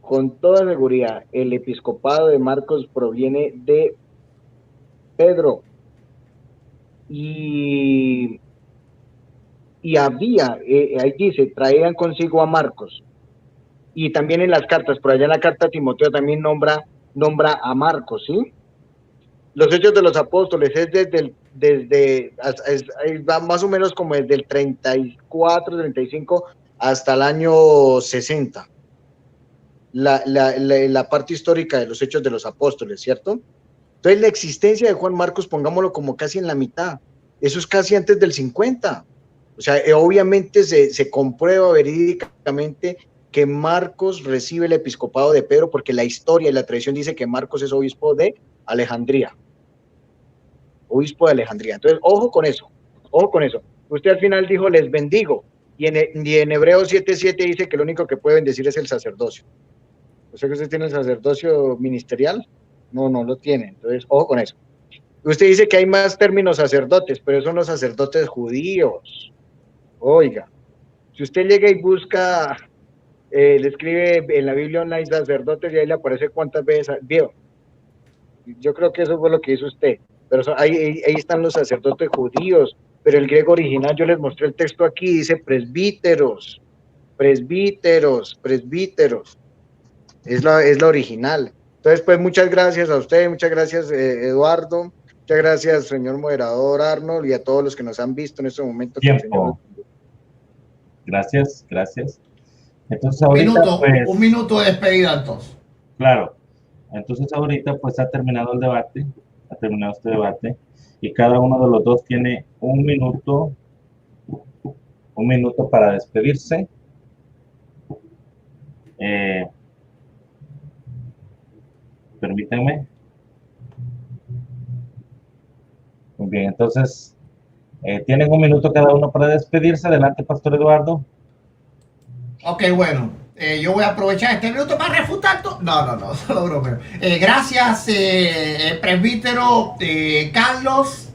Con toda seguridad, el episcopado de Marcos proviene de Pedro. Y había, ahí dice, traían consigo a Marcos. Y también en las cartas, por allá en la carta a Timoteo también nombra a Marcos, ¿sí? Los Hechos de los Apóstoles es va más o menos como desde el 34, 35 hasta el año 60. La parte histórica de los Hechos de los Apóstoles, ¿cierto? Entonces la existencia de Juan Marcos, pongámoslo como casi en la mitad, eso es casi antes del 50. O sea, obviamente se comprueba verídicamente que Marcos recibe el episcopado de Pedro, porque la historia y la tradición dice que Marcos es obispo de Alejandría. Obispo de Alejandría. Entonces, ojo con eso, ojo con eso. Usted al final dijo, les bendigo, y en Hebreos 7:7 dice que lo único que puede bendecir es el sacerdocio. ¿O sea que usted tiene el sacerdocio ministerial? No, no lo tiene. Entonces, ojo con eso. Usted dice que hay más términos sacerdotes, pero son los sacerdotes judíos. Oiga, si usted llega y busca, le escribe en la Biblia online sacerdotes y ahí le aparece cuántas veces vio. Yo creo que eso fue lo que hizo usted. Pero ahí están los sacerdotes judíos, pero el griego original, yo les mostré el texto aquí, dice presbíteros, presbíteros, presbíteros. Es la original. Entonces, pues muchas gracias a usted, muchas gracias Eduardo, muchas gracias señor moderador Arnold y a todos los que nos han visto en este momento. Tiempo. Gracias, gracias. Entonces ahorita un minuto de despedida entonces. Claro. Entonces ahorita pues ha terminado el debate, ha terminado este debate y cada uno de los dos tiene un minuto para despedirse. Permítanme. Muy bien, entonces tienen un minuto cada uno para despedirse. Adelante, Pastor Eduardo. Ok, bueno, yo voy a aprovechar este minuto para refutar todo. No, solo bromeo. Gracias, presbítero Carlos.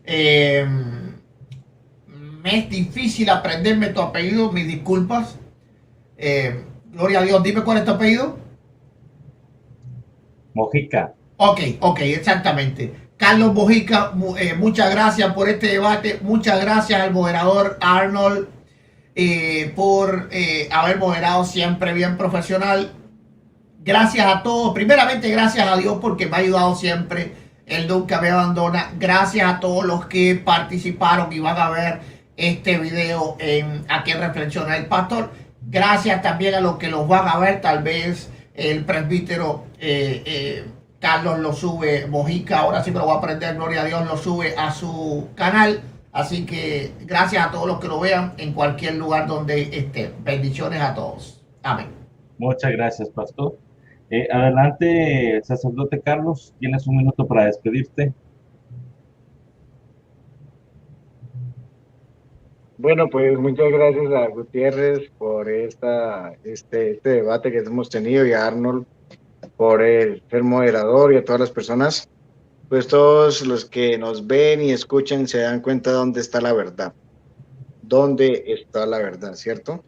Me es difícil aprenderme tu apellido, mis disculpas. Gloria a Dios, dime cuál es tu apellido. Mojica. Ok, exactamente. Carlos Mojica, muchas gracias por este debate. Muchas gracias al moderador Arnold por haber moderado siempre bien profesional. Gracias a todos. Primeramente, gracias a Dios porque me ha ayudado siempre. Él nunca me abandona. Gracias a todos los que participaron y van a ver este video en A qué reflexiona el pastor. Gracias también a los que los van a ver. Tal vez el presbítero Carlos lo sube, Mojica, ahora sí me lo voy a aprender, gloria a Dios, lo sube a su canal. Así que gracias a todos los que lo vean en cualquier lugar donde esté. Bendiciones a todos. Amén. Muchas gracias, pastor. Adelante, sacerdote Carlos, tienes un minuto para despedirte. Bueno, pues muchas gracias a Gutiérrez por este debate que hemos tenido y a Arnold por ser moderador y a todas las personas. Pues todos los que nos ven y escuchan se dan cuenta de dónde está la verdad. ¿Dónde está la verdad, cierto?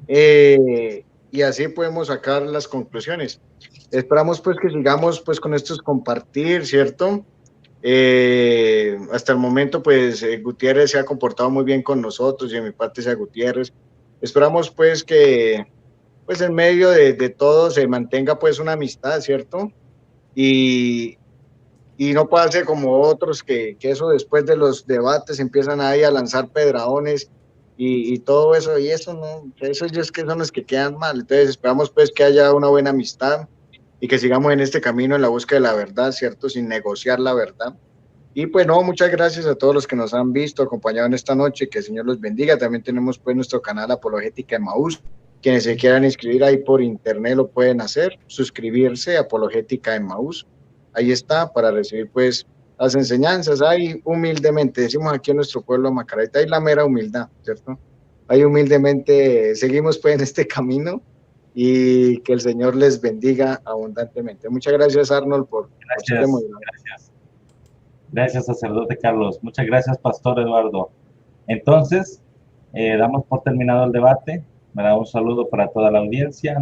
Y así podemos sacar las conclusiones. Esperamos pues que sigamos pues con estos compartir, ¿cierto? Hasta el momento pues Gutiérrez se ha comportado muy bien con nosotros y de mi parte sea Gutiérrez. Esperamos pues que pues en medio de todo se mantenga pues una amistad, ¿cierto? Y no pase como otros que eso después de los debates empiezan ahí a lanzar pedradones y todo eso, y eso no, eso es que son los que quedan mal. Entonces esperamos pues que haya una buena amistad y que sigamos en este camino en la búsqueda de la verdad, ¿cierto? Sin negociar la verdad. Y pues no, muchas gracias a todos los que nos han visto, acompañado en esta noche, que el Señor los bendiga. También tenemos pues nuestro canal Apologética Emmaús. Quienes se quieran inscribir ahí por internet lo pueden hacer, suscribirse a Apologética Emmaús. Ahí está, para recibir pues las enseñanzas. Ahí humildemente, decimos aquí en nuestro pueblo Macareta, hay la mera humildad, ¿cierto? Ahí humildemente seguimos pues en este camino y que el Señor les bendiga abundantemente. Muchas gracias, Arnold, por Gracias, sacerdote Carlos. Muchas gracias, pastor Eduardo. Entonces, damos por terminado el debate. Me da un saludo para toda la audiencia.